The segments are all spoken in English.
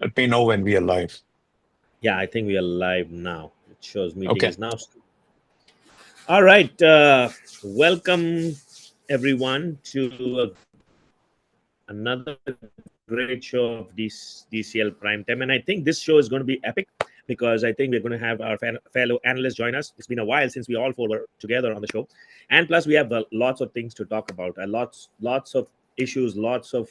Let me know when we are live. Yeah, I think we are live now. It shows meeting Okay. is now. All right. Welcome everyone to another great show of DCL Primetime. And I think this show is going to be epic because I think we're going to have our fellow analysts join us. It's been a while since we all four were together on the show. And plus, we have lots of things to talk about. Lots of issues, lots of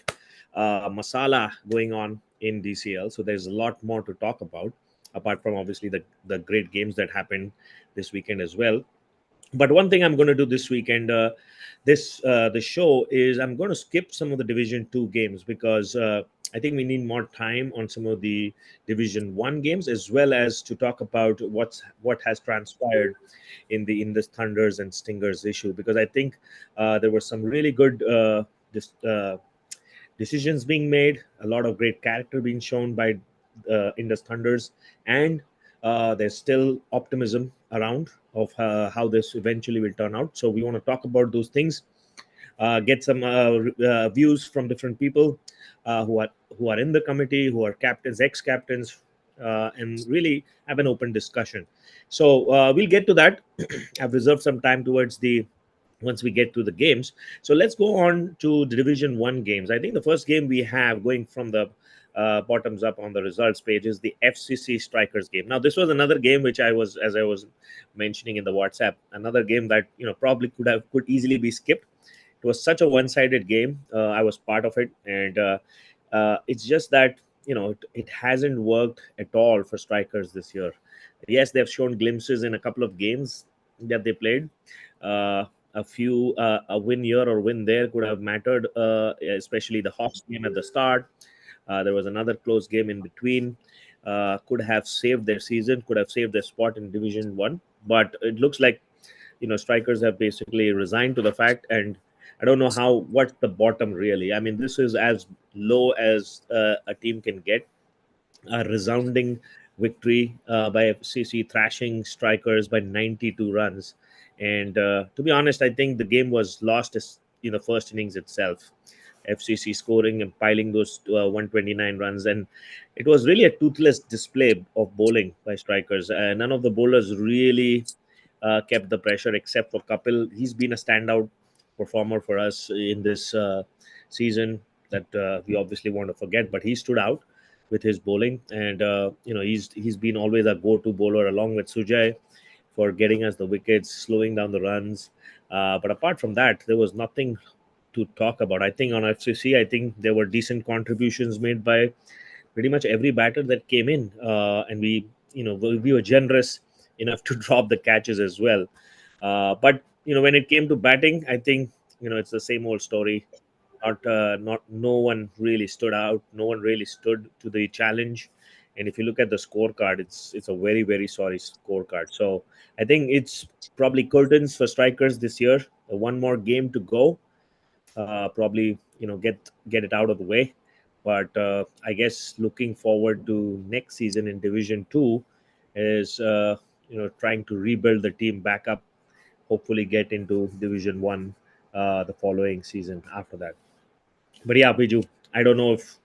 masala going on in DCL. So there's a lot more to talk about, apart from obviously the great games that happened this weekend as well. But one thing I'm going to do this weekend, this the show is I'm going to skip some of the Division Two games because I think we need more time on some of the Division One games, as well as to talk about what has transpired in the Indus Thunders and Stingers issue. Because I think there were some really good dis- uh, decisions being made, a lot of great character being shown by Indus Thunders, and there's still optimism around of how this eventually will turn out. So we want to talk about those things, get some views from different people who are in the committee, who are captains, ex-captains, and really have an open discussion. So we'll get to that. I've reserved some time towards the once we get to the games. So let's go on to the Division One games. I think the first game we have going from the bottoms up on the results page is the FCC Strikers game. Now, this was another game which as I was mentioning in the WhatsApp, another game that probably could easily be skipped. It was such a one-sided game. I was part of it, and it's just that it hasn't worked at all for Strikers this year. Yes, they've shown glimpses in a couple of games that they played. Uh, a win here or win there could have mattered, especially the Hawks game at the start. There was another close game in between. Could have saved their season, could have saved their spot in Division One. But it looks like Strikers have basically resigned to the fact, and I don't know what's the bottom really. I mean, this is as low as a team can get. A resounding victory by FCC, thrashing Strikers by 92 runs. And to be honest, I think the game was lost in the first innings itself. FCC scoring and piling those 129 runs, and it was really a toothless display of bowling by Strikers. None of the bowlers really kept the pressure except for Kapil. He's been a standout performer for us in this season that we obviously want to forget, but he stood out with his bowling, and he's been always a go-to bowler along with Sujay for getting us the wickets, slowing down the runs. But apart from that, there was nothing to talk about. I think on FCC, I think there were decent contributions made by pretty much every batter that came in, and we were generous enough to drop the catches as well. But when it came to batting, I think it's the same old story. Not no one really stood out. No one really stood to the challenge. And if you look at the scorecard, it's a very very sorry scorecard. So I think it's probably curtains for Strikers this year. One more game to go. Probably get it out of the way. But I guess looking forward to next season in Division Two is trying to rebuild the team back up. Hopefully get into Division One the following season after that. But yeah, Biju, I don't know if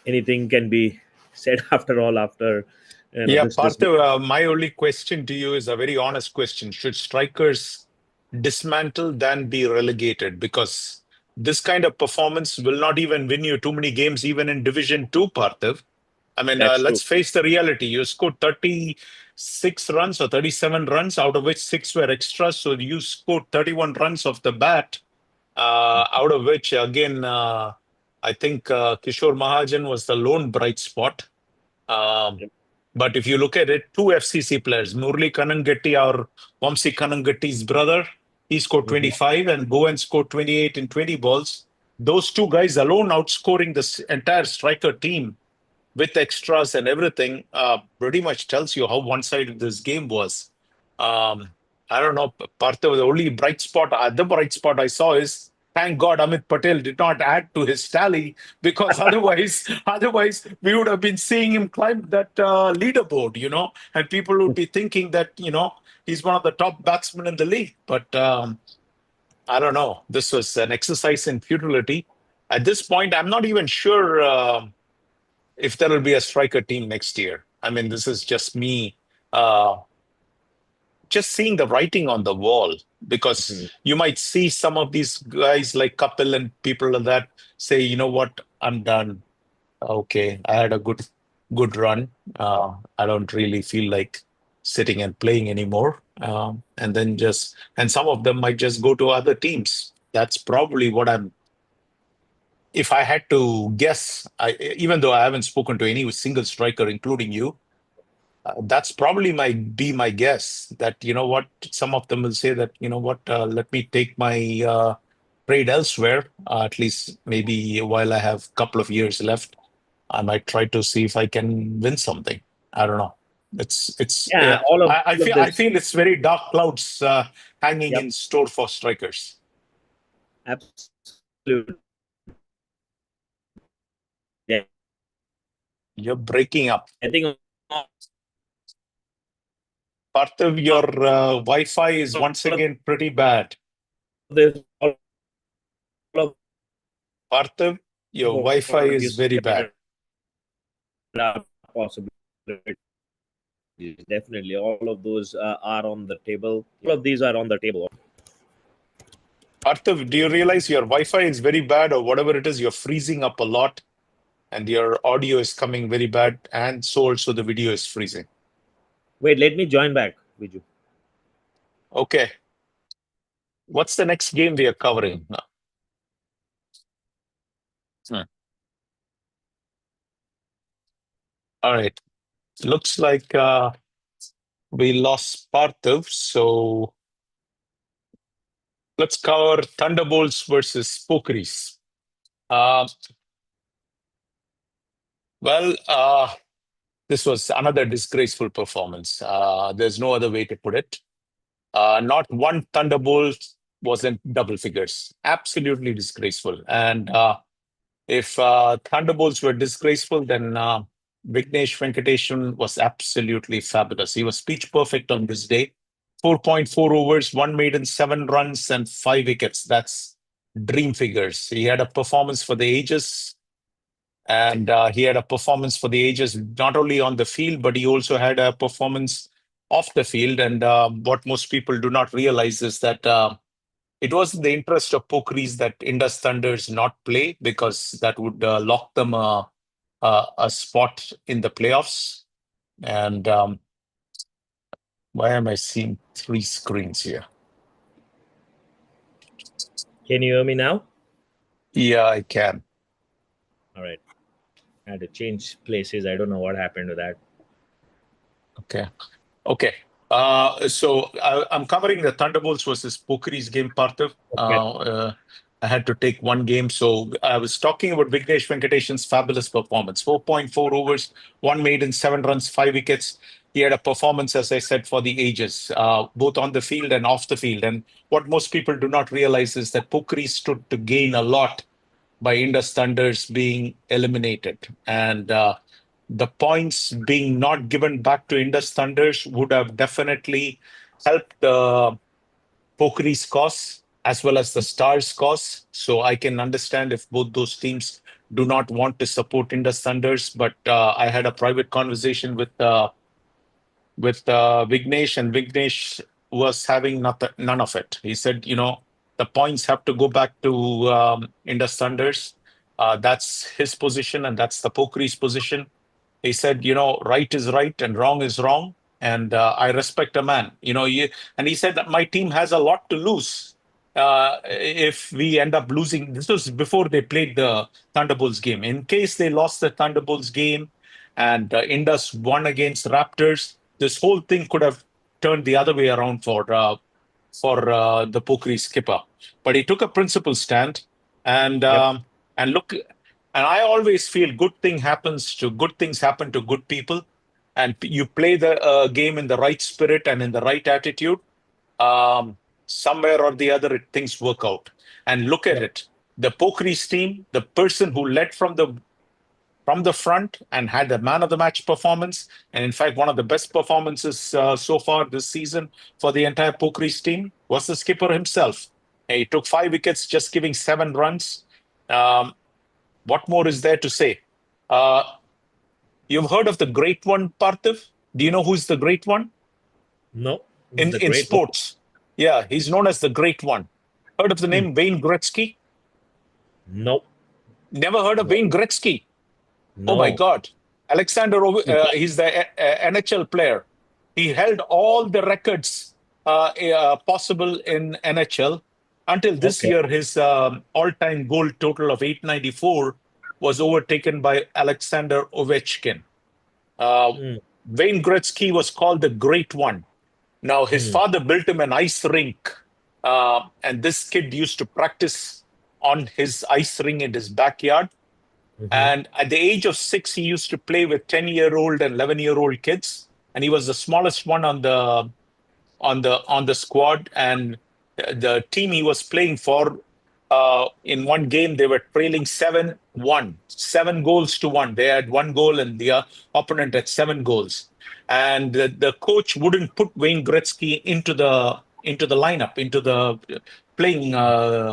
anything can be said after all after Yeah, this. Parthiv, my only question to you is a very honest question. Should strikers dismantle than be relegated? Because this kind of performance will not even win you too many games, even in Division Two, Parthiv. I mean, That's true. let's face the reality. You scored 36 runs or 37 runs, out of which six were extras. So you scored 31 runs off the bat, out of which, again, I think Kishore Mahajan was the lone bright spot. Um, Yep. but if you look at it, two FCC players, Murli Kanangetti, our Vamsi Kanangetti's brother, he scored Mhm. 25, and Goen scored 28 in 20 balls. Those two guys alone outscoring the entire striker team with extras and everything, pretty much tells you how one-sided this game was. Um, I don't know, Partha, the only bright spot I saw is thank God Amit Patel did not add to his tally because otherwise we would have been seeing him climb that leaderboard, and people would be thinking that he's one of the top batsmen in the league. But I don't know. This was an exercise in futility. At this point, I'm not even sure. if there will be a striker team next year. I mean, this is just me uh, just seeing the writing on the wall, because Mhm. you might see some of these guys like Kapil and people like that say, you know what, I'm done. Okay, I had a good run. I don't really feel like sitting and playing anymore. And then and some of them might just go to other teams. That's probably what I'm. If I had to guess, even though I haven't spoken to any single striker, including you, that's probably my guess. That you know what, some of them will say that you know what, let me take my trade elsewhere. At least maybe while I have a couple of years left, I might try to see if I can win something. I don't know. It's Yeah, all of I this. feel it's very dark clouds hanging Yep, in store for strikers. absolutely. Yeah, You're breaking up. I think Parthiv, your all Wi-Fi is once of again pretty bad. this, all Parthiv, of your Wi-Fi what you is very bad. said are possibilities. Definitely, all of those are on the table. All of these are on the table. Parthiv, do you realize your Wi-Fi is very bad, or whatever it is, you're freezing up a lot and your audio is coming very bad, and so also the video is freezing. Wait, let me join back, Viju. Okay. What's the next game we are covering now? Hmm. All right. Looks like we lost Parthiv, so let's cover Thunderbolts versus Pokeries. Uh, well, this was another disgraceful performance. There's no other way to put it. Not one Thunderbolt was in double figures. Absolutely disgraceful. And if Thunderbolts were disgraceful, then Vignesh Venkatesan was absolutely fabulous. He was pitch perfect on this day. 4.4 overs, one maiden, 7 runs, and 5 wickets. That's dream figures. He had a performance for the ages, and he had a performance for the ages not only on the field, but he also had a performance off the field. And what most people do not realize is that it was in the interest of Pokeries that Indus Thunders not play, because that would lock them a spot in the playoffs. And why am I seeing three screens here? Can you hear me now? Yeah, I can. All right. I had to change places. I don't know what happened to that. Okay. Okay. So I'm covering the Thunderbolts versus Pokeries game, Parthiv. Okay. I had to take one game. So I was talking about Vignesh Venkatesan's fabulous performance. 4.4 overs, one maiden, 7 runs, 5 wickets. He had a performance, as I said, for the ages, both on the field and off the field. And what most people do not realize is that Pokeries stood to gain a lot by Indus Thunders being eliminated. And the points being not given back to Indus Thunders would have definitely helped Pokeri's cause as well as the Stars cause. So I can understand if both those teams do not want to support Indus Thunders. But I had a private conversation with Vignesh, and Vignesh was having none of it. He said, you know, the points have to go back to Indus Thunders. That's his position, and that's the Pokeri's position. He said, you know, right is right and wrong is wrong. And I respect a man, you know, and he said that my team has a lot to lose if we end up losing. This was before they played the Thunderbolts game. In case they lost the Thunderbolts game and Indus won against Raptors, this whole thing could have turned the other way around for the Pokeri skipper. But he took a principled stand, and Yep. and look, and I always feel good things happen to good people, and you play the game in the right spirit and in the right attitude. Somewhere or the other, things work out. And look at Yep. it, the Pokeries team, the person who led from the front and had the man of the match performance, and in fact, one of the best performances so far this season for the entire Pokeries team was the skipper himself. He took 5 wickets, just giving 7 runs. Um, what more is there to say? Uh, You've heard of the Great One, Parthiv? Do you know who's the Great One No, in the great one. sports? Yeah, he's known as the Great One. Heard of the Hmm. name Wayne Gretzky? No, Never heard of no, Wayne Gretzky? Oh my no. God. He's the NHL player. He held all the records possible in NHL until this Okay. year. His all-time goal total of 894 was overtaken by Alexander Ovechkin. Uh, Hmm. Wayne Gretzky was called the Great One. Now, his Hmm. father built him an ice rink, and this kid used to practice on his ice rink in his backyard. Hmm. And at the age of 6, he used to play with 10-year-old and 11-year-old kids. And he was the smallest one on the squad. And the team he was playing for, in one game, they were trailing 7-1, 7 goals to 1. They had 1 goal, and the opponent had 7 goals. And the coach wouldn't put Wayne Gretzky into the lineup, into the playing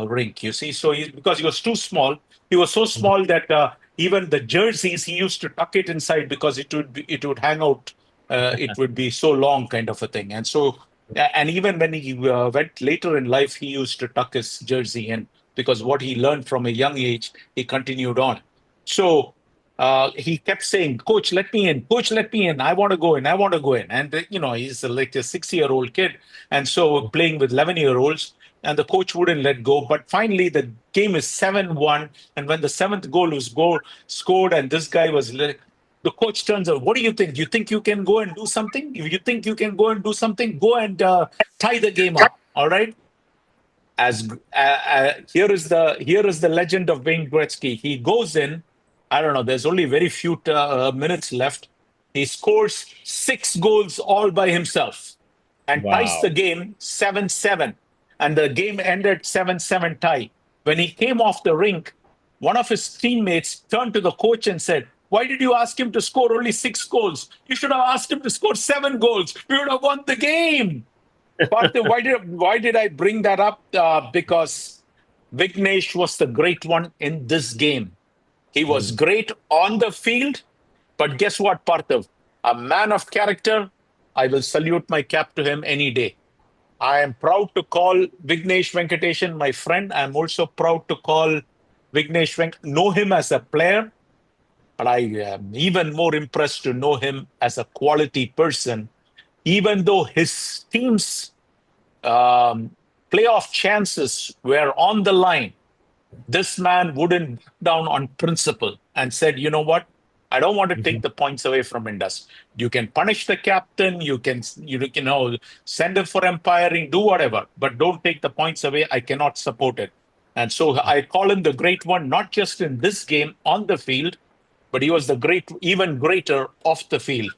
rink. You see, so because he was too small, he was so small that even the jerseys he used to tuck it inside because it would hang out. It would be so long, kind of a thing. And so, and even when he went later in life, he used to tuck his jersey in because what he learned from a young age, he continued on. So he kept saying, "Coach, let me in. Coach, let me in. I want to go in. I want to go in." And he's like a 6-year-old kid, and so playing with 11-year-olds, and the coach wouldn't let go. But finally, the game is 7-1, and when the seventh goal was scored, and this guy was the coach turns out, what do you think? Do you think you can go and do something? If you think you can go and do something, go and tie the game up. All right. As here is the legend of Wayne Gretzky. He goes in. I don't know. There's only very few minutes left. He scores 6 goals all by himself and ties Wow. the game 7-7. And the game ended 7-7 tie. When he came off the rink, one of his teammates turned to the coach and said, "Why did you ask him to score only 6 goals? You should have asked him to score 7 goals. We would have won the game." Partha, why did I bring that up? Because Vignesh was the great one in this game. He was Hmm. great on the field, but guess what, Parthav? A man of character. I will salute my cap to him any day. I am proud to call Vignesh Venkatesan my friend. I'm also proud to call know him as a player, but I am even more impressed to know him as a quality person, even though his team's um, playoff chances were on the line. This man wouldn't back down on principle and said, "You know what? I don't want to take the points away from Indus. You can punish the captain, send him for umpiring, do whatever, but don't take the points away. I cannot support it." And so I call him the great one, not just in this game on the field, but he was the great, even greater off the field.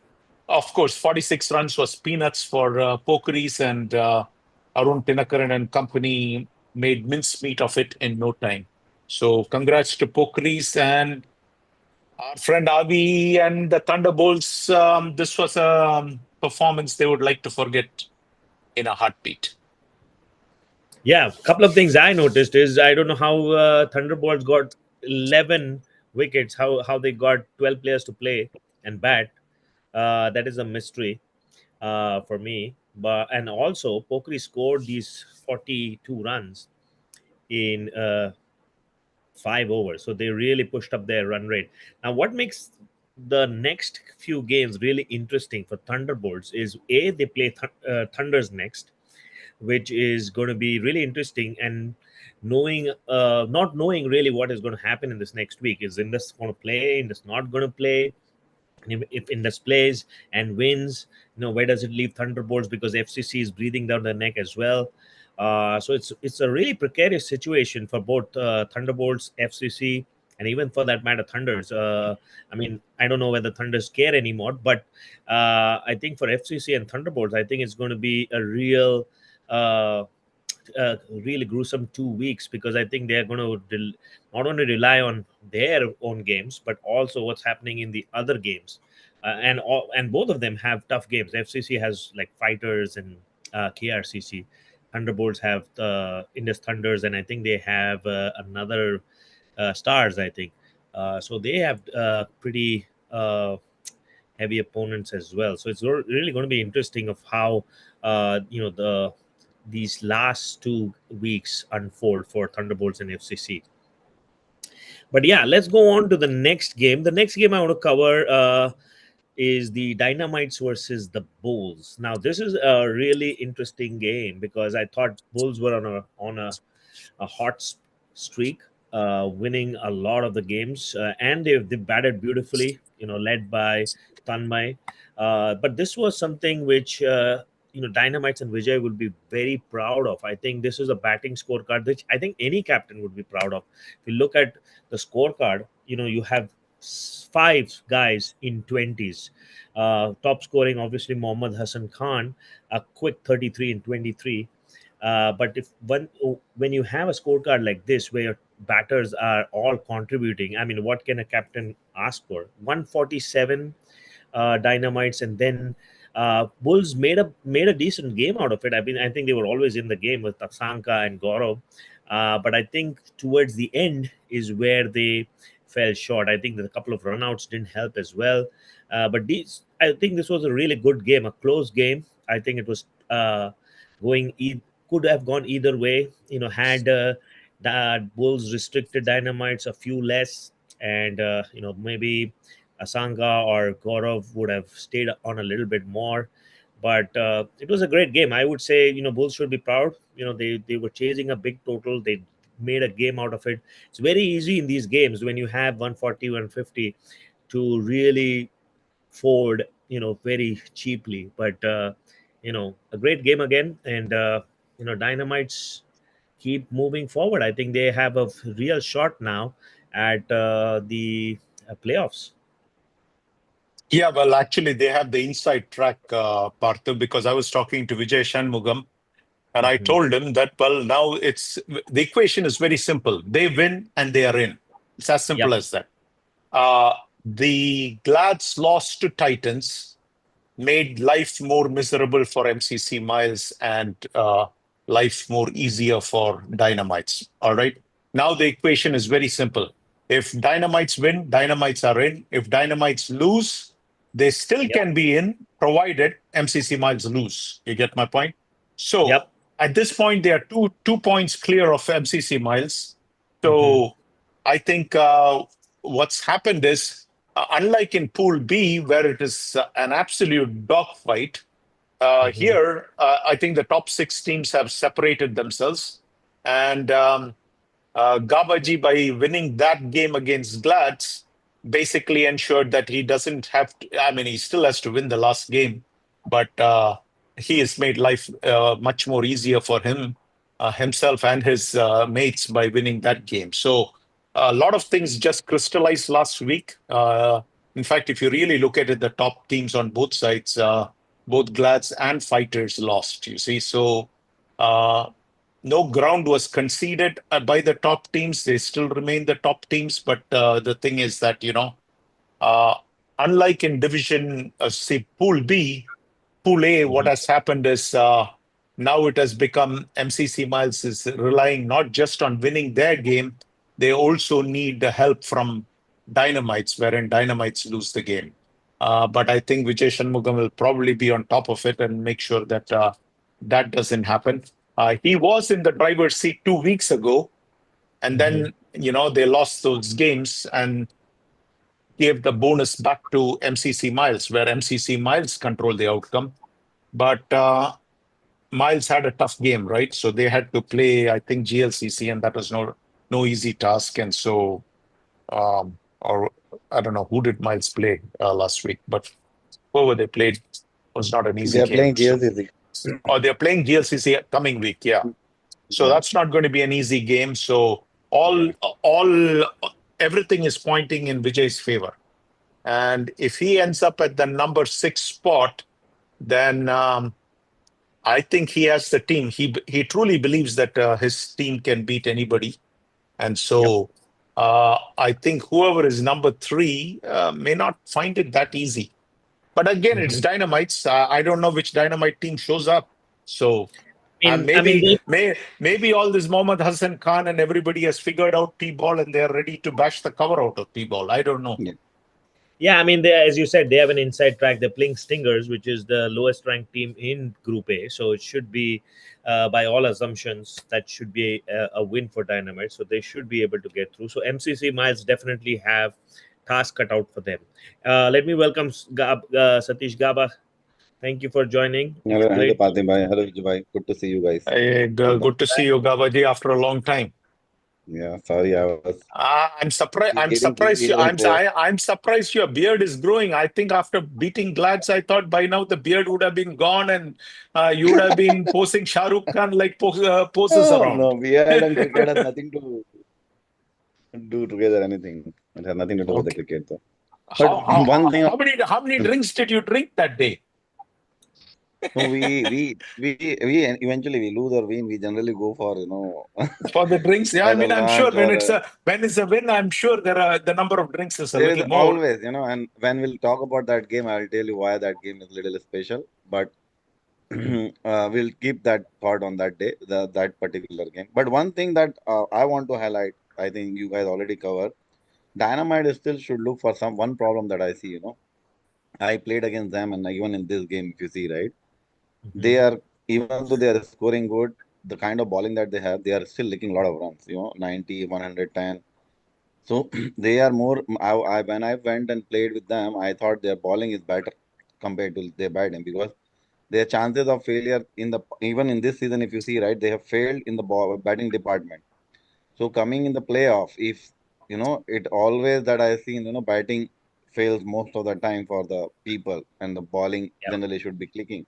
Of course, 46 runs was peanuts for Pokeries, and Arun Tinakaran and company made mincemeat of it in no time. So congrats to Pokeries and our friend Avi and the Thunderbolts. This was a performance they would like to forget in a heartbeat. Yeah, a couple of things I noticed is I don't know how Thunderbolts got 11 wickets, how they got 12 players to play and bat. That is a mystery for me. But and also, Pokri scored these 42 runs in 5 overs, so they really pushed up their run rate. Now, what makes the next few games really interesting for Thunderbolts is they play Thunders next, which is going to be really interesting. And not knowing really what is going to happen in this next week. Is Indus going to play? Indus not going to play? And if Indus plays and wins, where does it leave Thunderbolts? Because FCC is breathing down their neck as well. So it's a really precarious situation for both Thunderbolts, FCC, and even for that matter, Thunders. I mean, I don't know whether Thunders care anymore, but I think for FCC and Thunderbolts, I think it's going to be a uh, really gruesome 2 weeks, because I think they're going to not only rely on their own games but also what's happening in the other games, and both of them have tough games. FCC has like Fighters and KRCC. Thunderbolts have the Indus Thunders, and I think they have another Stars. I think so. They have pretty heavy opponents as well. So it's really going to be interesting of how these last 2 weeks unfold for Thunderbolts and FCC. But yeah, let's go on to the next game. The next game I want to cover is the Dynamites versus the Bulls. Now, this is a really interesting game because I thought Bulls were on a hot streak, winning a lot of the games, and they batted beautifully. Led by Tanmay. But this was something which Dynamites and Vijay will be very proud of. I think this is a batting scorecard which I think any captain would be proud of. If you look at the scorecard, you have five guys in 20s. Top scoring, obviously, Mohammad Hassan Khan, a quick 33 in 23. But when you have a scorecard like this, where your batters are all contributing, I mean, what can a captain ask for? 147 Dynamites, and then Bulls made a decent game out of it. I think they were always in the game with Tasanka and Gaurav, but I think towards the end is where they fell short. I think that a couple of runouts didn't help as well. I think this was a really good game, a close game. I think it was going could have gone either way. Had the Bulls restricted Dynamites a few less, and maybe Asanga or Gaurav would have stayed on a little bit more. But it was a great game. I would say, Bulls should be proud. They were chasing a big total. They made a game out of it. It's very easy in these games when you have 140, 150 to really fold, very cheaply. But, a great game again. And, Dynamites keep moving forward. I think they have a real shot now at the playoffs. Yeah, well, actually, they have the inside track, Parthu, because I was talking to Vijay Shanmugam and I Mhm. told him that, well, now the equation is very simple. They win and they are in. It's as simple Yep. as that. Uh, the Glads loss to Titans made life more miserable for MCC Miles and life more easier for Dynamites. All right. Now the equation is very simple. If Dynamites win, Dynamites are in. If Dynamites lose, they still Yep. can be in, provided MCC Miles lose. You get my point? So Yep. at this point, they are two points clear of MCC Miles. Hmm. So I think what's happened is, unlike in Pool B, where it is an absolute dogfight, Hmm. here I think the top six teams have separated themselves. And Gabaji, by winning that game against Glads, basically ensured that he doesn't have to, I mean, he still has to win the last game, but he has made life much more easier for himself and his mates by winning that game. So a lot of things just crystallized last week. In fact, if you really look at it, the top teams on both sides, both Glads and Fighters lost, you see. So uh, no ground was conceded by the top teams. They still remain the top teams. But the thing is that, uh, unlike in Division, say, Pool B, Pool A, what Hmm. has happened is now it has become MCC Miles is relying not just on winning their game, they also need the help from Dynamites, wherein Dynamites lose the game. But I think Vijay Shanmugam will probably be on top of it and make sure that that doesn't happen. He was in the driver's seat 2 weeks ago, and Hmm. then they lost those games and gave the bonus back to MCC Miles, where MCC Miles controlled the outcome. But Miles had a tough game, right? So they had to play, I think, GLCC, and that was no easy task. And so, or I don't know who did Miles play last week, but whoever they played was not an easy They are game. playing So, GLCC. or they're playing GLCC coming week, yeah. So Yeah. that's not going to be an easy game. So Yeah. all everything is pointing in Vijay's favor. And if he ends up at the number 6 spot, then I think he has the team. He truly believes that his team can beat anybody, and Yep. so I think whoever is number 3 may not find it that easy. But again, it's Hmm. Dynamites. I don't know which Dynamite team shows up. So I mean, maybe all this Mohammad Hassan Khan and everybody has figured out P-ball and they're ready to bash the cover out of P-ball. I don't know. Yeah. Yeah, I mean, they, as you said, they have an inside track. They're playing Stingers, which is the lowest ranked team in Group A. So it should be, by all assumptions, that should be a win for Dynamite. So they should be able to get through. So MCC Miles definitely have task cut out for them. Let me welcome Satish Gaba. Thank you for joining. It's Hello, great. Patim bhai. Hello, Vijay bhai. Good to see you guys. Welcome. Good to see you, Gabaji, after a long time. Yeah, sorry, I was I'm surprised. I'm getting busy surprised. here and there. I'm surprised your beard is growing. I think after beating Glads, I thought by now the beard would have been gone and you would have been posing Shah Rukh Khan like poses Oh, around. no, beard and cricket has nothing to do together, anything. It has nothing to do with the Okay. cricket, though. But How how one how thing, how many how many drinks did you drink that day? no, we eventually we lose or win. We generally go for, For the drinks? Yeah, I either mean, I'm sure lunch or when it's a win, I'm sure the number of drinks is a there is little more. always, and when we'll talk about that game, I'll tell you why that game is a little special. But we'll keep that thought on that day, that particular game. But one thing that I want to highlight, I think you guys already covered, Dynamite still should look for some one problem that I see. I played against them, and even in this game, if you see, right, Mhm. they are, even though they are scoring good, the kind of bowling that they have, they are still leaking a lot of runs. 90, 110. So they are more. When I went and played with them, I thought their bowling is better compared to their batting, because their chances of failure in the even in this season, if you see, right, they have failed in the batting department. So coming in the playoff, if it always that I seen, batting fails most of the time for the people, and the bowling Yeah. generally should be clicking.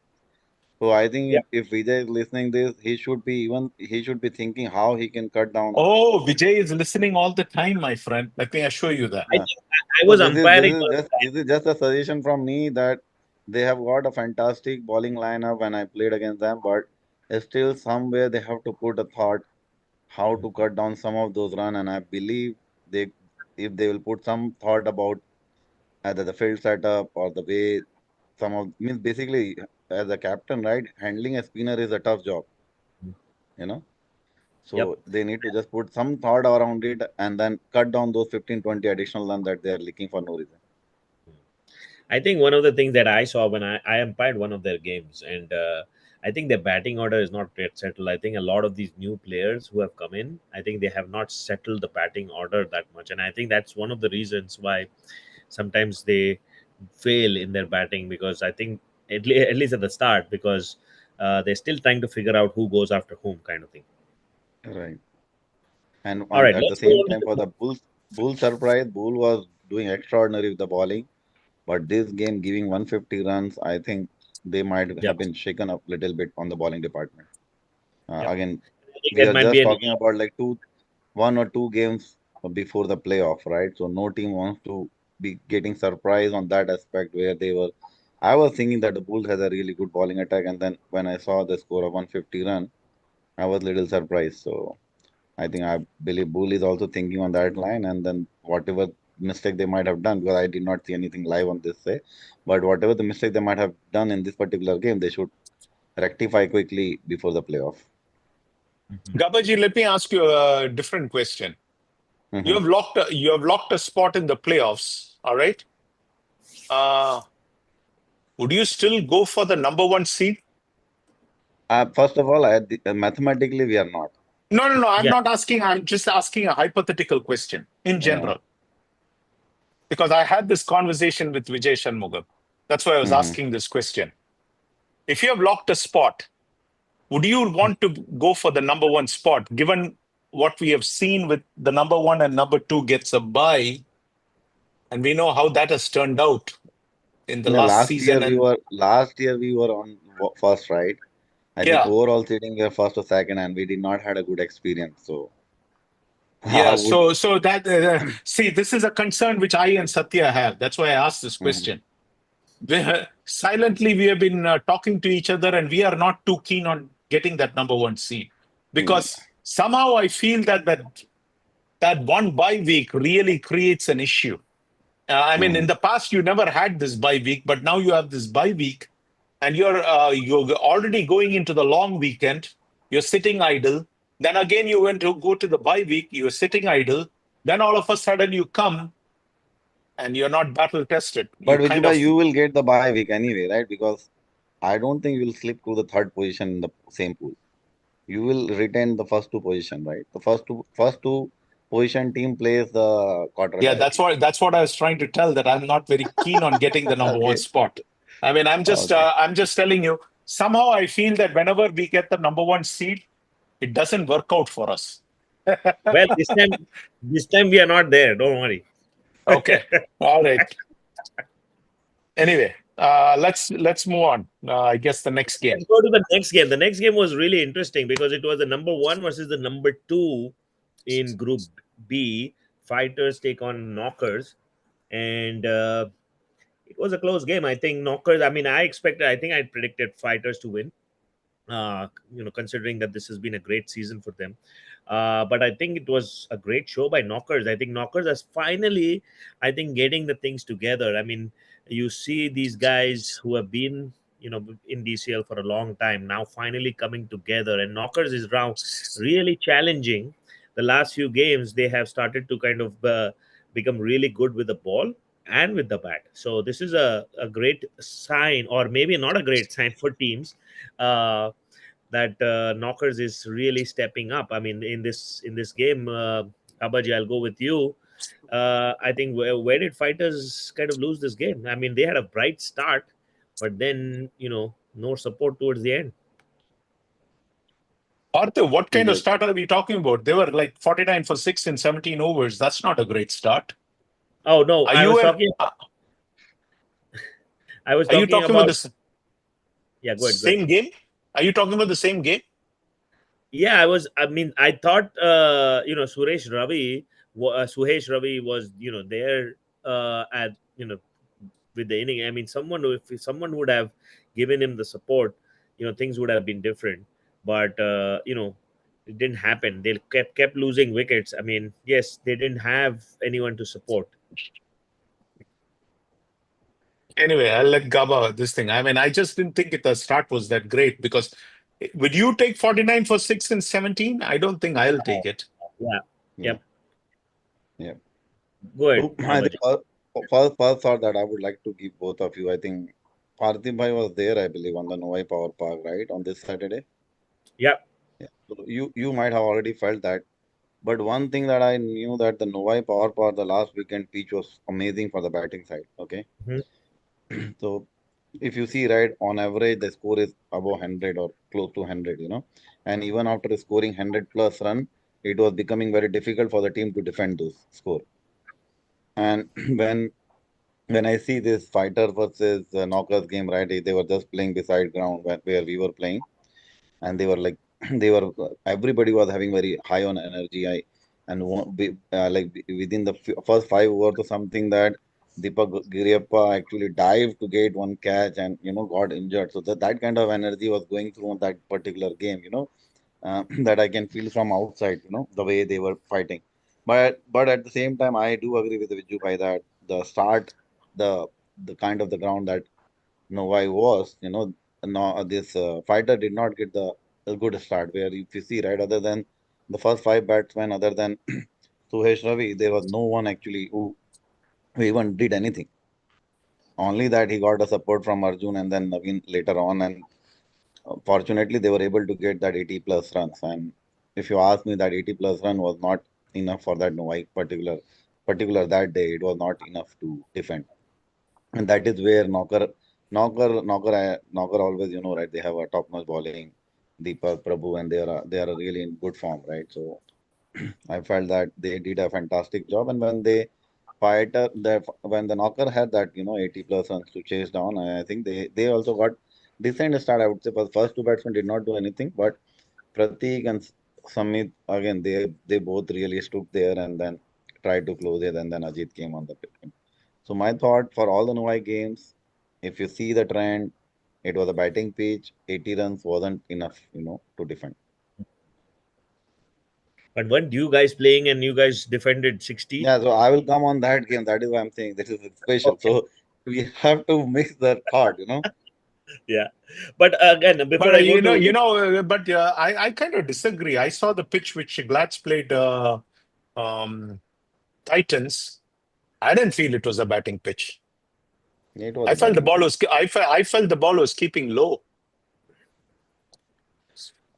So I think Yeah. if Vijay is listening this, he should be thinking how he can cut down. Oh, Vijay is listening all the time, my friend. Let me assure you that. I Yeah. think I So was this umpiring is one of just the this is just a suggestion from me that they have got a fantastic bowling lineup when I played against them, but still somewhere they have to put a thought how times. to cut down some of those run. And I believe they if they will put some thought about either the field setup or the way some of means basically as a captain, right, handling a spinner is a tough job, you know. Yep. So they need to just put some thought around it and then cut down those 15-20 additional run that they are leaking for no reason. I think one of the things that I saw when I umpired one of their games, and I think their batting order is not yet settled. I think a lot of these new players who have come in, I think they have not settled the batting order that much, and I think that's one of the reasons why sometimes they fail in their batting, because I think at least at the start, because they're still trying to figure out who goes after whom, kind of thing. Right. And All right, at the let's go same on to time, for the. the Bull surprise, Bull was doing extraordinary with the bowling. But this game giving 150 runs, I think they might have Yep. been shaken up a little bit on the bowling department. Yep. Again, I think we that are might be just an. talking about like 1 or 2 games before the playoff, right? So no team wants to be getting surprised on that aspect where they were. I was thinking that the Bulls has a really good bowling attack, and then when I saw the score of 150 run, I was a little surprised. So I believe Bull is also thinking on that line, and then whatever mistake they might have done, because I did not see anything live on this say, but whatever the mistake they might have done in this particular game, they should rectify quickly before the playoff. Mhm. Gabaji, let me ask you a different question. Hmm. You have locked a spot in the playoffs. All right. Uh, would you still go for the number one seed? First of all, mathematically we are not. No, no, no. I'm Yeah. not asking. I'm just asking a hypothetical question in Yeah. general, because I had this conversation with Vijay Shanmugam. That's why I was Hmm. asking this question. If you have locked a spot, would you want to go for the number one spot, given what we have seen with the number one and number two gets a bye, and we know how that has turned out in the Yeah, last season? And last year we were on first, right? I think yeah, overall sitting here first or second, and we did not had a good experience. So I yeah. would. So that see, this is a concern which I and Satya have. That's why I asked this Mhm. question. Silently, we have been talking to each other, and we are not too keen on getting that number one seed, Mm. because somehow I feel that one bye week really creates an issue. I mean, in Mhm. the past, you never had this bye week, but now you have this bye week, and you're already going into the long weekend. You're sitting idle. Then again, you went to go to the bye week. You're sitting idle. Then all of a sudden, you come and you're not battle tested. You But kind of, Vijay, you will get the bye week anyway, right? Because I don't think you will slip to the third position in the same pool. You will retain the first two position, right? The first two position team plays the quarter yeah, directly. that's what I was trying to tell, that I'm not very keen on getting the number one Okay. spot. I mean, Okay. I'm just telling you. Somehow, I feel that whenever we get the number one seed, it doesn't work out for us. Well, this time we are not there. Don't worry. Okay, all right. Anyway, let's move on. I guess the next game. Let's go to the next game. The next game was really interesting because it was the number one versus the number two in Group B. Fighters take on Knockers, and it was a close game. I think Knockers. I mean, I think I predicted Fighters to win. Considering that this has been a great season for them. But I think it was a great show by Knockers. I think Knockers has finally, I think, getting the things together. I mean, you see these guys who have been, in DCL for a long time now finally coming together, and Knockers is now really challenging. The last few games, they have started to kind of become really good with the ball and with the bat. So this is a great sign, or maybe not a great sign for teams. Uh, that Knockers is really stepping up. I mean, in this game, Abaji, I'll go with you. I think where did Fighters kind of lose this game? I mean, they had a bright start, but then no support towards the end. Arthur, what kind of Yes. start are we talking about? They were like 49 for 6 in 17 overs. That's not a great start. Oh no, Are you an, I was are you talking talking about about. the Yeah, go ahead, go ahead. same game? Are you talking about the same game? Yeah, I mean, I thought Suhesh Ravi was there at with the inning. I mean, if someone would have given him the support, things would have been different. But it didn't happen. They kept losing wickets. I mean, yes, they didn't have anyone to support. Anyway, I'll let Gaba this thing. I mean, I just didn't think the start was that great because would you take 49 for 6 in 17? I don't think I'll take it. Yeah. Yeah. Yep. Yeah. Go ahead, So I think Abaji. first thought that I would like to give both of you. I think Parthiv Bhai was there, I believe, on the Noai Power Park, right, on this Saturday. Yeah. Yeah. So you might have already felt that. But one thing that I knew that the Noai Power Park, the last weekend pitch was amazing for the batting side. Okay. Mhm. So if you see, right, on average the score is above 100 or close to 100, and even after scoring 100 plus run, it was becoming very difficult for the team to defend those score. And when I see this fighter versus knockers game, right, they were just playing beside ground where we were playing, and they were like they were everybody was having very high on energy. Within the first 5 overs or something, that Deepak Giriappa actually dived to get one catch and got injured. So that kind of energy was going through on that particular game. That I can feel from outside. The way they were fighting. But at the same time, I do agree with Viju by that the start, the the kind of the ground that Novai was, no, this fighter did not get the a good start. Where if you see, right, other than the first five batsmen, other than Suhesh Ravi, there was no one actually who even did anything. Only that he got a support from Arjun and then Naveen later on, and fortunately they were able to get that 80 plus runs. And if you ask me, that 80 plus run was not enough for that Novai particular that day. It was not enough to defend, and that is where knocker always, right, they have a top notch bowling, Deepak Prabhu, and they are really in good form, right? So I felt that they did a fantastic job, and when when the knocker had that 80 plus runs to chase down, I think they also got decent start. I would say for the first two batsmen did not do anything, but Pratik and Samit, again, they both really stood there and then tried to close it, and then Ajit came on the pitch. So my thought for all the Noai games, if you see the trend, it was a batting pitch. 80 runs wasn't enough, to defend. But weren't you guys playing and you guys defended 60? Yeah, so I will come on that game. That is why I'm saying this is special. Okay. So we have to mix that thought. Yeah. But again, before But I go to. I kind of disagree. I saw the pitch which Glad's played um, Titans. I didn't feel it was a batting pitch. It was I a felt the batting ball pitch. was. I felt the ball was keeping low.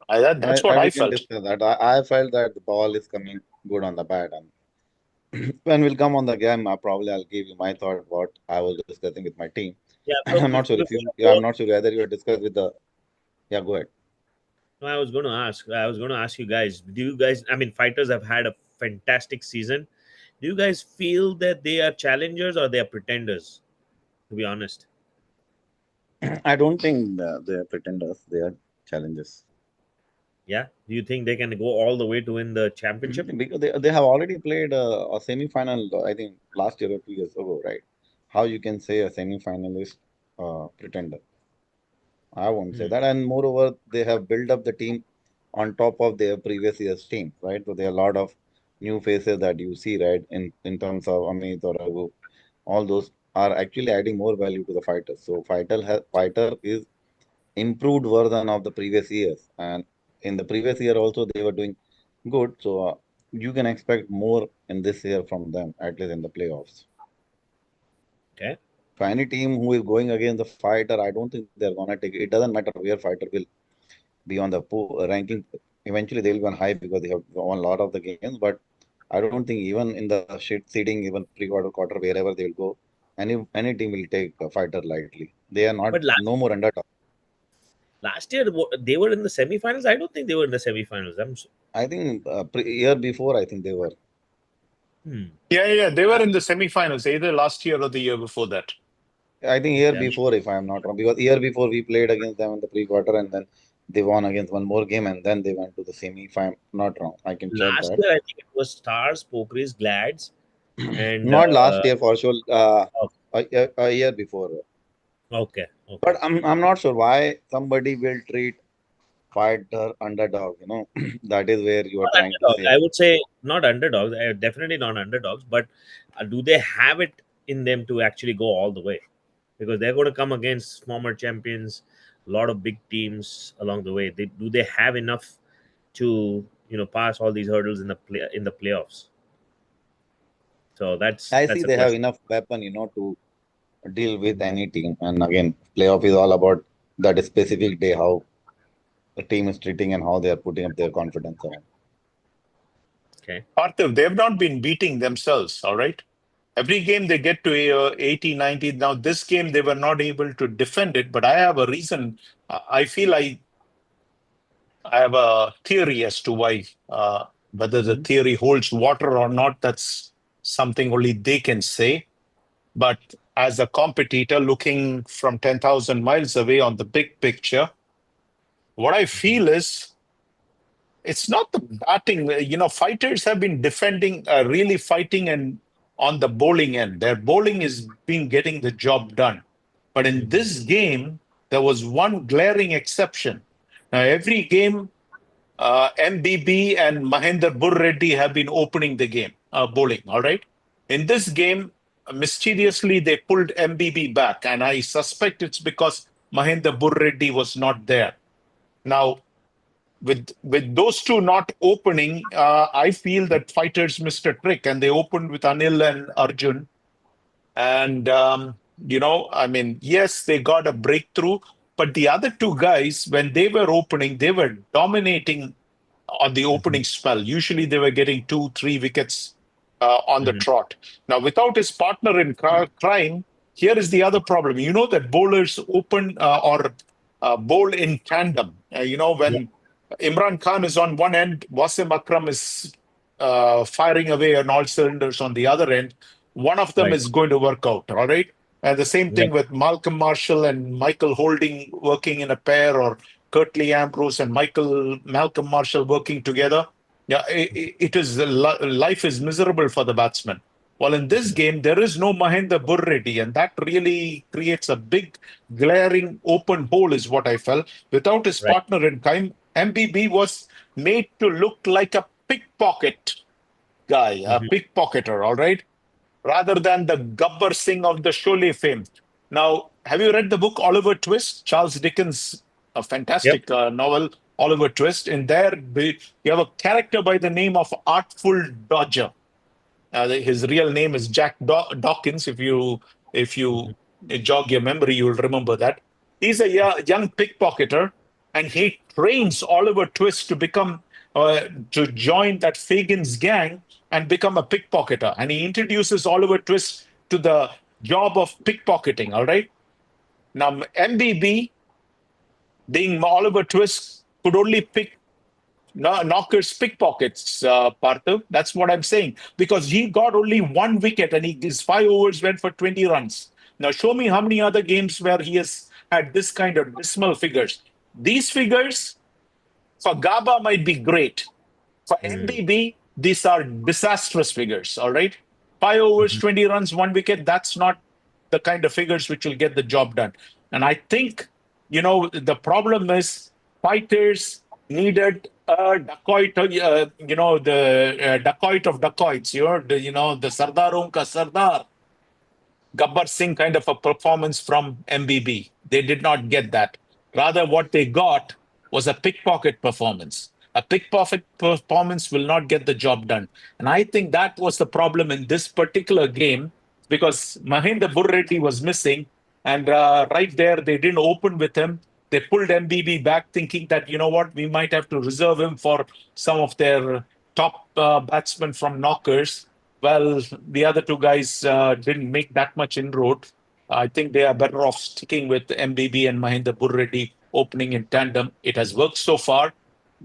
That's what We I can felt. discuss that. I felt that the ball is coming good on the bat, and when we'll come on the game, I'll give you my thought what I was discussing with my team. Yeah. I'm not sure if Before you. I Yeah, I'm go, not sure whether you discussed with the. Yeah, go ahead. no, I was going to ask. I was going to ask you guys. Do you guys? I mean, fighters have had a fantastic season. Do you guys feel that they are challengers or they are pretenders? To be honest, I don't think they are pretenders. They are challenges. yeah. Do you think they can go all the way to win the championship? Because they have already played a semi-final, I think last year or 2 years ago, right? How you can say a semi-finalist pretender? I won't say Hmm. that. And moreover, they have built up the team on top of their previous year's team, right? So there are a lot of new faces that you see, right? In terms of Amit or Raghu, all those are actually adding more value to the fighters. So fighter is improved version of the previous years, and in the previous year also they were doing good. So you can expect more in this year from them, at least in the playoffs. Okay. For any team who is going against the fighter, I don't think they're gonna take it. It doesn't matter where fighter will be on the ranking. Eventually, they'll be on high because they have won a lot of the games. But I don't think even in the seeding, even pre-quarter, quarter, wherever they will go, any team will take a fighter lightly. They are not But no more underdog. last year they were in the semifinals. I don't think they were in the semifinals. I think year before, I think they were. Hmm. Yeah. They Uh, were in the semifinals either last year or the year before that. I think year okay. before, if I am not wrong, because year before we played against them in the pre-quarter, and then they won against one more game, and then they went to the semi. If I'm not wrong, I can check Last that. year I think it was Stars, Pokeries, Glads, and Not last year for sure. oh, A year before. okay, But okay. I'm not sure why somebody will treat fighter underdog. That is where you are Not trying to underdogs. say. I would say not underdogs. Definitely not underdogs. But do they have it in them to actually go all the way? Because they're going to come against former champions, a lot of big teams along the way. Do they have enough to pass all these hurdles in the playoffs? So I see that's a they have question. enough weapon, to deal with any team. And again, playoff is all about that specific day how the team is treating and how they are putting up their confidence around. Okay. Parthiv, they've not been beating themselves, all right? Every game they get to 80, 90. Now, this game, they were not able to defend it, but I have a reason. I feel I have a theory as to why, whether the Mhm. theory holds water or not, that's something only they can say. But as a competitor looking from 10,000 miles away on the big picture, what I Mhm. feel is it's not the batting. Fighters have been defending, really fighting, and on the bowling end, their bowling is been getting the job done. But in Mhm. this game, there was one glaring exception. Now, every game, MBB and Mahendra Burreddy have been opening the game, bowling. All right. In this game, mysteriously, they pulled MBB back, and I suspect it's because Mahendra Burreddy was not there. Now, with those two not opening, I feel that fighters missed a trick, and they opened with Anil and Arjun. And I mean, yes, they got a breakthrough, but the other two guys, when they were opening, they were dominating on the Mhm. opening spell. Usually, they were getting 2, 3 wickets on the Mhm. trot. Now, without his partner in crime, here is the other problem. You know that bowlers open or bowl in tandem. Yeah. When Imran Khan is on one end, Wasim Akram is firing away on all cylinders on the other end. One of them Right. is going to work out. All right. And the same thing Right. with Malcolm Marshall and Michael Holding working in a pair, or Curtly Ambrose and Malcolm Marshall working together. Yeah, it is life is miserable for the batsman. Well, in this game, there is no Mahendra Burreddy, and that really creates a big, glaring open hole, is what I felt. Without his Right. partner in crime, MBB was made to look like a pickpocket guy, a Mhm. pickpocketer, all right, rather than the Gabbar Singh of the Sholay fame. Now, have you read the book Oliver Twist? Charles Dickens, a Yep. fantastic novel, Oliver Twist. In there, you have a character by the name of Artful Dodger. His real name is Jack Dawkins. If you jog your memory, you'll remember that. He's a young pickpocketer, and he trains Oliver Twist to become to join that Fagin's gang and become a pickpocketer. And he introduces Oliver Twist to the job of pickpocketing. All right. Now MBB, being Oliver Twist, could only pick Knockers pickpockets, Partha. That's what I'm saying. Because he got only one wicket and his 5 overs went for 20 runs. Now, show me how many other games where he has had this kind of dismal figures. These figures for Gaba might be great. For MBB, these are disastrous figures, all right? 5 overs, 20 runs, one wicket, that's not the kind of figures which will get the job done. And I think, the problem is fighters needed a dacoit, the dacoit of dacoits, the Sardaron ka Sardar, Gabbar Singh kind of a performance from MBB. They did not get that. Rather, what they got was a pickpocket performance. A pickpocket performance will not get the job done. And I think that was the problem in this particular game because Mahinda Burreddy was missing. And right there, they didn't open with him. They pulled MBB back, thinking that, you know what, we might have to reserve him for some of their top batsmen from knockers. Well, the other two guys didn't make that much inroad. I think they are better off sticking with MBB and Mahinda Burreddy opening in tandem. It has worked so far.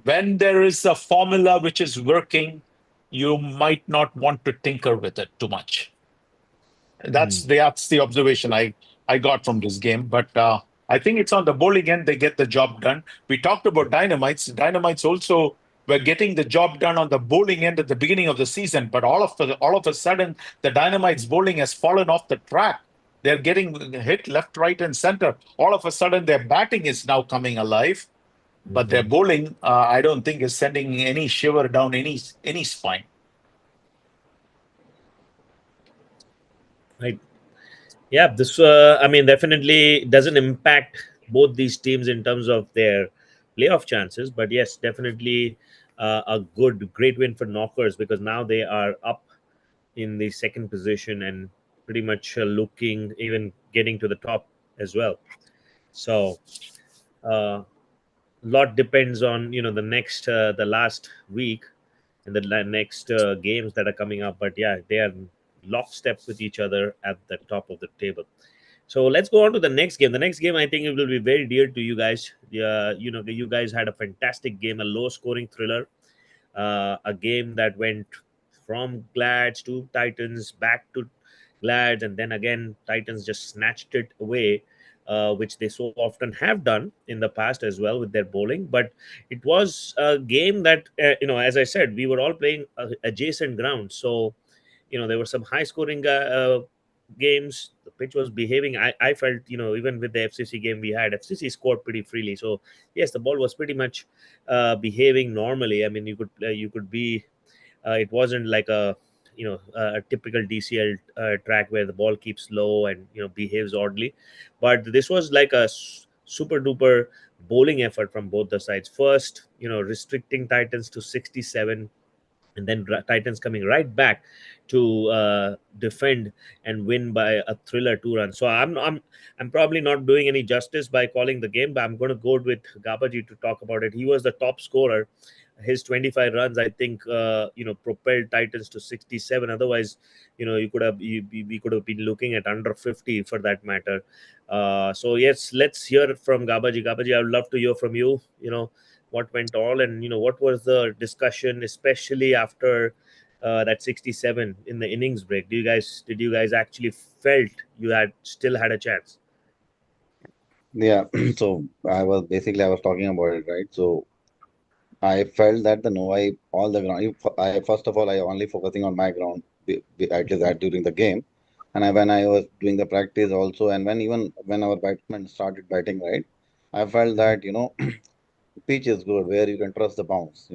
When there is a formula which is working, you might not want to tinker with it too much. That's the observation I got from this game. But I think it's on the bowling end they get the job done. We talked about Dynamites. Dynamites also were getting the job done on the bowling end at the beginning of the season, but all of a sudden the Dynamites bowling has fallen off the track. They're getting hit left, right, and center. All of a sudden their batting is now coming alive, but their bowling, I don't think, is sending any shiver down any spine. Right. Yeah, this I mean definitely doesn't impact both these teams in terms of their playoff chances, but yes, definitely a great win for Knockers because now they are up in the second position and pretty much looking even getting to the top as well. So a lot depends on the last week and the next games that are coming up. But yeah, they are lockstep with each other at the top of the table. So let's go on to the next game. The next game, I think, it will be very dear to you guys. You guys had a fantastic game, a low-scoring thriller, a game that went from Glads to Titans, back to Glads, and then again Titans just snatched it away, which they so often have done in the past as well with their bowling. But it was a game that, as I said, we were all playing adjacent ground, so there were some high scoring games. The pitch was behaving. I felt, even with the FCC game we had, FCC scored pretty freely. So yes, the ball was pretty much behaving normally. I mean, you could be. It wasn't like a typical DCL track where the ball keeps low and behaves oddly, but this was like a super duper bowling effort from both the sides. First, restricting Titans to 67, and then Titans coming right back to defend and win by a thriller 2 runs. So I'm probably not doing any justice by calling the game, but I'm going to go with Gabaji to talk about it. He was the top scorer. His 25 runs, I think, propelled Titans to 67. Otherwise, we could have been looking at under 50 for that matter. So yes, let's hear from Gabaji. Gabaji, I would love to hear from you. What went all, and what was the discussion, especially after that 67 in the innings break. Did you guys actually felt you had still had a chance? Yeah, so I was talking about it, right? So I felt that the no, I all the ground. I first of all, I only focusing on my ground, at least that during the game, and when I was doing the practice also, and when our batsmen started batting, right, I felt that pitch is good where you can trust the bounce.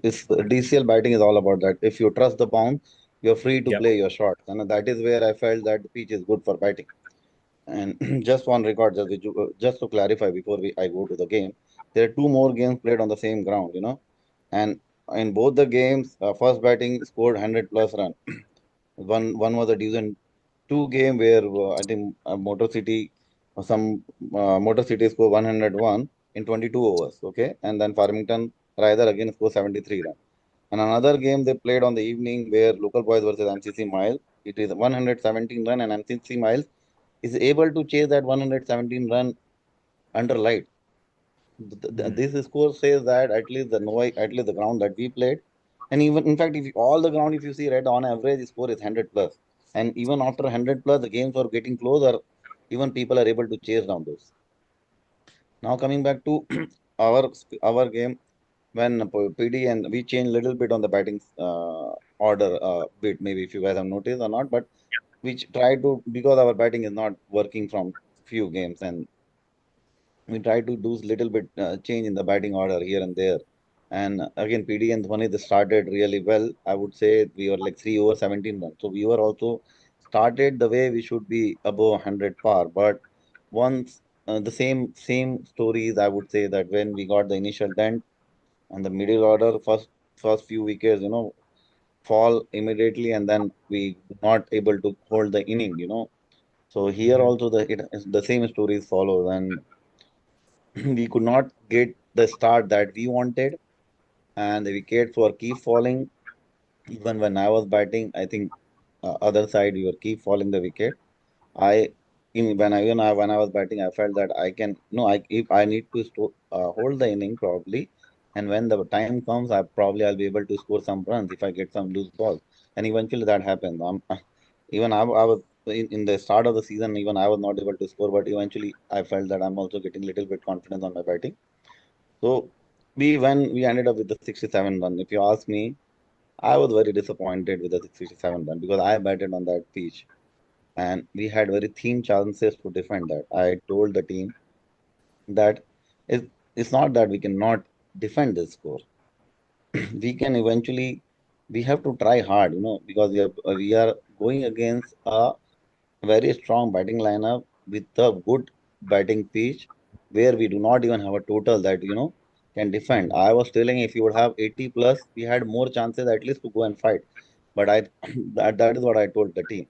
It's DCL batting is all about that. If you trust the bounce, you're free to Yep. play your shots, and that is where I felt that the pitch is good for batting. And just one record, just to clarify before I go to the game, there are two more games played on the same ground, and in both the games, first batting scored 100 plus run, One was a Division 2 game where I think Motor City or some Motor City scored 101 in 22 overs. Okay, and then Farmington Rider again scored 73 runs. And another game they played on the evening where Local Boys versus MCC Miles. It is 117 run, and MCC Miles is able to chase that 117 run under light. Mm. This score says that at least the ground that we played, and even in fact, if all the ground if you see right on average, the score is 100 plus, and even after 100 plus, the games are getting closer. Even people are able to chase down those. Now coming back to our game when PD and we changed little bit on the batting order bit. Maybe if you guys have noticed or not, but we try to because our batting is not working from few games and we try to do little bit change in the batting order here and there. And again, PD and Dhwani they started really well. I would say we were like 3 over 17 runs. So we were also started the way we should be above 100 par. But once the same stories, I would say that when we got the initial dent and the middle order first few wickets, fall immediately, and then we not able to hold the inning. So here Mhm. also the same stories follow and we could not get the start that we wanted, and the wickets were keep falling. Even when I was batting, I think other side we were keep falling the wicket. I in when I was batting, I felt that I can no I if I need to hold the inning probably, and when the time comes, I'll be able to score some runs if I get some loose balls, and eventually that happened. Even I was in the start of the season, even I was not able to score, but eventually I felt that I'm also getting little bit confidence on my batting. So we ended up with the 67 run. If you ask me, I was very disappointed with the 67 run because I batted on that pitch and we had very thin chances to defend that. I told the team that it's not that we cannot defend this score. We can eventually we have to try hard, because we are going against a very strong batting lineup with a good batting pitch where we do not even have a total that can defend. Mhm. I was telling if you would have 80 plus, we had more chances at least to go and fight. But I that is what I told the team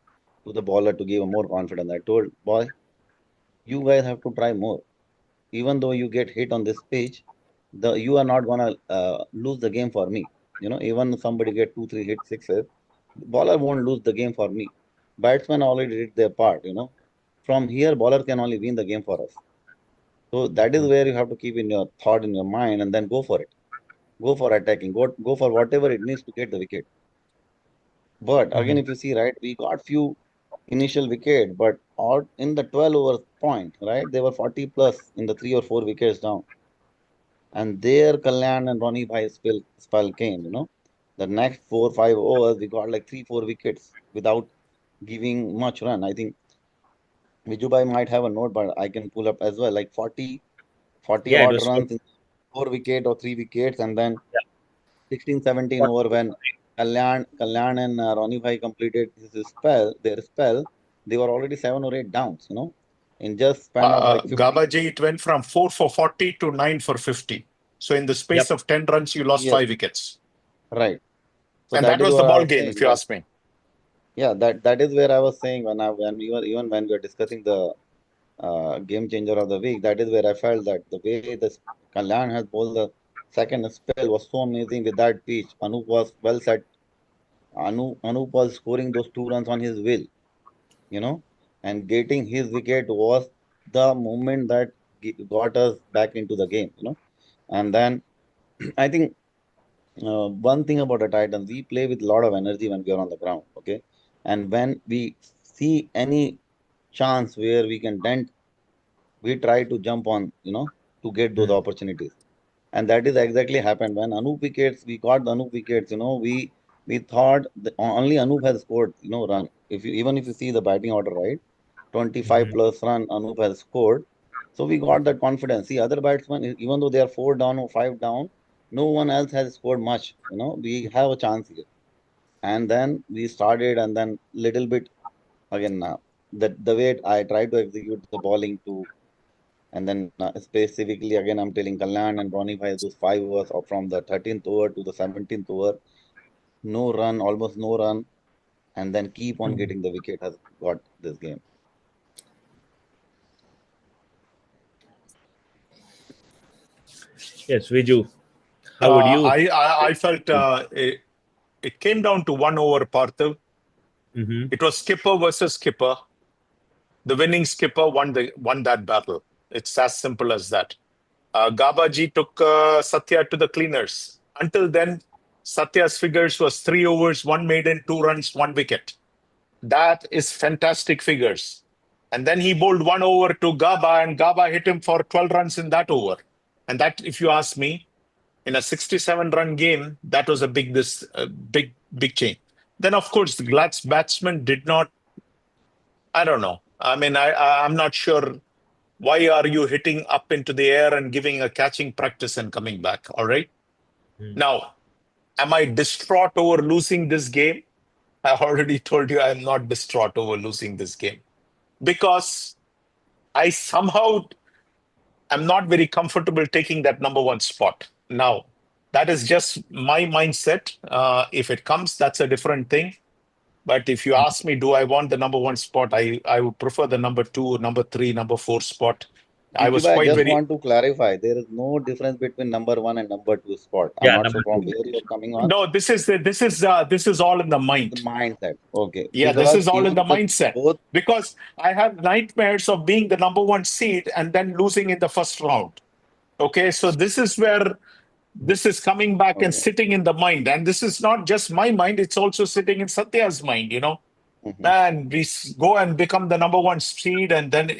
to the bowler to give more confidence. I told boy, you guys have to try more. Even though you get hit on this pitch, the you are not gonna lose the game for me. Even somebody get two, three hit sixes, bowler won't lose the game for me. Batsmen already did their part. From here, bowler can only win the game for us. So that is Mhm. where you have to keep in your thought in your mind and then go for it. Go for attacking. Go for whatever it needs to get the wicket. But again, Mhm. if you see right, we got few initial wicket, but out in the 12 over point, right? They were 40 plus in the 3 or 4 wickets down. And there Kalyan and Ronnie Bhai spell came. The next 4 5 overs, we got like 3 4 wickets without giving much run. I think Vijubai might have a note, but I can pull up as well. Like 40 Yeah, it odd was runs in 4 wicket or 3 wickets, and then yeah, 16 17 what- over when Kalyan and Ronnie Bhai completed their spell, they were already 7 or 8 downs, in just span of like 50. Gabaji, it went from 4 for 40 to 9 for 50. So in the Yep. space of 10 runs, you lost Yes, 5 wickets. right. So And that that is was the what I ball was game, saying. if you ask me. Yeah, that is where I was saying when we were even when we were discussing the game changer of the week. That is where I felt that the way the Kalyan has bowled the second spell was so amazing with that pitch. Anup was well set. Anup was scoring those 2 runs on his will, you know, and getting his wicket was the moment that got us back into the game. And then I think one thing about the Titans, we play with a lot of energy when we are on the ground, okay? And when we see any chance where we can dent, we try to jump on, to get those Mm. opportunities. And that is exactly happened when Anup wickets, we got the Anup wickets, we thought only Anup has scored, run. Even if you see the batting order, right? 25 Mhm. plus run Anup has scored. So we got that confidence. See, other batsmen, even though they are 4 down or 5 down, no one else has scored much. We have a chance here. And then we started, and then little bit again the way I try to execute the bowling to, and then specifically again I'm telling Kalyan and Ronnie Bhai those 5 overs from the 13th over to the 17th over, no run, almost no run. and then keep on getting the wicket has got this game. Yes, Viju, how would you? I felt it came down to 1 over, Parthiv. Mm-hmm. It was skipper versus skipper. The winning skipper won that battle. It's as simple as that. Gabaji took Satya to the cleaners. Until then, Satya's figures was 3 overs, 1 maiden, 2 runs, 1 wicket. That is fantastic figures. And then he bowled 1 over to Gaba, and Gaba hit him for 12 runs in that over. And that, if you ask me, in a 67-run game, that was a big change. Then, of course, the Glad's batsman did not. I don't know. I mean, I'm not sure. Why are you hitting up into the air and giving a catching practice and coming back? All right. Now, am I distraught over losing this game? I already told you I'm not distraught over losing this game because I somehow am not very comfortable taking that number one spot. Now, that is just my mindset. If it comes, that's a different thing. But if you ask me, do I want the number one spot? I would prefer the number 2, number 3, number 4 spot. I was Vijay, I quite just very. want to clarify. There is no difference between number 1 and number 2 spot. I'm Yeah, not number sure from two. where you're coming on. No, this is all in the The mind. mindset. Okay. Yeah, this Because is all in even the the mindset both. because I have nightmares of being the number one seed and then losing in the first round. Okay, so this is where this is coming back and Okay. sitting in the mind, and this is not just my mind; it's also sitting in Satya's mind. Mhm. Man, go and become the number one seed, and then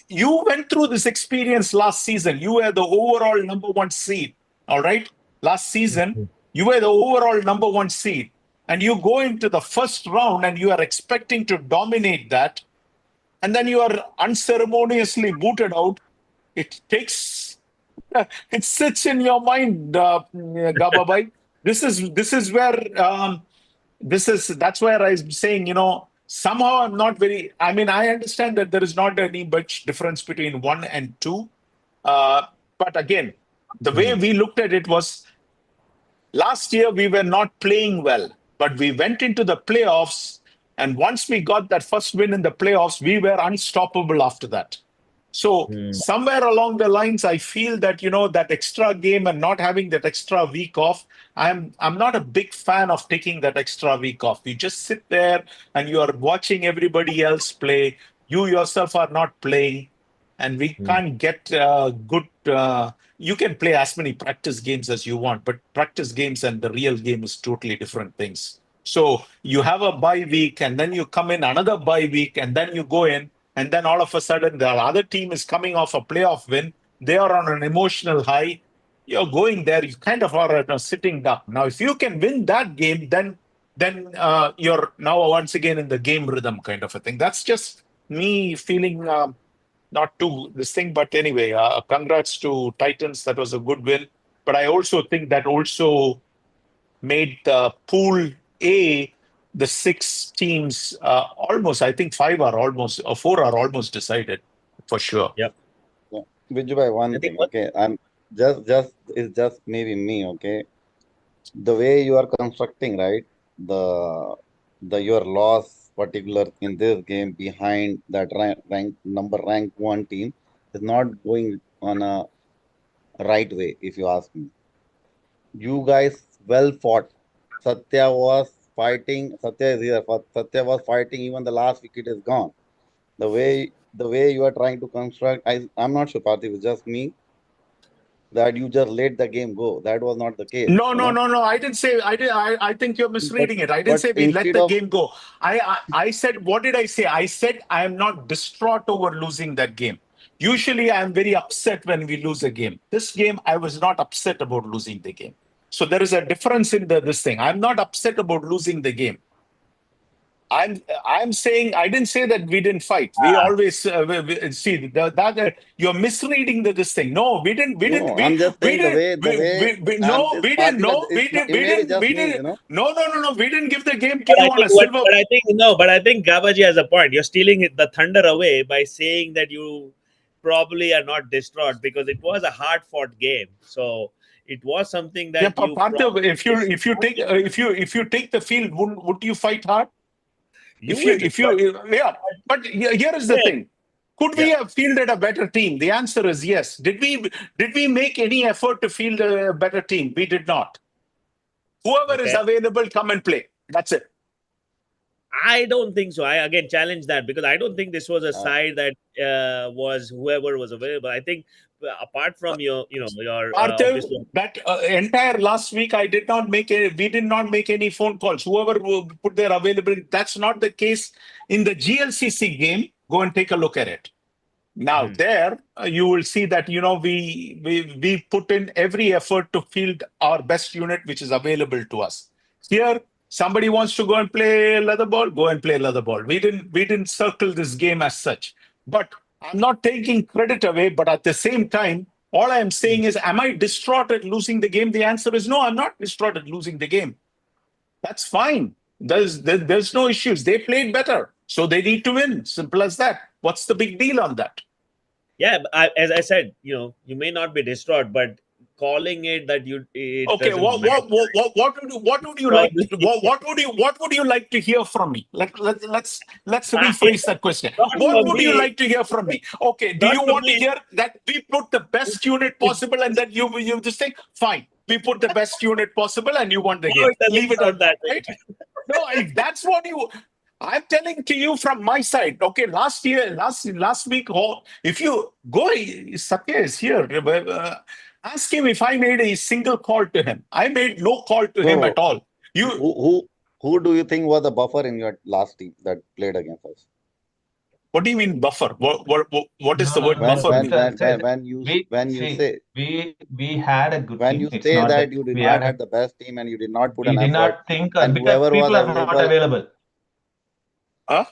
you went through this experience last season. You were the overall number one seed. All right, last season you were the overall number one seed, and you go into the first round and you are expecting to dominate that, and then you are unceremoniously booted out. It takes, it sits in your mind, Gababai. This is where that's where I'm saying, somehow I'm not very. I mean, I understand that there is not any much difference between 1 and 2, but again, the way we looked at it was last year we were not playing well, but we went into the playoffs, and once we got that first win in the playoffs, we were unstoppable after that. So somewhere along the lines, I feel that that extra game and not having that extra week off, I'm not a big fan of taking that extra week off. You just sit there and you are watching everybody else play. You yourself are not playing, and we can't get good. You can play as many practice games as you want, but practice games and the real game is totally different things. So you have a bye week, and then you come in another bye week, and then you go in, and then all of a sudden the other team is coming off a playoff win. They are on an emotional high. You're going there. You kind of are sitting duck. Now, if you can win that game, then you're now once again in the game rhythm kind of a thing. That's just me feeling not too this thing. But anyway, congrats to Titans. That was a good win. But I also think that also made the pool A, the 6 teams almost, I think 5 are almost, or 4 are almost decided for sure. Yep. Yeah. Vijay, one I think thing. Okay. I'm just it's just maybe me. Okay. The way you are constructing, right? Your loss particular in this game behind that rank 1 team is not going on a right way, if you ask me. You guys well fought. Satya was fighting. Satya is here. Satya was fighting. Even the last wicket is gone. The way you are trying to construct, I'm not sure, Parthiv, it's just me that you just let the game go. That was not the case, No, you no, know. no, no. I didn't say. I think you're But misreading it. I didn't but say we let instead the of game go. I said, what did I say? I said I am not distraught over losing that game. Usually, I am very upset when we lose a game. This game, I was not upset about losing the game. So there is a difference in this thing. I'm not upset about losing the game. I'm saying I didn't say that we didn't fight. We always see that you're misreading this thing. No, we didn't. We didn't. no, I'm just We saying the didn't. way the way I'm No, it's we didn't. Parthiv, No, we didn't. it We may be didn't. just We me, didn't. you know. No, no, no, no. We didn't give the game to But you I on think a silver. but I think no, but I think Gabaji has a point. You're stealing the thunder away by saying that you probably are not distraught because it was a hard fought game. So it was something Yeah, that you Parthiv, probably if you take the field, would you fight hard? Yeah. But here is the thing. Could we have fielded a better team? The answer is yes. Did we make any effort to field a better team? We did not. Whoever is available, come and play. That's it. I don't think so. I again challenge that because I don't think this was a side that was whoever was available. I think apart from your Parthiv, that entire last week, we did not make any phone calls. Whoever put their availability, that's not the case in the GLCC game. Go and take a look at it. Now there, you will see that we put in every effort to field our best unit, which is available to us. Here, somebody wants to go and play leather ball, go and play leather ball. We didn't circle this game as such. But I'm not taking credit away, but at the same time, all I am saying is, am I distraught at losing the game? The answer is no, I'm not distraught at losing the game. That's fine. There's no issues. They played better, so they need to win. Simple as that. What's the big deal on that? Yeah, as I said, you may not be distraught, but calling it that okay. What would you like? What would you like to hear from me? Let's rephrase that question. What would you like to hear from me? Okay. Do you want to hear that we put the best unit possible and that you just think fine? We put the best unit possible and you won the game. Leave it at that, right? No, if that's what I'm telling to you from my side. Okay, last week, if you go, Satya is here. Ask him if I made a single call to him. I made no call to him at all. Who do you think was the buffer in your last team that played against us? What do you mean buffer? What is the word buffer? We had a good team. When you say that you did not have the best team and you did not put an effort. We did not think because people are not available. Huh?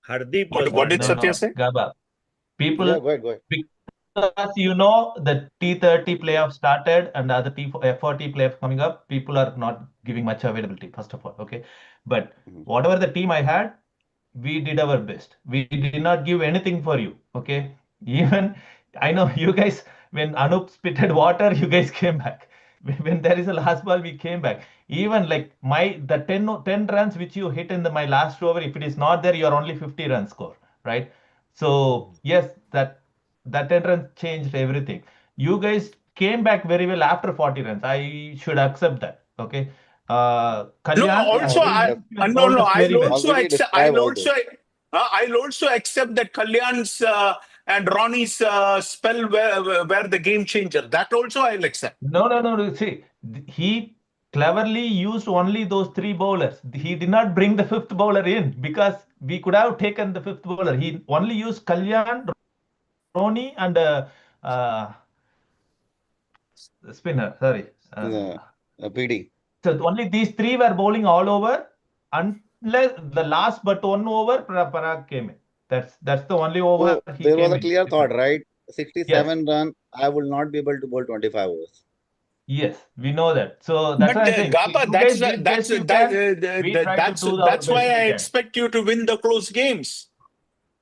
Hardeep, what did Satya say? Gaba. People, go ahead. Because the T30 playoff started and the other T40 playoff coming up, people are not giving much availability, first of all. Okay. But whatever the team I had, we did our best. We did not give anything for you. Okay. Even I know you guys, when Anup spitted water, you guys came back. When there is a last ball, we came back. Even like the 10 runs which you hit in my last over, if it is not there, you're only 50 run score, right? So yes, that 10 runs changed everything. You guys came back very well after 40 runs. I should accept that. Okay. I'll also accept that Kalyan's and Ronnie's spell were the game changer. That also I'll accept. No. See, he cleverly used only those 3 bowlers. He did not bring the 5th bowler in because we could have taken the 5th bowler. He only used Kalyan, Ronnie, and spinner. Sorry, PD. So only these 3 were bowling all over, unless the last but 1 over Parag came in. That's the only over. There was a clear thought, right? 67 run. I will not be able to bowl 25 overs. Yes, we know that. So that's why I think, Gaba, that's why I expect you to win the close games.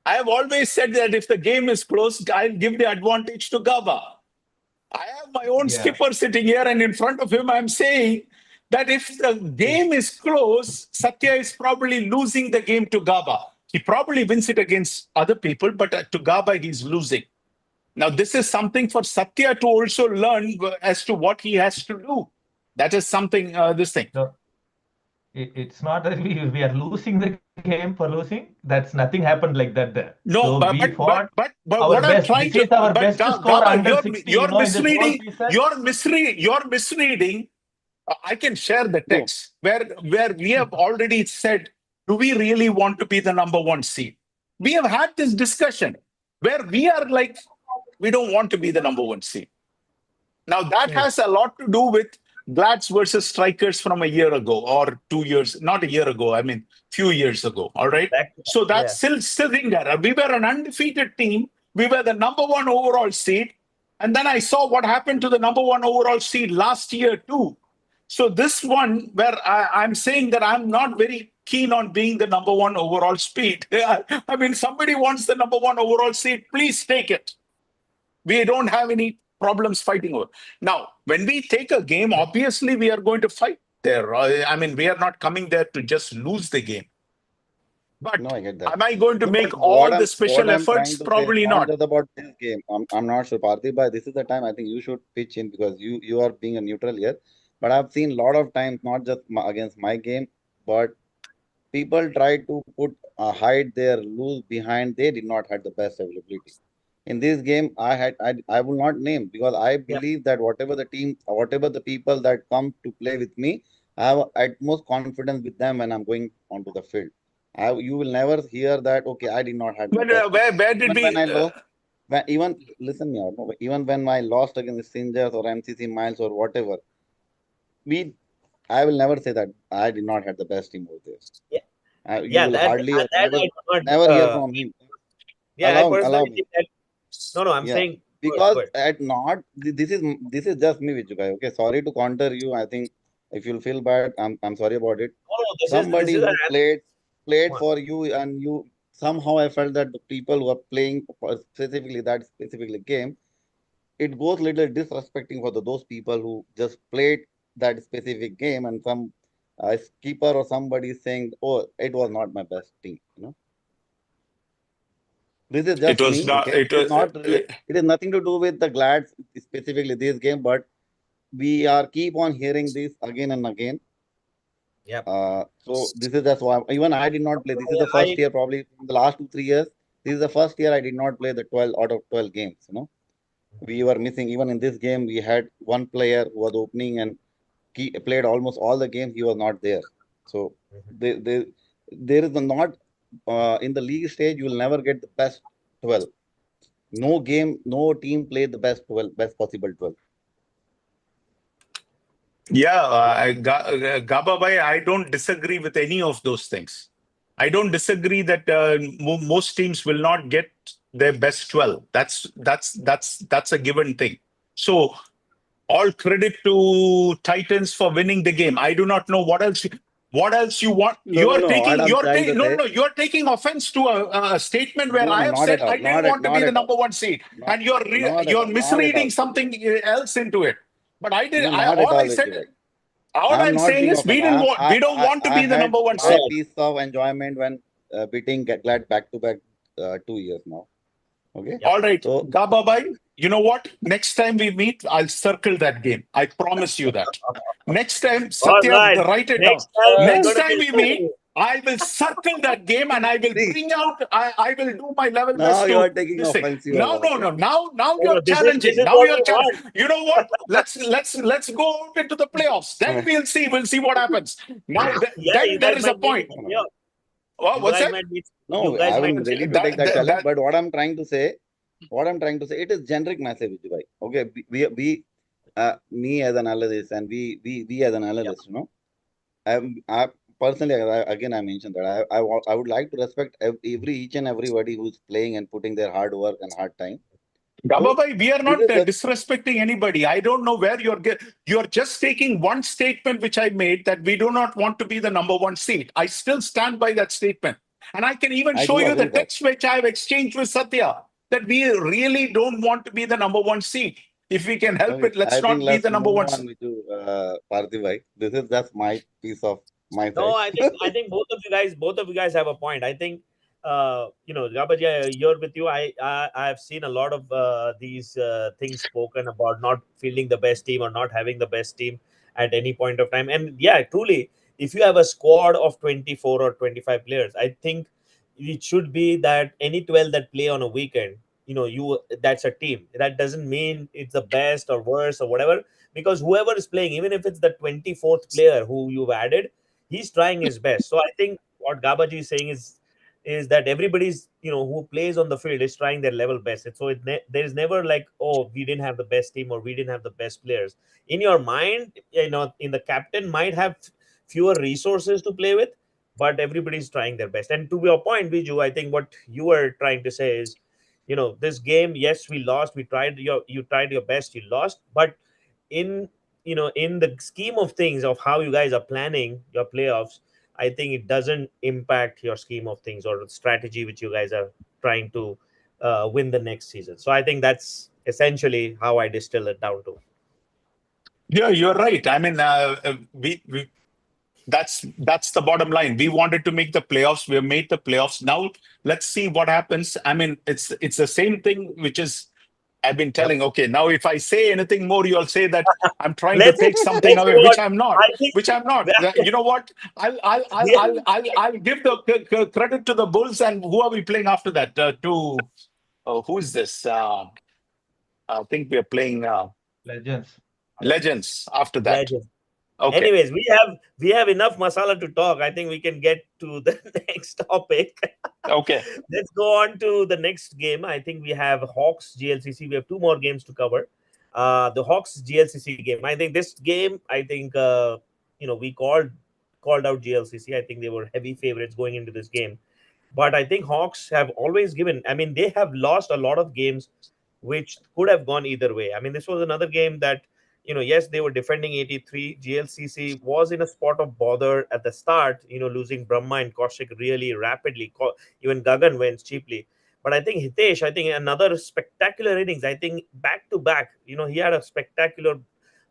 I have always said that if the game is close, I'll give the advantage to Gaba. I have my own skipper sitting here, and in front of him, I'm saying that if the game is close, Satya is probably losing the game to Gaba. He probably wins it against other people, but to Gaba, he's losing. Now, this is something for Satya to also learn as to what he has to do. That is something, this thing. So, it's not that we are losing the game for losing. That's nothing happened like that there. No, so but what I'm trying to... Our best to score under 60. You're misreading. I can share the text where we have already said, do we really want to be the number 1 seed? We have had this discussion where we are like, we don't want to be the number 1 seed. Now, that has a lot to do with Glads versus Strikers from a year ago or 2 years, not a year ago, I mean, few years ago. All right. So that's still sitting there. We were an undefeated team. We were the number 1 overall seed. And then I saw what happened to the number 1 overall seed last year too. So this one where I'm saying that I'm not very keen on being the number 1 overall seed. I mean, somebody wants the number 1 overall seed, please take it. We don't have any problems fighting over. Now, when we take a game, obviously we are going to fight. there. I mean, we are not coming there to just lose the game. But No, I get that. am I going to No, make but all the what special I'm efforts? trying to say is Probably not not. just about this game. I'm not sure, Parthiv, but this is the time I think you should pitch in because you are being a neutral here. But I've seen a lot of times, not just against my game, but people try to put hide their lose behind they did not have the best availability. In this game, I will not name because I Yeah. believe that whatever the team, whatever the people that come to play with me, I have utmost confidence with them when I'm going onto the field. You will never hear that okay, I did not have my But best team. where did Even when we? I lost, even listen me out. No, even when I lost against Singers or MCC Miles or whatever, we I will never say that I did not have the best team over there. Yeah. You Yeah. will That hardly or that I do not. never hear from him. Yeah, I Allow personally me. think that. No. I'm Yeah, saying. because Good. at not this is just me, Vijukai. Okay, sorry to counter you. I think if you'll feel bad, I'm sorry about it. No, no, this Somebody is an who played one. for you and you somehow I felt that the people who are playing for specifically that specifically game, it goes little disrespecting for those people who just played that specific game and some skipper or somebody is saying, "Oh, it was not my best team." You know, this is It just was me. not. Okay, It it is was. not really. It is nothing to do with the Glads specifically this game, but we are keep on hearing this again and again. Yep. So this is just why even I did not play. This is the first I year, probably in the last 2 3 years. This is the first year I did not play the 12 out of 12 games. You know, we were missing even in this game. We had one player who was opening and he played almost all the games. He was not there. So there is not in the league stage. You will never get the best 12. No game, no team played the best 12, best possible 12. Yeah, Gababai, I don't disagree with any of those things. I don't disagree that most teams will not get their best 12. That's a given thing. So all credit to Titans for winning the game. I do not know what else you want. No, no, no. What I'm trying to No, no, say, no. You're taking offense to a statement where no, I no, have not said at all. I didn't Not at, want to be not the at all. number one seed, Not, and not at you're all. Not at misreading all. something else into it. But No, I not at all all, I said. Vijay. All I'm I'm not saying being is offended. we don't want to I be the had number one my seed. Alright. piece of enjoyment when beating Glad back to back 2 years now. Okay. Yep. All right, So, Gababai, you know what? Next time we meet, I'll circle that game. I promise you that. Next time, All Satya, right. write it down. Next time it's Next going to time be we meet, I will circle that game and I will see, bring out, I will do my level now best you are to taking this thing. offensive No, about no, it. no. Now no, you're no, this challenging. is Now what you're we challenging. want. You know what? Let's go out into the playoffs. Then we'll see what happens. Now Yeah, then you there guys is a might meet in point. the playoff. Oh, You what's guys that? might meet. You No, guys I might will ready meet. to take that challenge. That But what I'm trying to say, it is generic message, Vijay. Okay, me as an analyst and we as an Yeah. analyst, you know, I personally, again, I mentioned that I would like to respect every each and everybody who's playing and putting their hard work and hard time. So Gababai, we are this not is just disrespecting anybody. I don't know where you're just taking one statement which I made that we do not want to be the number one seed. I still stand by that statement. And I can even I show do you agree the with that. text which I have exchanged with Satya that we really don't want to be the number one seed. If we can help Okay, it, let's I think not be the let's number move one on seed. with you, Parthiv. This is just my piece of my No, side. I think both of you guys have a point. I think Gabaji, you're with you. I have seen a lot of these things spoken about not fielding the best team or not having the best team at any point of time. And yeah, truly, if you have a squad of 24 or 25 players, I think it should be that any 12 that play on a weekend, you that's a team. That doesn't mean it's the best or worst or whatever, because whoever is playing, even if it's the 24th player who you've added, he's trying his best. So I think what Gabaji is saying is that everybody's who plays on the field is trying their level best. And so there is never like, oh, we didn't have the best team or we didn't have the best players. In your mind, in the captain might have fewer resources to play with, but everybody's trying their best. And to your point, Viju, I think what you were trying to say is, this game, yes, we lost. You tried your best, you lost, but in in the scheme of things of how you guys are planning your playoffs, I think it doesn't impact your scheme of things or the strategy which you guys are trying to win the next season. So I think that's essentially how I distill it down to. Yeah, you're right. I mean, we that's the bottom line. We wanted to make the playoffs. We have made the playoffs. Now let's see what happens. I mean, it's the same thing, which is I've been Yep. telling. Okay, now if I say anything more, you'll say that I'm trying to Let's take something let's away, go on. which I'm not. I think Which I'm not. You know what? yeah, I'll give the credit to the Bulls. And who are we playing after that? To who is this? I think we are playing Legends. Legends after that. legend. Okay. Anyways, we have enough masala to talk. I think we can get to the next topic. Okay. Let's go on to the next game. I think we have Hawks GLCC. We have two more games to cover. The Hawks GLCC game. I think this game. I think we called out GLCC. I think they were heavy favorites going into this game. But I think Hawks have always given. I mean, they have lost a lot of games which could have gone either way. I mean, this was another game that, yes, they were defending 83. GLCC was in a spot of bother at the start, losing Brahma and Kaushik really rapidly. Even Gagan went cheaply. But I think Hitesh, I think another spectacular innings. I think back to back, he had a spectacular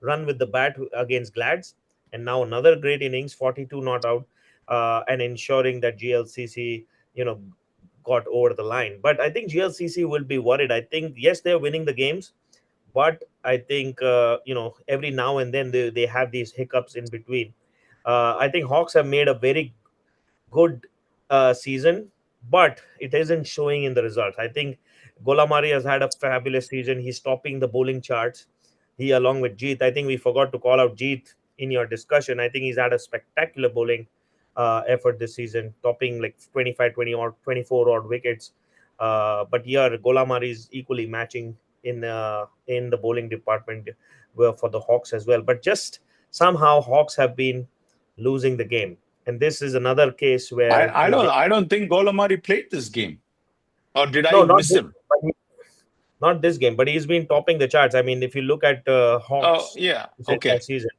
run with the bat against Glads. And now another great innings, 42 not out, and ensuring that GLCC, you know, got over the line. But I think GLCC will be worried. I think, yes, they're winning the games, but I think, every now and then they have these hiccups in between. I think Hawks have made a very good season, but it isn't showing in the results. I think Golamari has had a fabulous season. He's topping the bowling charts. He, along with Jeet, I think we forgot to call out Jeet in your discussion. I think he's had a spectacular bowling effort this season, topping like 25, 20 or 24 odd wickets. But here, Golamari is equally matching in the bowling department for the Hawks as well. But just somehow Hawks have been losing the game, and this is another case where I don't think Golamari played this game. Or did no, I not miss this, him? but not this game, but he's been topping the charts. I mean, if you look at Oh, Hawks yeah. this entire Okay. season,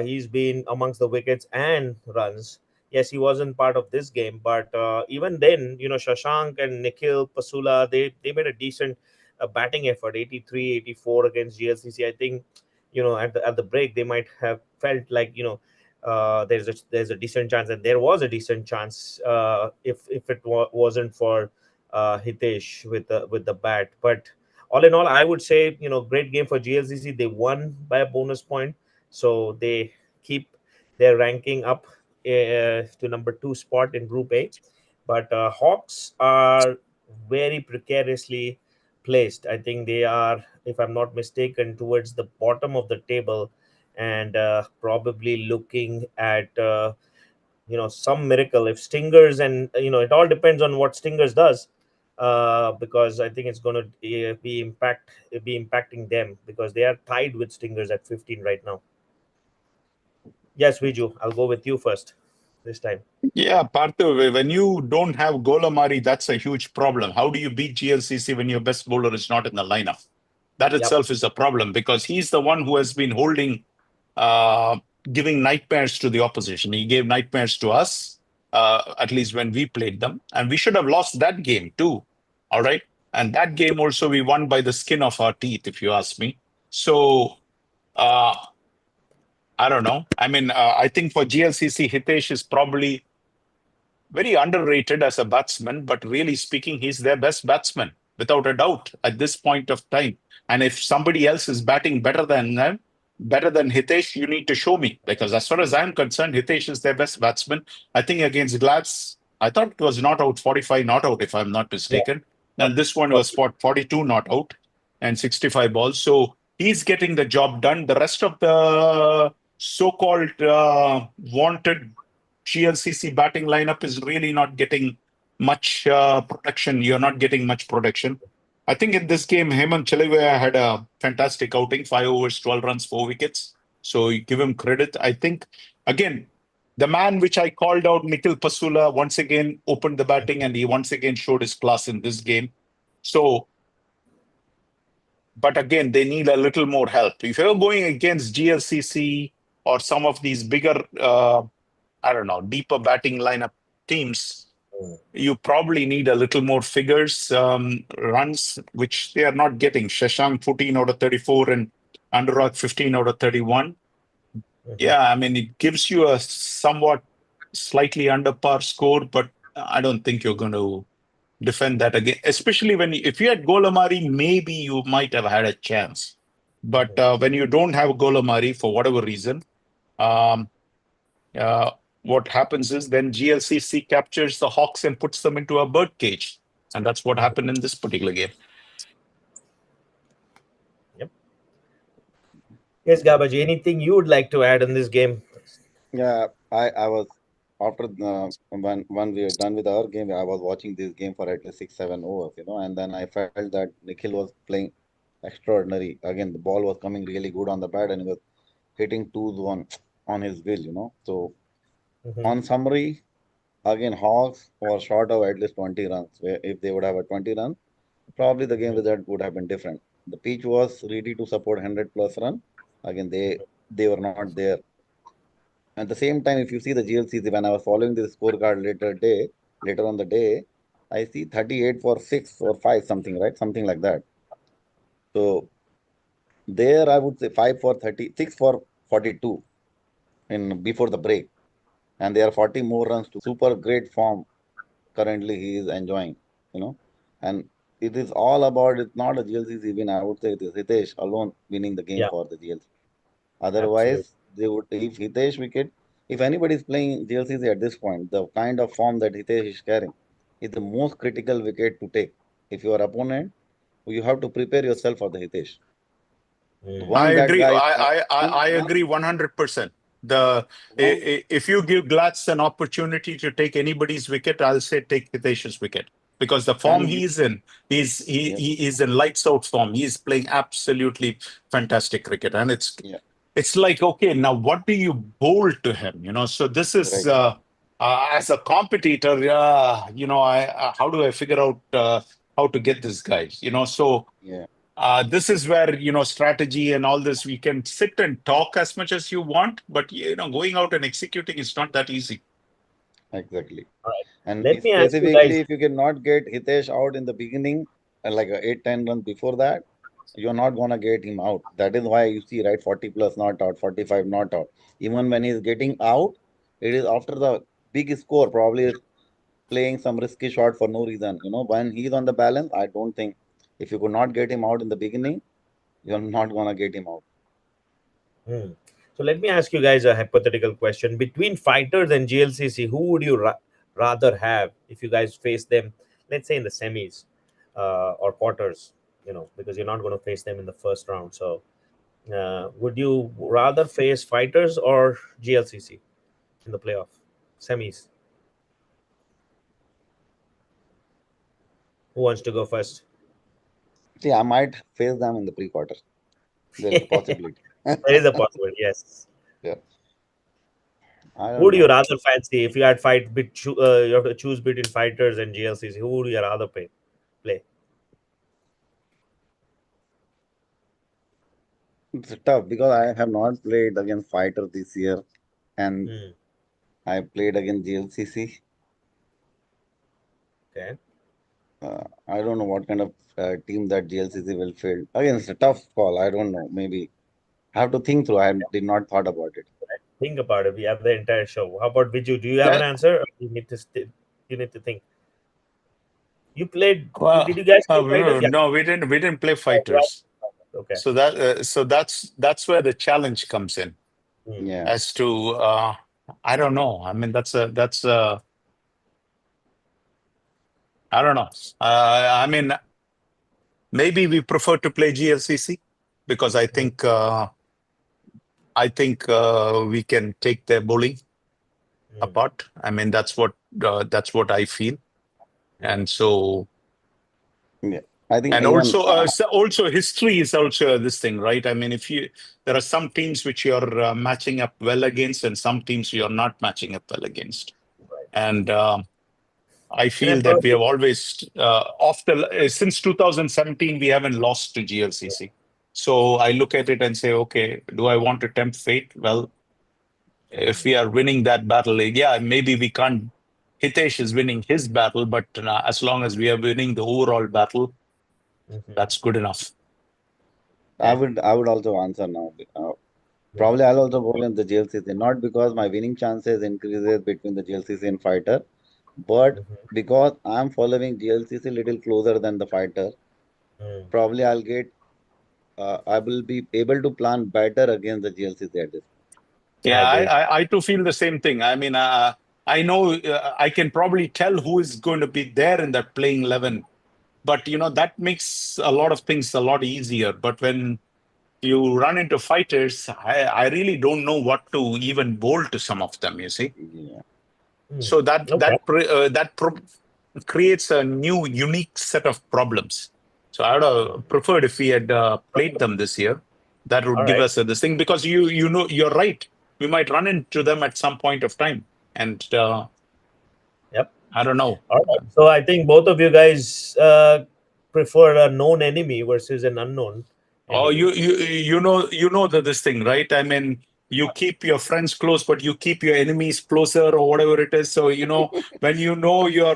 he's been amongst the wickets and runs. Yes, he wasn't part of this game, but even then, Shashank and Nikhil Pasula, they made a decent batting effort, 83, 84 against GLCC. I think, at the break they might have felt like, there's a decent chance, and there was a decent chance if it wasn't for Hitesh with the bat. But all in all, I would say, great game for GLCC. They won by a bonus point, so they keep their ranking up to number 2 spot in Group A. But Hawks are very precariously placed. I think they are, if I'm not mistaken, towards the bottom of the table, and probably looking at some miracle if Stingers, and it all depends on what Stingers does, because I think it's going to be impacting them, because they are tied with Stingers at 15 right now. Yes, Viju, I'll go with you first this time. Yeah, Parthu, when you don't have Golamari, that's a huge problem. How do you beat GLCC when your best bowler is not in the lineup? That Yep. itself is a problem because he's the one who has been holding, uh, giving nightmares to the opposition. He gave nightmares to us, at least when we played them. And we should have lost that game too. All right. And that game also we won by the skin of our teeth, if you ask me. So, uh, I don't know. I mean, I think for GLCC, Hitesh is probably very underrated as a batsman, but really speaking, he's their best batsman without a doubt at this point of time. And if somebody else is batting better than them, better than Hitesh, you need to show me because as far as I'm concerned, Hitesh is their best batsman. I think against Glads, I thought it was not out 45 not out if I'm not Yeah. mistaken. And this one was spot 42 not out and 65 balls. So he's getting the job done. The rest of the so-called wanted GLCC batting lineup is really not getting much protection. You're not getting much protection. I think in this game, Hemant Chalivaya had a fantastic outing, 5 overs, 12 runs, 4 wickets. So you give him credit. I think, again, the man which I called out, Nikhil Pasula, once again opened the batting and he once again showed his class in this game. So, but again, they need a little more help. If you're going against GLCC or some of these bigger I don't know, deeper batting lineup teams, you probably need a little more figures, runs, which they are not getting. Shashank 14 out of 34 and Anurag 15 out of 31. Yeah, I mean, it gives you a somewhat slightly under par score, but I don't think you're going to defend that again. Especially if you had Golamari, maybe you might have had a chance. But when you don't have Golamari for whatever reason, um, what happens is then GLCC captures the Hawks and puts them into a bird cage. And that's what happened in this particular game. Yep. Yes, Gabaji, anything you would like to add in this game? Yeah, I was after when we were done with our game, I was watching this game for at least 6 7 overs, and then I felt that Nikhil was playing extraordinary. Again, the ball was coming really good on the bat, and he was hitting twos on his will. So on summary, again, Hawks were short of at least 20 runs. If they would have a 20 runs, probably the game result would have been different. The pitch was ready to support 100 plus run. Again, they were not there. At the same time, if you see the GLCC, when I was following the scorecard later on the day, I see 38 for 6 or 5, something, right? Something like that. So there I would say 5 for 30, 6 for 42 in before the break. And there are 40 more runs to super great form currently he is enjoying, And it is all about, it's not a GLCC win. I would say it is Hitesh alone winning the game Yeah, for the GLCC. absolutely. Otherwise, they would, if Hitesh wicket, if anybody is playing GLCC at this point, the kind of form that Hitesh is carrying is the most critical wicket to take. If you are opponent, you have to prepare yourself for the Hitesh. I Once that agree. guy, I agree 100%. once, If you give Glatz an opportunity to take anybody's wicket, I'll say take Hitesh's wicket because the form and he, he's in, yeah, he is in lights out form. He's playing absolutely fantastic cricket, and yeah, it's like, okay, now what do you bowl to him? So this is correct, as a competitor, how do I figure out how to get this guy? So. yeah, This is where, strategy and all this, we can sit and talk as much as you want, but, going out and executing is not that easy. exactly. All right. And Let me ask you specifically, guys. if you cannot get Hitesh out in the beginning, like 8 10 runs before that, you're not gonna get him out. That is why you see, right, 40 plus not out, 45 not out. Even when he's getting out, it is after the big score, probably playing some risky shot for no reason. When he's on the balance, I don't think if you could not get him out in the beginning, you're not gonna get him out. Hmm. So let me ask you guys a hypothetical question. Between fighters and GLCC, who would you rather have if you guys face them, let's say in the semis or quarters, because you're not going to face them in the first round. So would you rather face fighters or GLCC in the playoff semis? Who wants to go first? See, I might face them in the pre-quarter. There is a possibility. There is a possibility, yes. Yeah, I Who don't do you know. rather fancy if you had you have to choose between fighters and GLCC? Who would you rather play? It's tough because I have not played against fighter this year, and Hmm. I played against GLCC. Okay. I don't know what kind of team that GLCC will field. Again, it's a tough call. I don't know. Maybe I have to think through. I did not thought about it. Think about it. We have the entire show. How about Viju? Do you have an That, answer? Or you need to think. You played. Did well, you guys play fighters? Yeah. no, we didn't play Oh, right. fighters. Okay. So that's where the challenge comes in Hmm. Yeah, as to, I don't know. I mean, I don't know. I mean, maybe we prefer to play GLCC because I think we can take their bowling Hmm. apart. I mean, that's what I feel. And so, yeah. I think and even also history is also this thing, right? I mean, there are some teams which you're matching up well against, and some teams you're not matching up well against. Right. And I Can I feel that we probably? have always, since 2017, we haven't lost to GLCC. So I look at it and say, okay, do I want to tempt fate? Well, if we are winning that battle, yeah, maybe we can't. Hitesh is winning his battle, but as long as we are winning the overall battle, Mhm. that's good enough. I would also answer now. Probably I'll also go in the GLCC, not because my winning chances increases between the GLCC and fighter, but Mhm. because I'm following GLCC little closer than the fighter. Mm. Probably I will be able to plan better against the GLCC at this point. I Yeah, agree. I too feel the same thing. I mean, I know I can probably tell who is going to be there in that playing 11, but that makes a lot of things a lot easier. But when you run into fighters, I really don't know what to even bowl to some of them. You see, Yeah, Mm. so that Okay. creates a new, unique set of problems. So I would have preferred if we had played them this year. That All would give right. us this thing because you're right. We might run into them at some point of time, and Yep. I don't know. All right. So I think both of you guys prefer a known enemy versus an unknown Oh, enemy. you know that this thing, right? I mean, you keep your friends close, but you keep your enemies closer, or whatever it is. So when you know your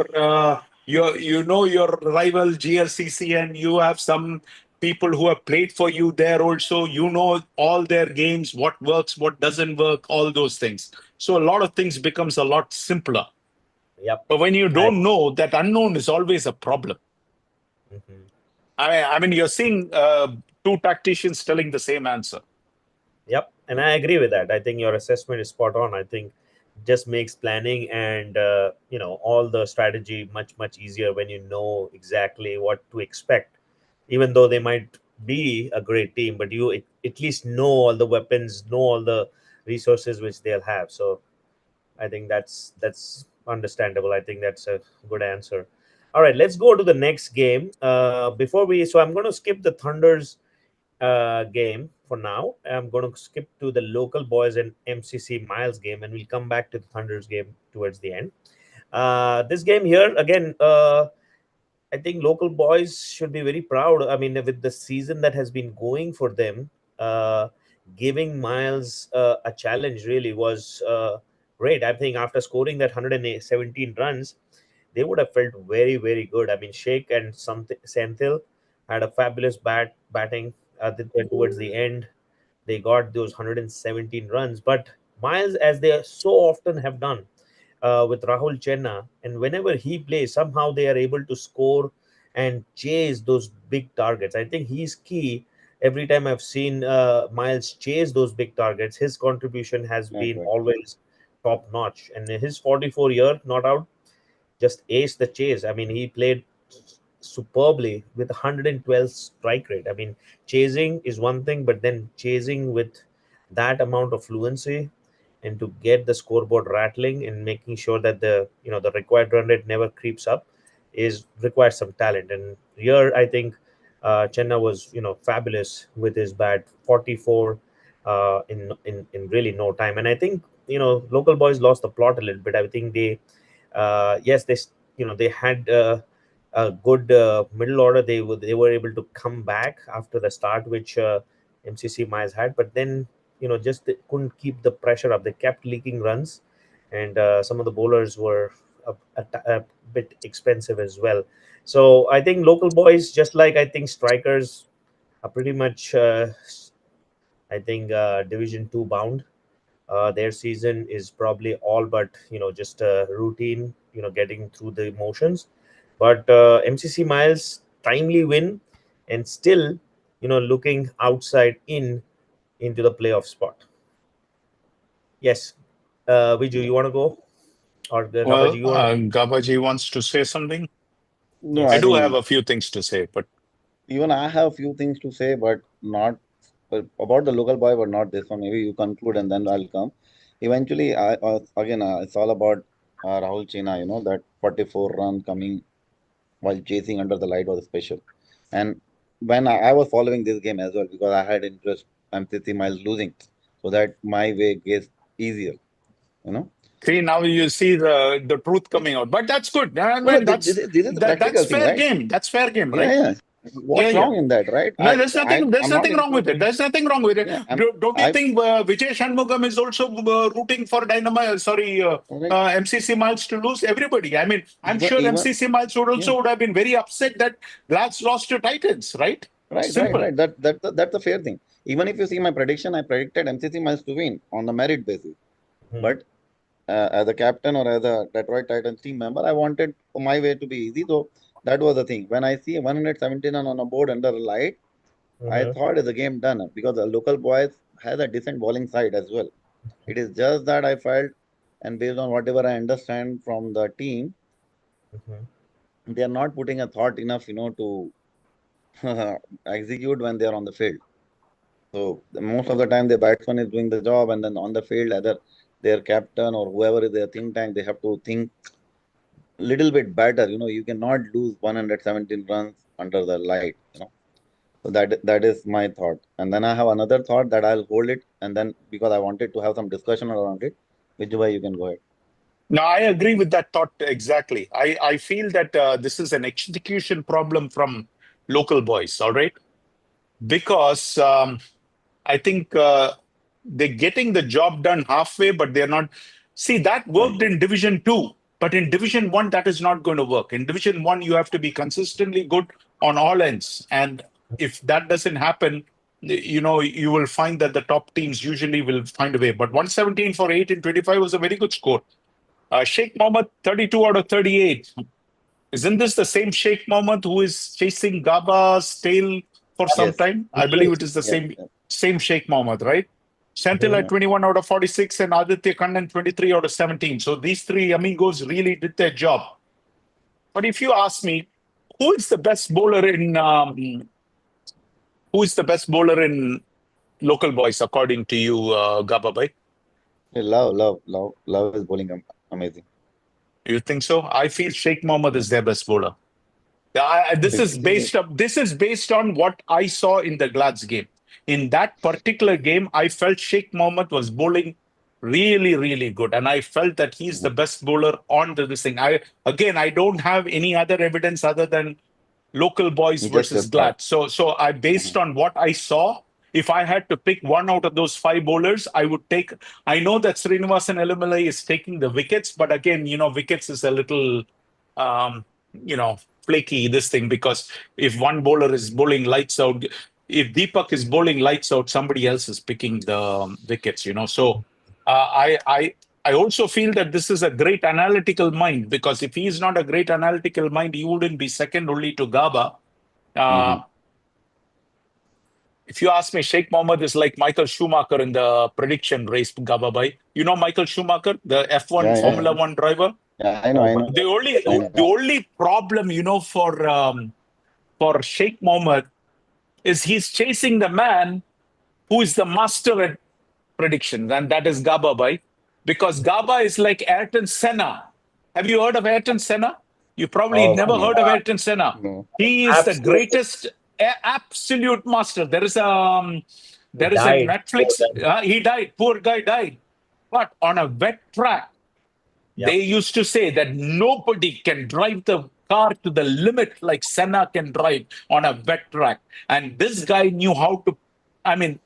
rival GLCC, and you have some people who have played for you there also. You know all their games, what works, what doesn't work, all those things. So a lot of things becomes a lot simpler. Yep. But when you I. don't know, that unknown is always a problem. Mhm. I mean, you're seeing two tacticians telling the same answer. Yep, and I agree with that. I think your assessment is spot on. I think just makes planning and all the strategy much easier when you know exactly what to expect. Even though they might be a great team, but you at least know all the weapons, know all the resources which they'll have. So I think that's understandable. I think that's a good answer. All right, let's go to the next game. So I'm going to skip the Thunders game for now. I'm going to skip to the local boys and MCC Miles game, and we'll come back to the Thunders game towards the end. This game here again. I think local boys should be very proud. I mean, with the season that has been going for them, uh, giving Miles a challenge really was great. I think after scoring that 117 runs, they would have felt very good. I mean, Sheikh and Senthil had a fabulous batting towards the end. They got those 117 runs, but Miles, as they so often have done, with Rahul Chenna, and whenever he plays, somehow they are able to score and chase those big targets. I think he's key. Every time I've seen Miles chase those big targets, his contribution has been correct. always top notch. And his 44-year not out just aced the chase. I mean, he played superbly with 112 strike rate. I mean, chasing is one thing, but then chasing with that amount of fluency and to get the scoreboard rattling and making sure that the required run rate never creeps up is requires some talent. And here, I think Chenna was fabulous with his bat, 44 in really no time. And I think local boys lost the plot a little bit. I think yes, they had a good middle order. They were able to come back after the start which MCC Miles had, but then just they couldn't keep the pressure up. They kept leaking runs, and some of the bowlers were a bit expensive as well. So I think local boys, just like I think strikers, are pretty much I think Division Two bound. Their season is probably all but just a routine, getting through the motions. But MCC Miles timely win, and still looking outside into the playoff spot. Yes, Viju, Yeah. you want to go, or Gabaji, Well, you want to? Gabaji wants to say something. No, I I Yes. do have think a few things to say, but even I have a few things to say, but not about the local boy, but not this one. Maybe you conclude and then I'll come. Eventually, it's all about Rahul Chena. That 44 run coming while chasing under the light was special. And when I was following this game as well because I had interest, I'm 50 miles losing, so that my way gets easier. You know. see, now you see the truth coming out. But that's good. I No, no, mean, this is the that's practical thing, fair right? game. That's fair game, Yeah, right? yeah. Yeah, What's yeah. wrong in that, right? No, there's nothing. There's I'm not nothing wrong with it. imputing. There's nothing wrong with it. Yeah, Don't you I think Vijay Shanmugam is also rooting for Dynamite? Sorry, correct. MCC Miles to lose? Everybody. I mean, I'm Even sure even MCC Miles would yeah. also would have been very upset that Blacks lost to Titans, right? Simple. Right. That's a fair thing. Even if you see my prediction, I predicted MCC Miles to win on the merit basis. But as a captain or as a Detroit Titans team member, I wanted my way to be easy. So that was the thing. When I see 117 on a board under a light, I thought it's a game done because the local boys has a decent bowling side as well. It is just that I felt, and based on whatever I understand from the team, they are not putting a thought enough, to execute when they are on the field. So most of the time, the batsman is doing the job, and then on the field, either their captain or whoever is their think tank, they have to think little bit better. You cannot lose 117 runs under the light. So that is my thought. And then I have another thought that I'll hold it, and then because I wanted to have some discussion around it, which way you can go ahead. No, I agree with that thought exactly. I feel that this is an execution problem from local boys, all right? Because I think they're getting the job done halfway, but they're not. See, that worked in Division 2, but in Division 1, that is not going to work. In Division 1, you have to be consistently good on all ends. And if that doesn't happen, you will find that the top teams usually will find a way. But 117 for 8 in 25 was a very good score. Sheikh Mohammed, 32 out of 38. Isn't this the same Sheikh Mohammed who is chasing Gaba's tail for some Yes. time? I believe it is the same Sheikh Mohammed, right? Santila 21 out of 46 and Aditya Kannan 23 out of 17. So these three amigos really did their job. But if you ask me, who is the best bowler in local boys according to you, Gaba bhai? Love is bowling amazing. You think so? I feel Sheikh Mohammed is their best bowler. This is based on what I saw in the Glads game. In that particular game, I felt Sheikh Mohammed was bowling really, really good, and I felt that he's the best bowler on this thing. I don't have any other evidence other than local boys versus Glad. So I based on what I saw. If I had to pick one out of those 5 bowlers, I would take. I know that Srinivasan Elumalai is taking the wickets, but again, wickets is a little, flaky this thing, because if one bowler is bowling lights out, if Deepak is bowling lights out, somebody else is picking the wickets. So I also feel that this is a great analytical mind, because if he is not a great analytical mind, he wouldn't be second only to Gaba. If you ask me, Sheikh Mohammed is like Michael Schumacher in the prediction race, Gaba bhai. You know Michael Schumacher, the F1 Formula 1 driver? Yeah, I know. The only problem, for Sheikh Mohammed is he's chasing the man who is the master at predictions, and that is Gaba bhai. Because Gaba is like Ayrton Senna. Have you heard of Ayrton Senna? You probably never heard of Ayrton Senna. No. He is the greatest, absolute master. There is a Netflix. He died. Poor guy died. But on a wet track, they used to say that nobody can drive the car to the limit like Senna can drive on a wet track. And this guy knew how to,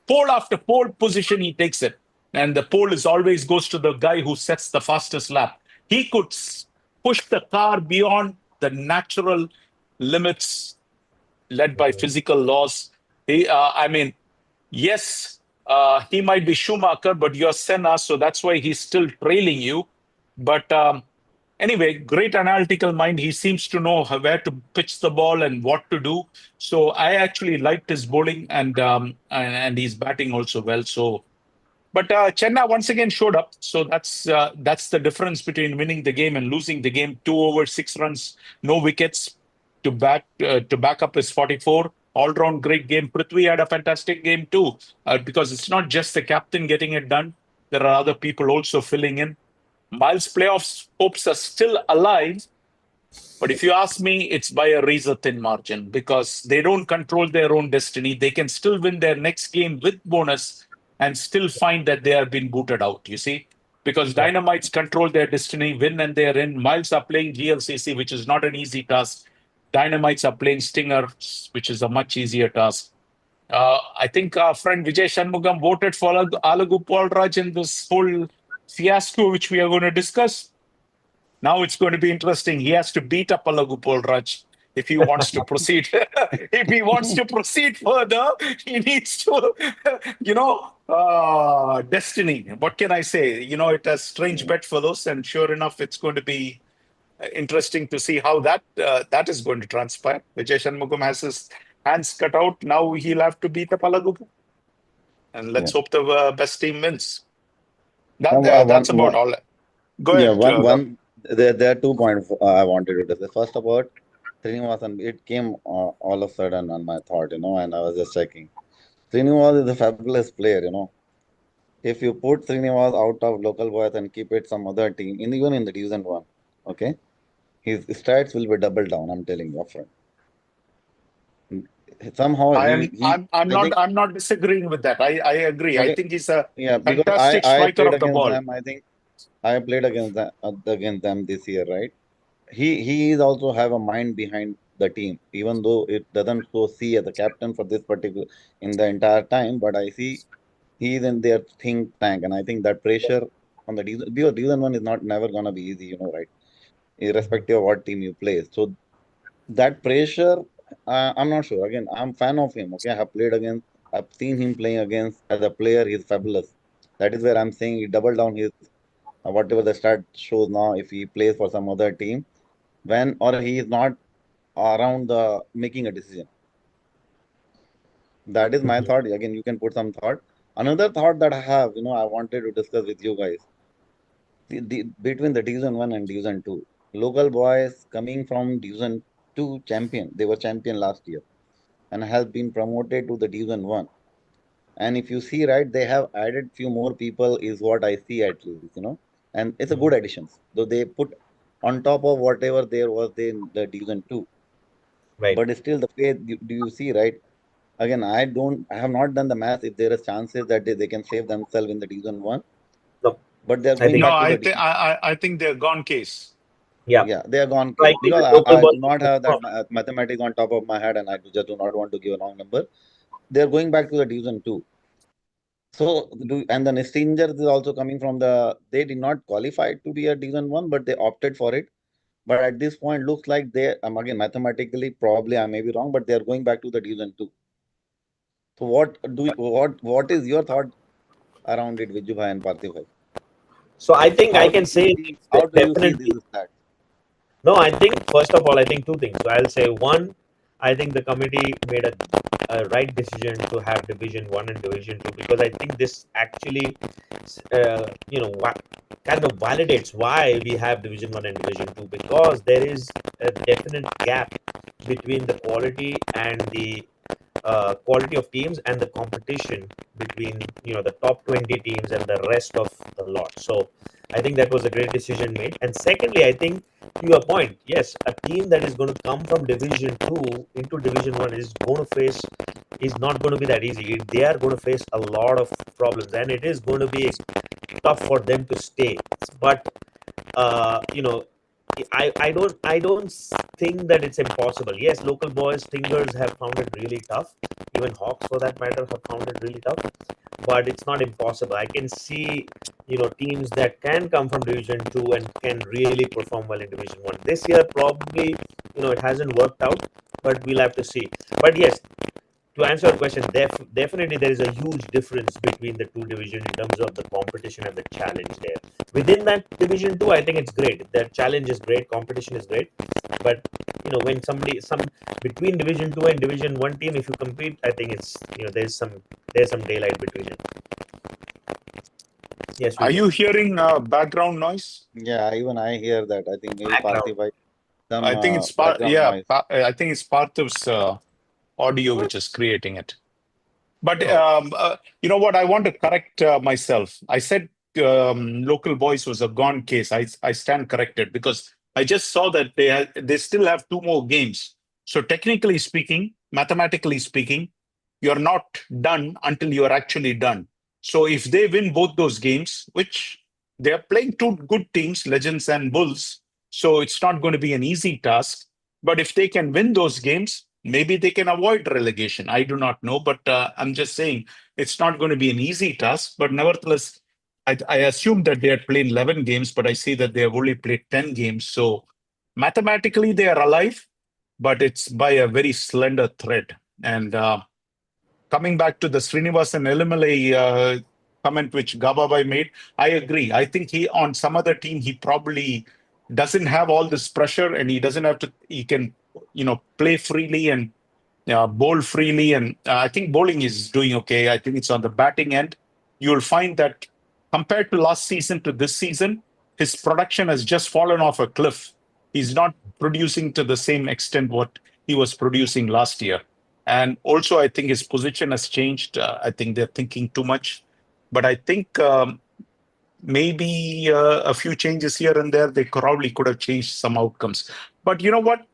pole after pole position, he takes it. And the pole always goes to the guy who sets the fastest lap. He could push the car beyond the natural limits led by physical laws. Yes, he might be Schumacher, but you're Senna, so that's why he's still trailing you. But anyway, great analytical mind. He seems to know where to pitch the ball and what to do. So I actually liked his bowling, and he's batting also well. So, but Chenna once again showed up. So that's the difference between winning the game and losing the game. 2 overs, 6 runs, no wickets to back up his 44. All-round great game. Prithvi had a fantastic game too, because it's not just the captain getting it done. There are other people also filling in. Miles' playoffs hopes are still alive, but if you ask me, it's by a razor-thin margin, because they don't control their own destiny. They can still win their next game with bonus and still find that they have been booted out, you see? Because Dynamites control their destiny, win and they're in. Miles are playing GLCC, which is not an easy task. Dynamites are playing Stinger, which is a much easier task. I think our friend Vijay Shanmugam voted for Alagopal Raj in this whole fiasco, which we are going to discuss. Now it's going to be interesting. He has to beat up Alagopal Raj if he wants to proceed. If he wants to proceed further, he needs to, destiny. What can I say? It has strange bedfellows, and sure enough, it's going to be interesting to see how that is going to transpire. Vijay Shanmugam has his hands cut out. Now he'll have to beat the Palagupu. And let's hope the best team wins. That's about all. Go ahead. There are 2 points I wanted to discuss. First about Srinivasan, it came all of a sudden on my thought, and I was just checking. Srinivas is a fabulous player. If you put Srinivas out of local boys and keep it some other team, even in the Division 1, okay, his stats will be double down. I'm telling you upfront. Somehow I'm not disagreeing with that. I agree. Okay, I think he's a because fantastic I striker played of the against ball. them. I think I played against them this year, right? He is also have a mind behind the team, even though it doesn't so see as a captain for this particular in the entire time. But I see he is in their think tank, and I think that pressure on the Division 1 is not never gonna be easy, right? Irrespective of what team you play. So that pressure, I'm not sure. Again, I'm fan of him. Okay, I've seen him playing against as a player. He's fabulous. That is where I'm saying he doubled down his whatever the stat shows now. If he plays for some other team, when or he is not around the making a decision. That is my thought. Again, you can put some thought. Another thought that I have, I wanted to discuss with you guys. Between the Division 1 and Division 2, local boys coming from Division 2 champion, they were champion last year and have been promoted to the Division 1. And if you see, right, they have added few more people, is what I see at least. And it's a good additions. Though they put on top of whatever there was in the Division 2. Right. But still, the way do you see, right? Again, I have not done the math if there is chances that they can save themselves in the Division 1. No, But they're I going think back to the I think they're gone case. Yeah, they are gone case. likely Because the local I ball do not have that mathematics on top of my head, and I just do not want to give a wrong number. They're going back to the Division 2. So, and the Strangers is also coming from they did not qualify to be a Division 1, but they opted for it. But at this point, looks like again, mathematically, probably I may be wrong, but they're going back to the Division 2. So what is your thought around it, Vijubhai and Parthiv? So I think I can say How do you see definitely. this stats? No, I think first of all, I think 2 things. So I'll say one, I think the committee made a right decision to have Division 1 and Division 2 because I think this actually, kind of validates why we have Division 1 and Division 2 because there is a definite gap between the quality and the quality of teams and the competition between the top 20 teams and the rest of the lot. So I think that was a great decision made. And secondly, I think to your point, yes, a team that is going to come from Division 2 into Division 1 is not going to be that easy. They are going to face a lot of problems and it is going to be tough for them to stay. But I don't think that it's impossible. Yes, local boys, Stingers have found it really tough. Even Hawks, for that matter, have found it really tough. But it's not impossible. I can see, teams that can come from Division 2 and can really perform well in Division 1. This year, probably, it hasn't worked out, but we'll have to see. But yes, to answer your question, definitely there is a huge difference between the two divisions in terms of the competition and the challenge there. Within that Division 2, I think it's great. The challenge is great, competition is great. But when between Division 2 and Division 1 team, if you compete, I think it's there's some daylight between it. Yes. Are you hearing background noise? Yeah, even I hear that. I think maybe Parthiv, some I think it's background noise. I think it's Parthiv's audio which is creating it. But you know what? I want to correct myself. I said local boys was a gone case. I stand corrected because I just saw that they still have 2 more games. So technically speaking, mathematically speaking, you're not done until you're actually done. So if they win both those games, which they are playing 2 good teams, Legends and Bulls, so it's not going to be an easy task. But if they can win those games, maybe they can avoid relegation. I do not know, but I'm just saying it's not going to be an easy task. But nevertheless, I assume that they had played 11 games, but I see that they have only played 10 games. So mathematically, they are alive. but it's by a very slender thread. And coming back to the Srinivasan Elimelei comment which Gababai made, I agree. I think he, on some other team, he probably doesn't have all this pressure, and he doesn't have to. He can, play freely and bowl freely. And I think bowling is doing okay. I think it's on the batting end. You'll find that compared to last season to this season, his production has just fallen off a cliff. He's not producing to the same extent what he was producing last year. And also, I think his position has changed. I think they're thinking too much. But I think maybe a few changes here and there, they probably could have changed some outcomes. But you know what?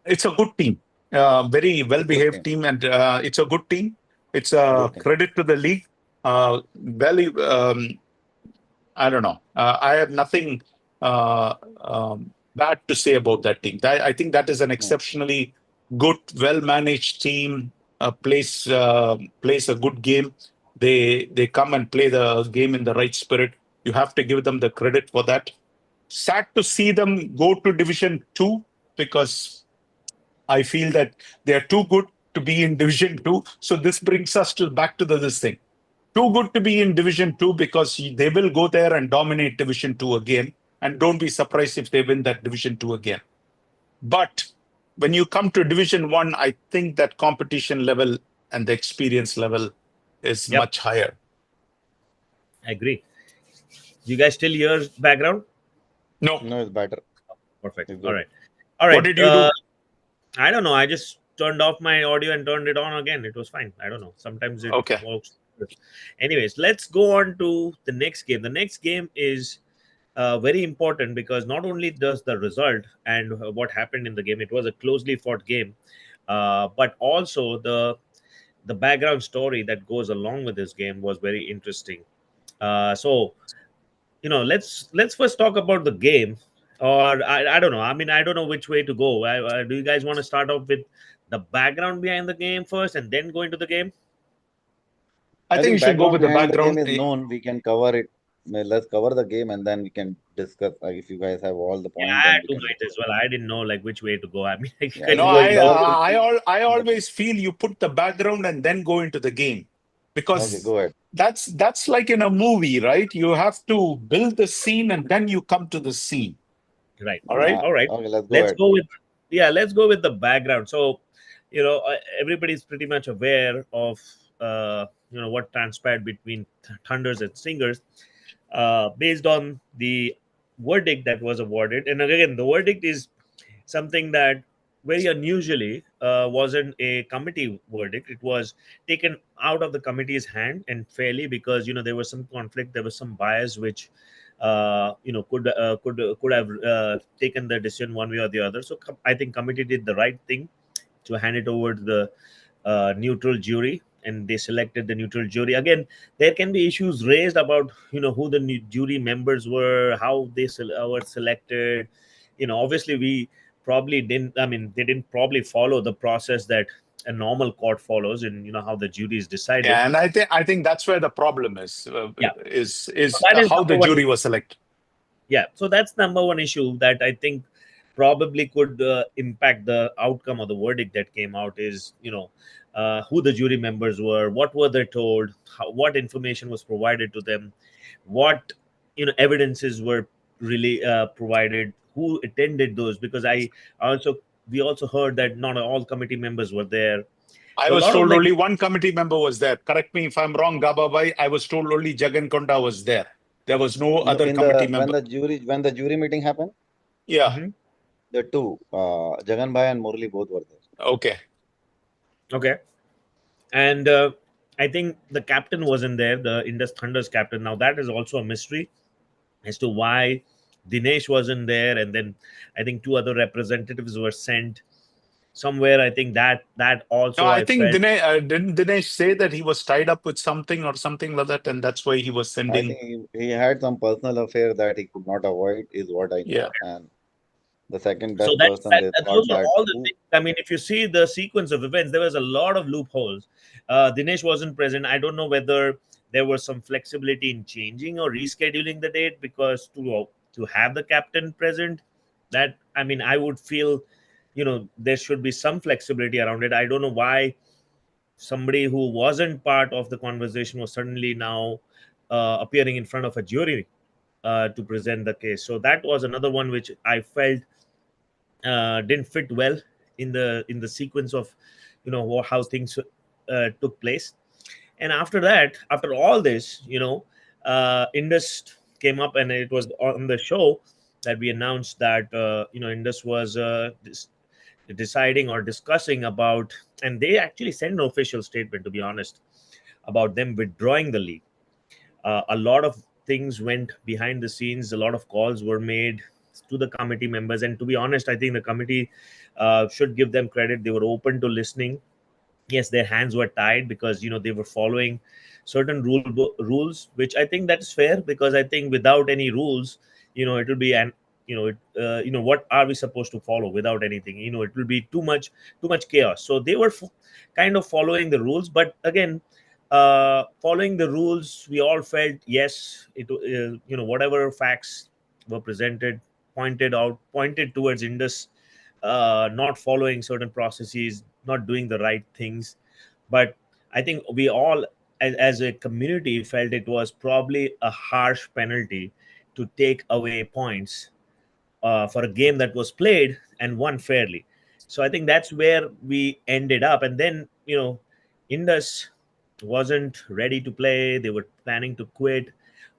It's a good team, very well-behaved team, and it's a good team. It's a credit to the league. I don't know. I have nothing bad to say about that team. I think that is an exceptionally good, well-managed team. Plays a good game. They come and play the game in the right spirit. You have to give them the credit for that. Sad to see them go to Division 2 because I feel that they are too good to be in Division 2. So this brings us back to this thing. Too good to be in Division 2 because they will go there and dominate Division 2 again. And don't be surprised if they win that Division 2 again. But when you come to Division 1, I think that competition level and the experience level is much higher. I agree. You guys still hear background? No, it's better. Perfect. It's All good. right. What did you do? I don't know. I just turned off my audio and turned it on again. It was fine. I don't know. Sometimes it works. Anyways, let's go on to the next game. The next game is very important because not only does the result and what happened in the game, it was a closely fought game, but also the background story that goes along with this game was very interesting. So let's first talk about the game, or I don't know. I mean, I don't know which way to go. Do you guys want to start off with the background behind the game first and then go into the game? I think you should go with the background. The game is known. We can cover it. Let's cover the game and then we can discuss. If you guys have all the points, Yeah, then I we do can might as well. I didn't know which way to go. I mean, No, I always feel you put the background and then go into the game, because go ahead. That's like in a movie, right? You have to build the scene and then you come to the scene. Right. All right. Okay, let's go with let's go with the background. So, everybody's pretty much aware of what transpired between Thunders and Stingers, based on the verdict that was awarded. And again, the verdict is something that very unusually wasn't a committee verdict. It was taken out of the committee's hand and fairly, because there was some conflict, there was some bias which could have taken the decision one way or the other. So I think committee did the right thing to hand it over to the neutral jury, and they selected the neutral jury. Again, there can be issues raised about who the jury members were, how they were selected. Obviously we probably didn't. I mean, they didn't probably follow the process that a normal court follows, and how the jury is decided. Yeah, and I think that's where the problem is. Is how the jury was selected. Yeah, so that's number one issue that I think probably could impact the outcome of the verdict that came out. Is who the jury members were, what were they told, what information was provided to them, what evidences were really provided, who attended those, because we also heard that not all committee members were there. I was told only one committee member was there. Correct me if I'm wrong, Gababai. I was told only Jagan Konda was there. There was no other committee member. When the jury meeting happened? Yeah. The two, Jagan Bhai and Murli, both were there. Okay. And I think the captain wasn't there, the Indus Thunder's captain. Now that is also a mystery as to why Dinesh wasn't there. And then I think two other representatives were sent somewhere. I think that also. No, I think didn't Dinesh say that he was tied up with something or something like that, and that's why he was sending. I think he had some personal affair that he could not avoid, is what I know. Yeah. And the second best person, they thought those that. Are all the things. I mean, if you see the sequence of events, there was a lot of loopholes. Dinesh wasn't present. I don't know whether there was some flexibility in changing or rescheduling the date, because to have the captain present, that, I mean, I would feel there should be some flexibility around it. I don't know why somebody who wasn't part of the conversation was suddenly now appearing in front of a jury to present the case. So that was another one which I felt didn't fit well in the sequence of how things took place. And after that, after all this, Indus came up, and it was on the show that we announced that Indus was deciding or discussing about, and they actually sent an official statement, to be honest, about them withdrawing the league. A lot of things went behind the scenes. A lot of calls were made to the committee members, and to be honest, I think the committee should give them credit. They were open to listening. Yes, their hands were tied because they were following certain rules, which I think that's fair, because I think without any rules, it will be an what are we supposed to follow without anything? It will be too much chaos. So they were kind of following the rules, but again, following the rules, we all felt, yes, whatever facts were presented pointed towards Indus not following certain processes, not doing the right things. But I think we all, as a community, felt it was probably a harsh penalty to take away points for a game that was played and won fairly. So I think that's where we ended up. And then, Indus wasn't ready to play. They were planning to quit.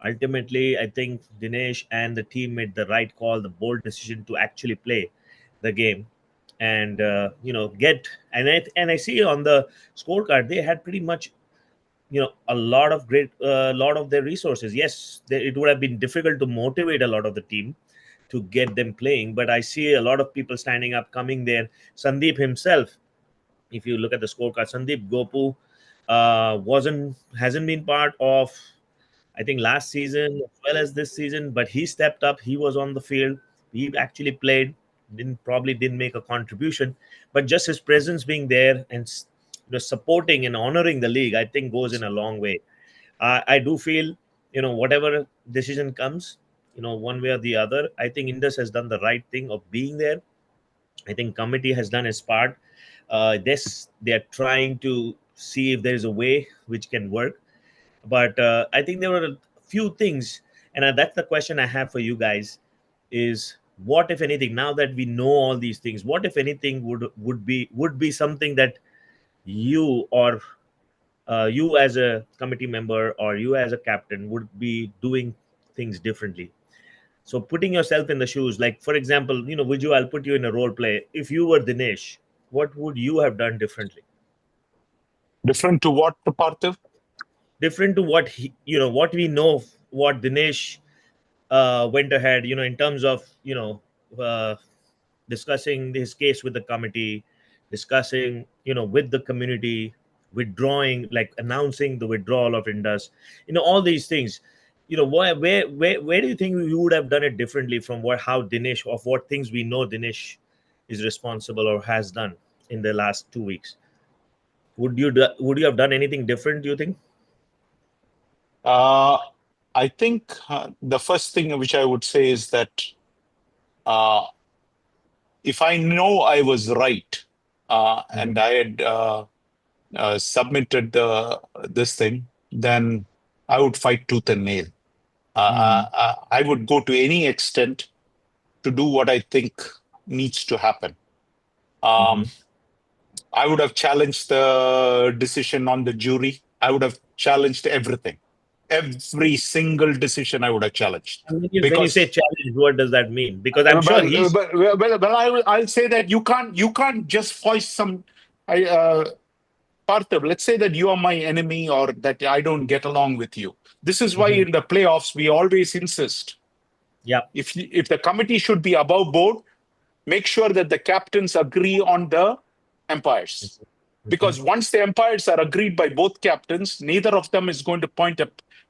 Ultimately, I think Dinesh and the team made the right call, the bold decision to actually play the game and get. And I see on the scorecard they had pretty much a lot of lot of their resources. Yes, it would have been difficult to motivate a lot of the team to get them playing, but I see a lot of people standing up, coming there. Sandeep himself, if you look at the scorecard, Sandeep Gopu wasn't hasn't been part of, I think, last season as well as this season, but he stepped up. He was on the field. He actually played. Didn't make a contribution, but just his presence being there and supporting and honoring the league, I think, goes in a long way. I do feel, whatever decision comes, one way or the other, I think Indus has done the right thing of being there. I think committee has done its part. This they are trying to see if there is a way which can work, but I think there were a few things, and that's the question I have for you guys: is what, if anything, now that we know all these things, what, if anything, would be something that you or you as a committee member or you as a captain would be doing things differently? So putting yourself in the shoes, like for example, Viju, I'll put you in a role play. If you were Dinesh, what would you have done differently? Different to what, Parthiv? Different to what what we know, what Dinesh went ahead, in terms of discussing his case with the committee, discussing with the community, withdrawing, like announcing the withdrawal of Indus, all these things. Where do you think you would have done it differently from how Dinesh, of what things we know Dinesh is responsible or has done in the last 2 weeks? Would you have done anything different, do you think? I think the first thing which I would say is that if I know I was right and I had submitted this thing, then I would fight tooth and nail. I would go to any extent to do what I think needs to happen. I would have challenged the decision on the jury. I would have challenged everything. Every single decision I would have challenged. When you say challenge, what does that mean? Because I'm sure he's. But I'll say that you can't just foist some. Parthiv, let's say that you are my enemy or that I don't get along with you. This is why in the playoffs we always insist. Yeah. If the committee should be above board, make sure that the captains agree on the umpires. Because once the umpires are agreed by both captains, neither of them is going to point a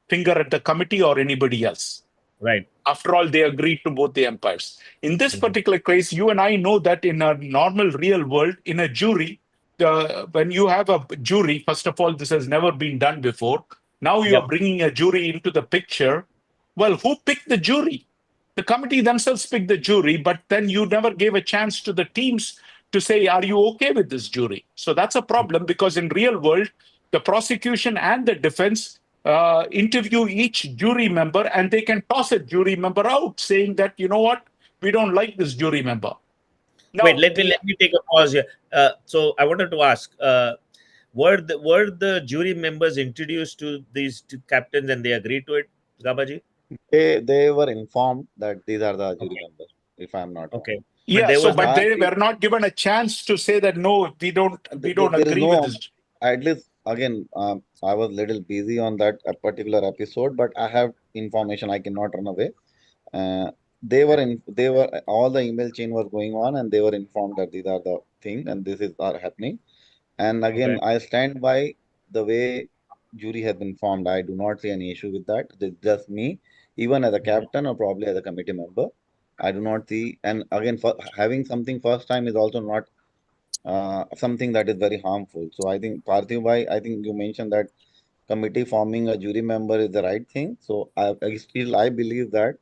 finger at the committee or anybody else. Right. After all, they agreed to both the umpires. In this particular case, you and I know that in a normal real world, in a jury, when you have a jury, first of all, this has never been done before. Now you are bringing a jury into the picture. Well, who picked the jury? The committee themselves pick the jury, but then you never gave a chance to the teams to say, are you okay with this jury? So that's a problem, because in real world, the prosecution and the defense interview each jury member, and they can toss a jury member out saying that, you know what, we don't like this jury member. Now, Wait, let me take a pause here. So I wanted to ask, were the jury members introduced to these two captains and they agreed to it, Gabaji? They were informed that these are the jury Okay, members, if I'm not wrong. okay, but yeah, there so was but no. I they think were not given a chance to say that no, we don't there is agree with no, this. at least again, I was little busy on that particular episode, but I have information. I cannot run away. Uh, they were all the email chain was going on, and they were informed that these are the thing and this is are happening. And again, Okay, I stand by the way jury has been formed. I do not see any issue with that. It's just me, even as a mhm. captain or probably as a committee member. I do not see, and again, for having something first time is also not something that is very harmful. So I think Parthiv bhai, I think you mentioned that committee forming a jury member is the right thing. So I believe that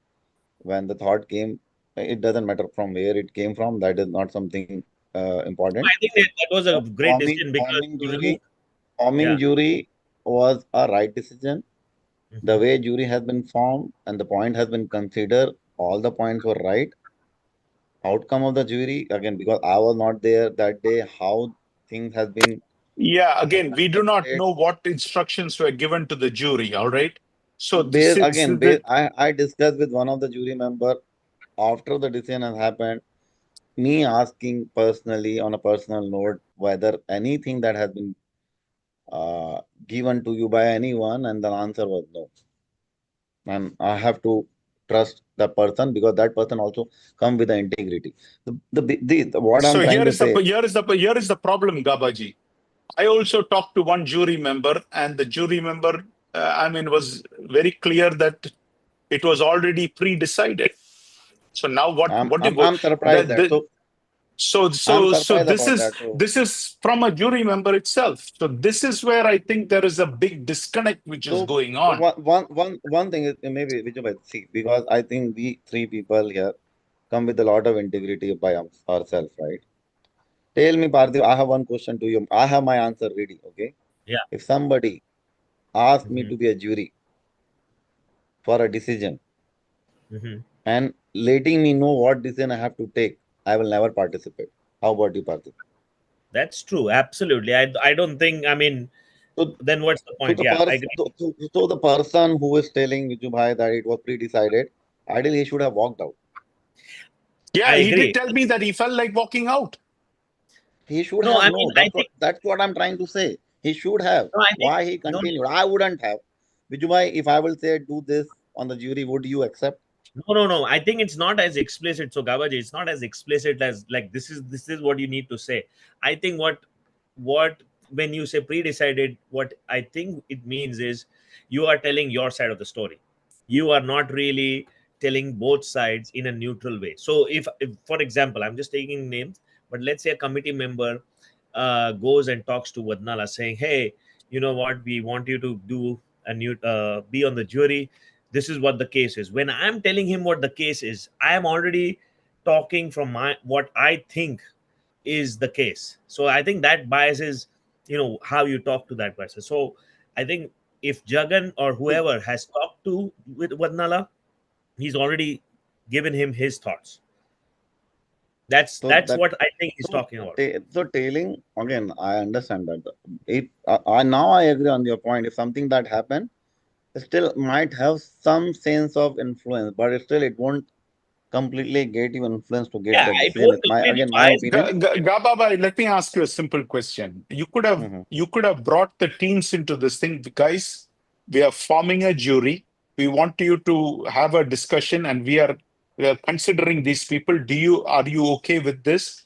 when the thought came, it doesn't matter from where it came from. That is not something important. I think that was a great Forming decision because forming to remove. jury forming Yeah. jury was a right decision. The Mhm. way jury has been formed and the point has been considered, all the points were right. Outcome of the jury again, because I was not there that day, how things has been Yeah, again, we do not constructed. know what instructions were given to the jury. All right. So Based since again, the I discussed with one of the jury member after the decision has happened, me asking personally on a personal note whether anything that has been uh, given to you by anyone, and the answer was no. And I have to trust the person because that person also come with the integrity. What I'm so trying to say, here is the problem, Gabaji. I also talked to one jury member, and the jury member, was very clear that it was already pre-decided. So now what do you go? I'm surprised That that. the, So I'm so surprised about that. So this is from a jury member itself. So this is where I think there is a big disconnect which is so going so on. one thing is maybe which see, because I think we three people here come with a lot of integrity by ourselves, right? Tell me, Parthiv, I have one question to you. I have my answer ready. Okay. Yeah. If somebody asks me Mhm. to be a jury for a decision Mhm. and letting me know what decision I have to take, I will never participate. How about you, Parthiv? That's true. Absolutely. I don't think. I mean, So, then what's the so point? the Yeah, I person, agree. so the person who is telling Viju Bhai that it was pre-decided, ideally he should have walked out. Yeah, I he did agree. tell me that he felt like walking out. He should No, have I mean, no. I think That's what I'm trying to say. He should have. no, I think Why he no, continued? I wouldn't have. Viju Bhai, if I will say do this on the jury, would you accept? no. I think it's not as explicit. So Gabaji, it's not as explicit as like this is what you need to say. I think what when you say pre-decided, what I think it means is you are telling your side of the story. You are not really telling both sides in a neutral way. So if for example, I'm just taking names, but let's say a committee member goes and talks to Vadnala saying, hey, you know what, we want you to do a new be on the jury. This is what the case is. When I'm telling him what the case is, I am already talking from my what I think is the case. So I think that biases, how you talk to that person. So I think if Jagan or So, whoever has talked to with Vadnala, he's already given him his thoughts. so That's that what I think he's so talking about. so tailing again. I understand that. If I now I agree on your point. If something that happened, still might have some sense of influence, but still it won't completely get you influence to get Yeah, the it decision. won't It's my completely again my bias. opinion. Gababa, let me ask you a simple question. Mhm. You could have brought the teams into this thing, guys. We are forming a jury. We want you to have a discussion, and we are considering these people. Are you okay with this?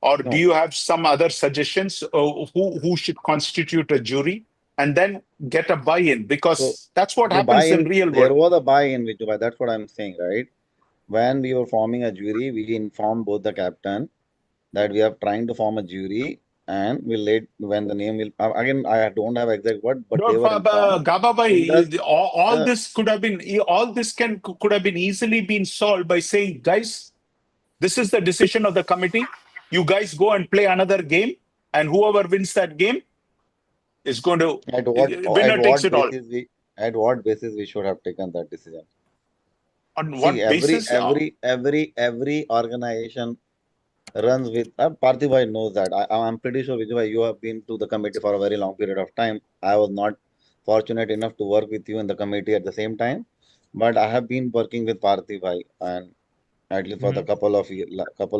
Or do No, you have some other suggestions who should constitute a jury, and then get a buy-in, so because that's what the happens in buy-in real there world. was a buy-in, which that's what I'm saying, right? When we were forming a jury, we informed both the captain that we are trying to form a jury. and we let when the name will again I don't have exact word, but they No, were informed. Gaba Indus, bhai, all uh, this could have been, all this could have been easily been solved by saying, guys, this is the decision of the committee. You guys go and play another game, and whoever wins that game is going to at winner takes what it all. basis we should have taken that decision? On See, what basis? every organization runs with Parthibai knows that. I'm pretty sure Vijay, you have been to the committee for a very long period of time. I was not fortunate enough to work with you in the committee at the same time, but I have been working with Parthibai and at least for the Mhm. couple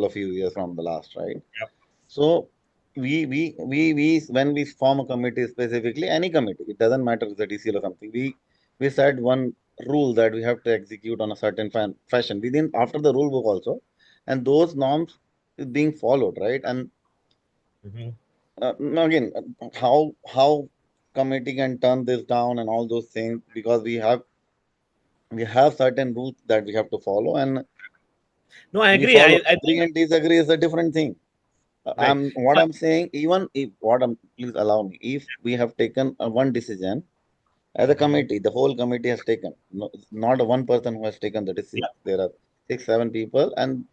of few years from the last, right? Yep. So we when we form a committee, specifically any committee, it doesn't matter if it's a DCL or something. We set one rule that we have to execute on a certain fashion within after the rule book also, and those norms is being followed, right? And Mhm. again, how committee can turn this down and all those things, because we have certain rules that we have to follow, and No, I we agree. follow. I Agree think and disagree is a different thing. right. What So, I'm saying, even if please allow me, if we have taken one decision as a mhm. committee, the whole committee has taken, no, not a one person who has taken the decision. Yeah, There are 6, 7 people, and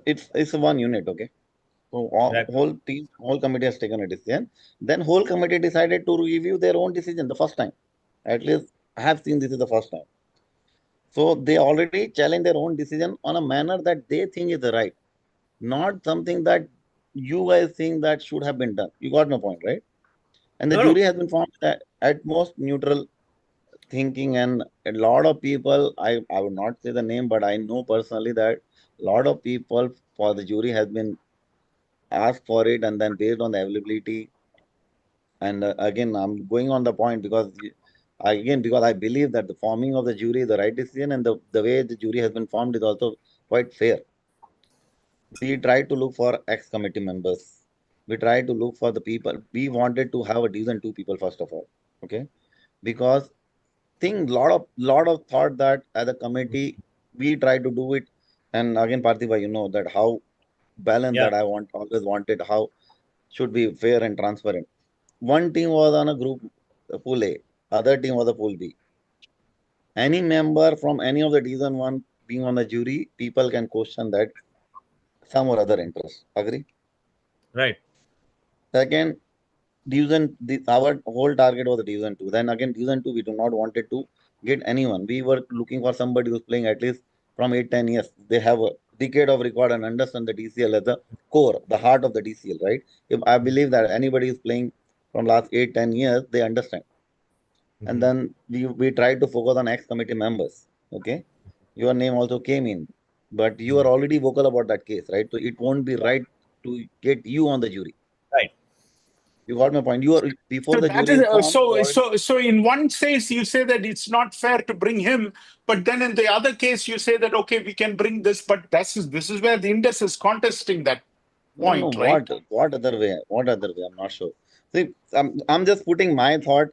it's one unit, okay? So exactly. whole committee has taken a decision. Then whole committee decided to review their own decision the first time. At least I have seen this is the first time. So they already challenge their own decision on a manner that they think is the right, not something that you guys think that should have been done. You got my point, right? And the No, no. jury has been formed at most neutral thinking, and a lot of people, I would not say the name, but I know personally that a lot of people for the jury has been asked for it, and then based on the availability. And again, I'm going on the point because I believe that the forming of the jury is the right decision, and the way the jury has been formed is also quite fair. We tried to look for ex-committee members. We tried to look for the people. We wanted to have a decent two people first of all, okay? Because think lot of thought that as a committee we try to do it, and again, Parthiba, you know that how balance Yeah. that I always wanted, how should be fair and transparent. One team was on a group pool A, other team was a pool B. Any member from any of the division one being on the jury, people can question that some or other interest. Agree? Right. Second, our whole target was the division two. Then again, division two, we do not wanted to get anyone. We were looking for somebody who's playing at least from 8, 10 years. They have a decade of record and understand the DCL as the core, the heart of the DCL, right? If I believe that anybody is playing from last 8, 10 years, they understand. And Mhm. then we tried to focus on ex-committee members. Okay, your name also came in, but you are Mhm. already vocal about that case, right? So it won't be right to get you on the jury. Right. You got my point. You are before So the that jury is is formed. You already so. In one case, you say that it's not fair to bring him, but then in the other case, you say that okay, we can bring this, but this is where the Indus is contesting that no. point, right? What other way? What other way? I'm not sure. See, I'm just putting my thought.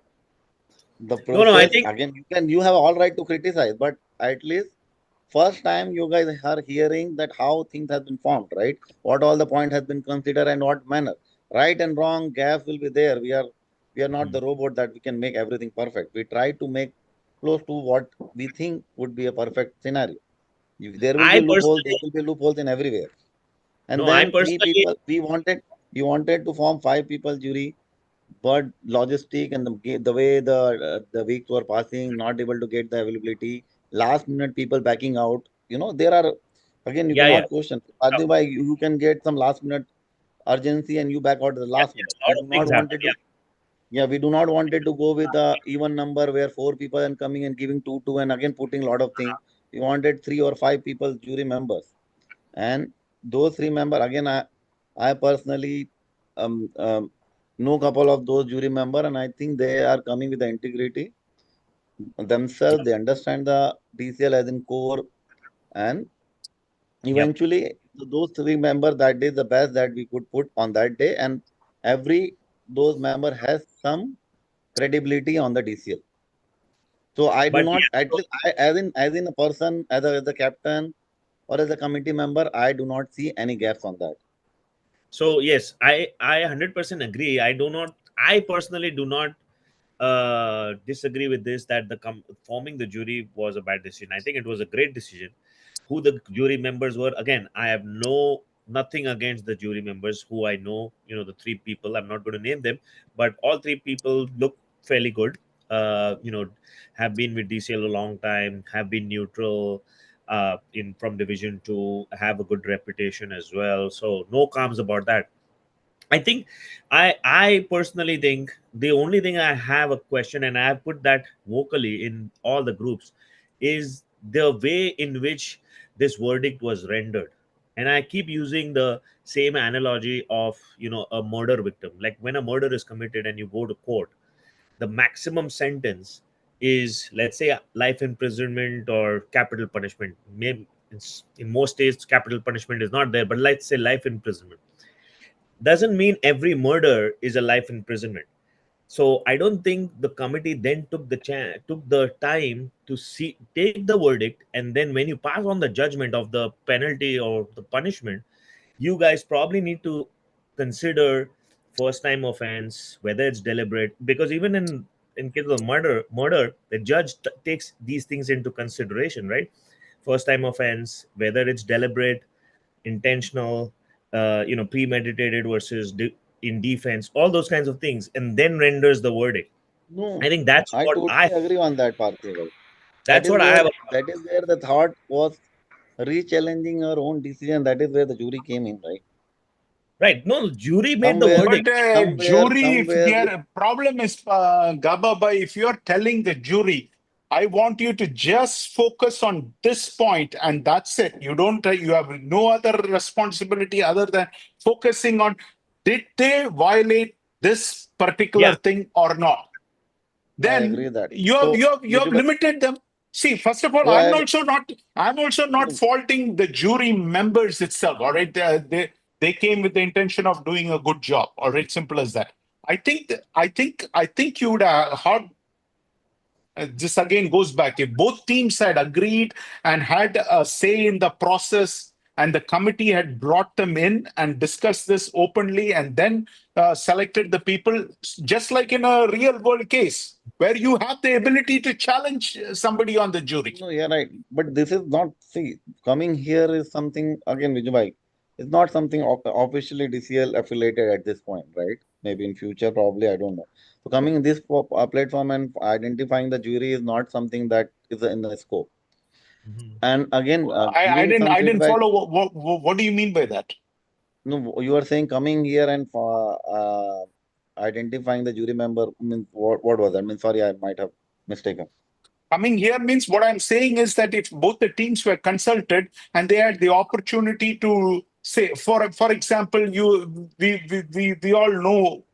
The No, no. I process think again. You have all right to criticize, but at least first time you guys are hearing that how things have been formed, right? What all the point has been considered and what manner. Right and wrong gaps will be there. We are not the Mhm. robot that we can make everything perfect. We try to make close to what we think would be a perfect scenario. If there will be I loopholes, there personally, will be loopholes in everywhere. And no, I then three personally, people, we wanted to form 5 people jury, but logistic and the way the weeks were passing, not able to get the availability, last minute people backing out. There are, again, you yeah, yeah. cannot question. No, Adivai, you can get some last minute urgency and you back out at the yeah, last yes, minute. a We lot do of not things happen. wanted to, Yeah. yeah, we do not wanted to go with the even number where 4 people and coming and giving two and again putting a lot of things. We wanted 3 or 5 people jury members, and those 3 members again, I personally know couple of those jury member, and I think they are coming with the integrity themselves. They understand the DCL as in core, and Yep. eventually those 3 members, that is the best that we could put on that day, and every those member has some credibility on the DCL. So I do But not, yeah, at so, least as in a person, as a captain or as a committee member, I do not see any gaps on that. So yes, I 100% agree. I personally do not disagree with this, that forming the jury was a bad decision. I think it was a great decision. Who the jury members were, again, I have nothing against the jury members who I know. The three people, I'm not going to name them, but all three people look fairly good. Have been with DCL a long time, have been neutral in from division 2, have a good reputation as well, so no qualms about that. I think I personally think the only thing I have a question, and I have put that vocally in all the groups, is the way in which this verdict was rendered. And I keep using the same analogy of a murder victim. Like when a murder is committed and you go to court, the maximum sentence is, let's say, life imprisonment or capital punishment. Maybe in most states capital punishment is not there, but let's say life imprisonment doesn't mean every murder is a life imprisonment. So I don't think the committee then took the time to take the verdict, and then when you pass on the judgment of the penalty or the punishment, you guys probably need to consider first time offense, whether it's deliberate, because even in case of murder, the judge takes these things into consideration, right? First time offense, whether it's deliberate, intentional, premeditated versus in defense, all those kinds of things, and then renders the verdict. I No, think that's I what I totally agree on that, Parthival. That that's is what I where have. the thought was re-challenging our own decision. That is where the jury came in, right? Right? No, jury made the Somewhere, But verdict. jury, if somewhere. their problem is, Gababa, if you're telling the jury, I want you to just focus on this point and that's it. You have no other responsibility other than focusing on, did they violate this particular Yeah, thing or not? I agree Then that. you So, have Vijay, limited them. See, first of all, so I I'm also not no, faulting the jury members itself. All right, they came with the intention of doing a good job. All right, simple as that. I think you would have this again goes back. If both teams had agreed and had a say in the process, and the committee had brought them in and discussed this openly, and then selected the people, just like in a real world case where you have the ability to challenge somebody on the jury. no, yeah, right. But this is not, see, coming here is something, again, Vijay, it's not something officially DCL affiliated at this point, right? Maybe in future, probably, I don't know. So coming in this platform and identifying the jury is not something that is in the scope. Mhm. And again, I giving didn't some I didn't feedback. follow what do you mean by that? No, you are saying coming here and identifying the jury member. Means what was that? I mean, sorry, I might have mistaken. Coming here means, what I'm saying is that if both the teams were consulted and they had the opportunity to say, for example, we all know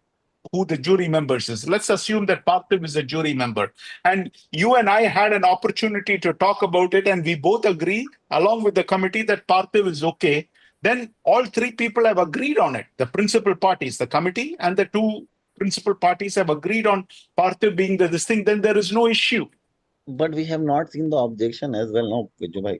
who the jury members is. Let's assume that Parthiv is a jury member, and you and I had an opportunity to talk about it, and we both agree, along with the committee, that Parthiv is okay. Then all three people have agreed on it. The principal parties, the committee, and the two principal parties have agreed on Parthiv being this thing. Then there is no issue. But we have not seen the objection as well. No, Vijay.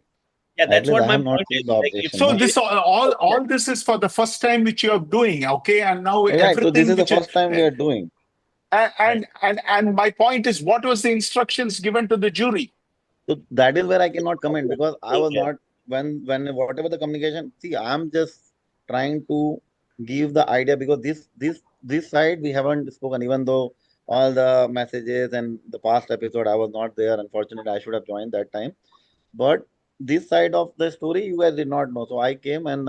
Yeah, At that's least what I my have not point seen is. the Like if objection. So No. if this all yeah, all this is for the first time which you are doing, okay? And now Right. So this everything is the which is first time we are doing. right. and my point is, what was the instructions given to the jury? So that is where I cannot comment because I was Yeah. not when whatever the communication. See, I'm just trying to give the idea because this side we haven't spoken. Even though all the messages and the past episode I was not there. Unfortunately, I should have joined that time. But this side of the story you guys did not know. So I came and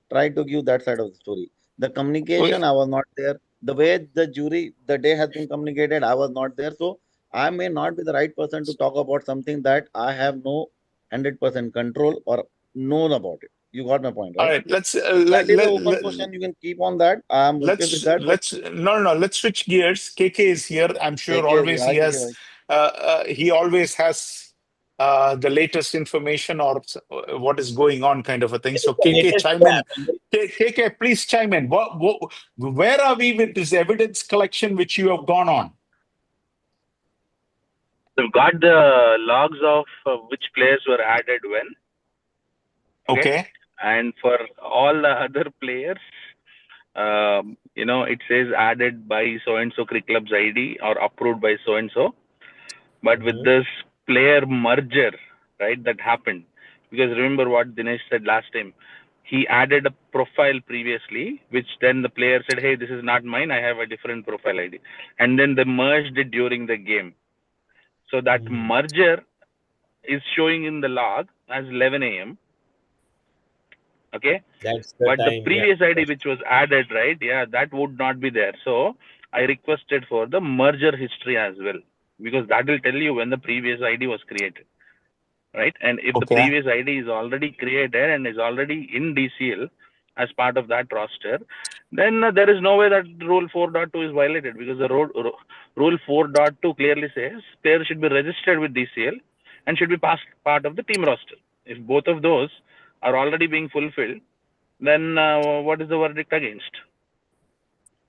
tried to give that side of the story. The communication I was not there. The way the jury the day has been communicated, I was not there. So I may not be the right person to talk about something that I have no 100% control or known about it. You got my point, All right? right, let's So that is an open question. You can keep on that. I'm okay with that. But let's no, let's switch gears. KK is here. I'm sure KK, always hi KK, bhai. he always has the latest information or what is going on, kind of a thing. What is So the KK, latest? chime Yeah, in. KK, please chime in. Where are we with this evidence collection which you have gone on? We've got the logs of which players were added when. Okay. Okay. And for all the other players, it says added by so and so cricket club's ID or approved by so and so. But with this player merger, right, that happened, because remember what Dinesh said last time, he added a profile previously, which then the player said, hey, this is not mine, I have a different profile ID. And then they merged it during the game. So that merger is showing in the log as 11 a.m. Okay. That's the But the time. previous ID which was added, right? Yeah, that would not be there. So I requested for the merger history as well, because that will tell you when the previous ID was created, right? And if the previous ID is already created and is already in DCL as part of that roster, then there is no way that Rule 4.2 is violated, because the Rule 4.2 clearly says players should be registered with DCL and should be part of the team roster. If both of those are already being fulfilled, then what is the verdict against?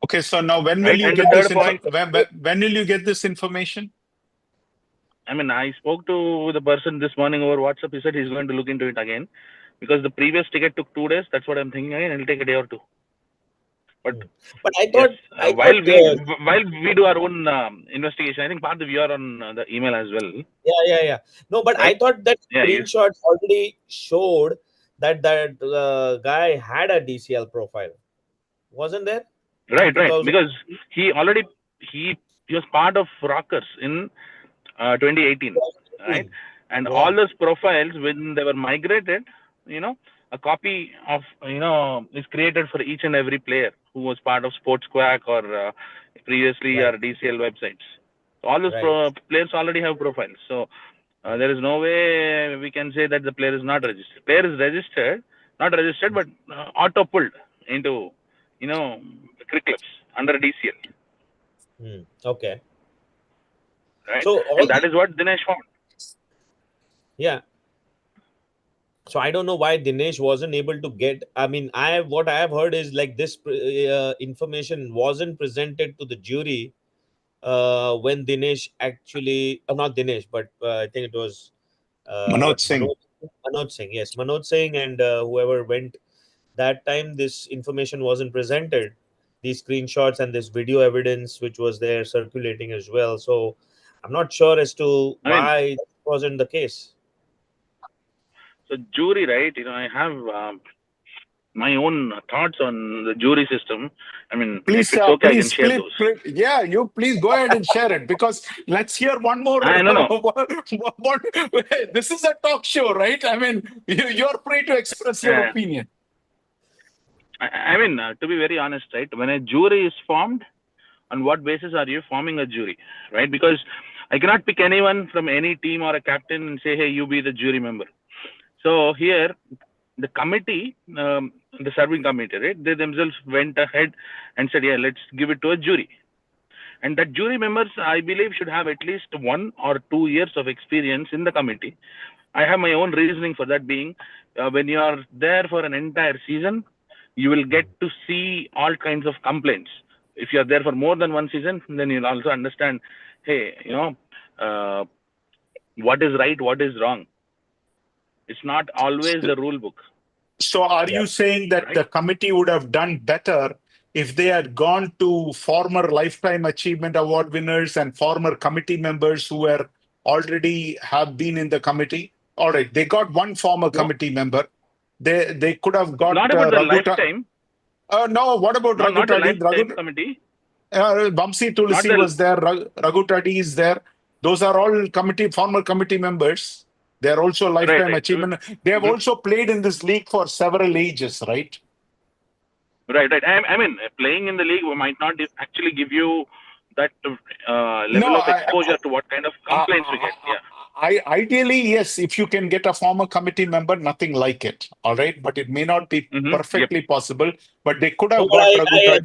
Okay, so now when will Right? you And get the this third point, when will you get this information? I mean, I spoke to the person this morning over WhatsApp. He said he's going to look into it again, because the previous ticket took 2 days. That's what I'm thinking again. It'll take a day or two. But I yes, thought, while we do our own investigation, I think part of you are on the email as well. Yeah. No, but Right? I thought that Yeah, screenshots already showed that guy had a DCL profile, wasn't there? Right. 2000. Because he was part of Rockers in 2018, right? And all those profiles, when they were migrated, a copy of is created for each and every player who was part of Sports Quack or previously our DCL websites. So all those players already have profiles. So there is no way we can say that the player is not registered. Player is registered, not registered, but auto pulled into cricket clubs under DCL. Okay. Right. So and that is what Dinesh found. Yeah. So I don't know why Dinesh wasn't able to get. I mean, what I have heard is like this information wasn't presented to the jury when Dinesh actually, not Dinesh, but I think it was Manoj Singh. Manoj Singh. Yes, Manoj Singh and whoever went that time. This information wasn't presented. These screenshots and this video evidence, which was there circulating as well. So I'm not sure as to why that wasn't the case. So jury, right? I have my own thoughts on the jury system. I mean, Please, if it's okay, I can share those. Yeah, you please go ahead and share it, because let's hear one more. No. This is a talk show, right? I mean, you're free to express your opinion. I mean, to be very honest, right? When a jury is formed, on what basis are you forming a jury, right? Because I cannot pick anyone from any team or a captain and say, hey, you be the jury member. So here, the committee, the serving committee, right? They themselves went ahead and said, yeah, let's give it to a jury. And that jury members, I believe, should have at least 1 or 2 years of experience in the committee. I have my own reasoning for that being, when you are there for an entire season, you will get to see all kinds of complaints. If you are there for more than one season, then you'll also understand, hey, what is right, what is wrong. It's not always the rule book. So are you saying that the committee would have done better if they had gone to former Lifetime Achievement Award winners and former committee members who were already have been in the committee? All right, they got one former committee member. They could have got not about the Lifetime. No, what about Raghu not the Taddy? Lifetime committee. Vamsi Tulsi was there. Raghu Taddy is there. Those are all former committee members. They are also Lifetime Achievement. They have also played in this league for several ages, right? Right. I mean, playing in the league might not actually give you that level of exposure to what kind of complaints we get. Yeah. Ideally, yes, if you can get a former committee member, nothing like it. All right. But it may not be perfectly possible. But they could have got I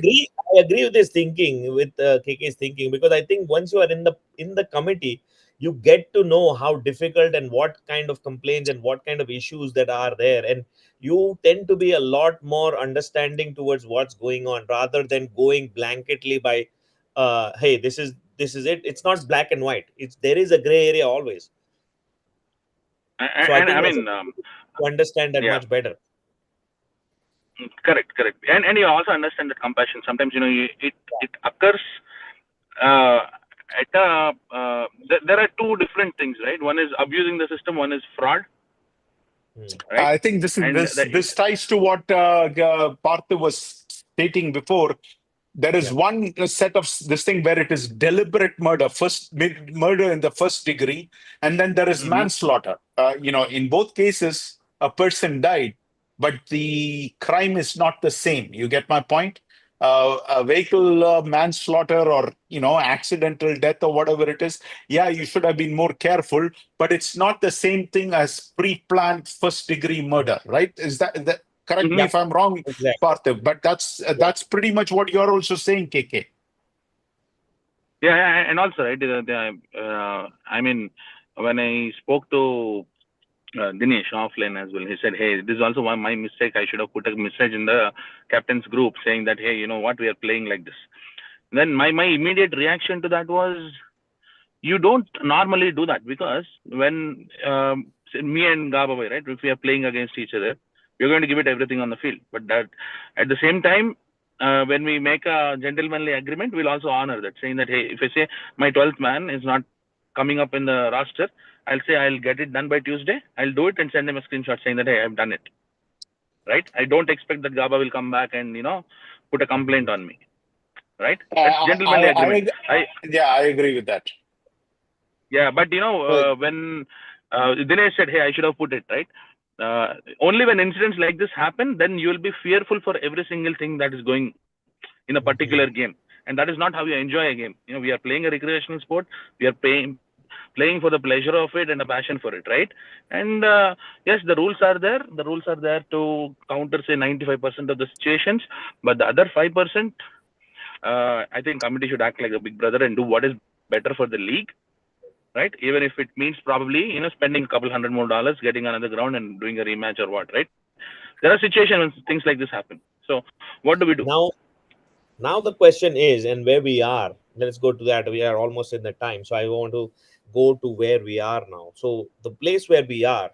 agree with his thinking, with KK's thinking, because I think once you are in the committee, you get to know how difficult and what kind of complaints and what kind of issues that are there, and you tend to be a lot more understanding towards what's going on rather than going blanketly by hey, this is it. It's not black and white. There is a gray area always. So I think to understand that much better. Correct. And you also understand that compassion. Sometimes, it occurs at a, there are two different things, right? One is abusing the system, one is fraud, right? I think And this ties to what Partha was stating before. There is one set of this thing where it is deliberate murder, murder in the first degree, and then there is manslaughter. In both cases, a person died, but the crime is not the same. You get my point? A vehicle manslaughter or accidental death or whatever it is. Yeah, you should have been more careful, but it's not the same thing as pre-planned first-degree murder, right? Is that correct me if I'm wrong, Exactly. Parthiv, but that's pretty much what you're also saying, KK. Yeah, and also, right, I mean, when I spoke to Dinesh offline as well, he said, hey, this is also my mistake. I should have put a message in the captain's group saying that, hey, you know what, we are playing like this. Then my immediate reaction to that was, you don't normally do that, because when say me and Gababai, right, if we are playing against each other, we're going to give it everything on the field. But that at the same time, when we make a gentlemanly agreement, we'll also honor that, saying that, hey, if I say my 12th man is not coming up in the roster, I'll say I'll get it done by Tuesday. I'll do it and send him a screenshot saying that, hey, I've done it. Right? I don't expect that Gaba will come back and put a complaint on me. Right? That's gentlemanly agreement. I agree with that. Yeah, but when Dinesh said, hey, I should have put it, right? Only when incidents like this happen, then you will be fearful for every single thing that is going in a particular game. And that is not how you enjoy a game. We are playing a recreational sport. We are playing for the pleasure of it and a passion for it, right? And yes, the rules are there. The rules are there to counter, say, 95% of the situations. But the other 5%, I think committee should act like a big brother and do what is better for the league. Right, even if it means probably spending a couple $100 more, getting another ground and doing a rematch or what, right? There are situations when things like this happen. So what do we do now the question is, and where we are, let's go to that. We are almost in the time, so I want to go to where we are now. So the place where we are,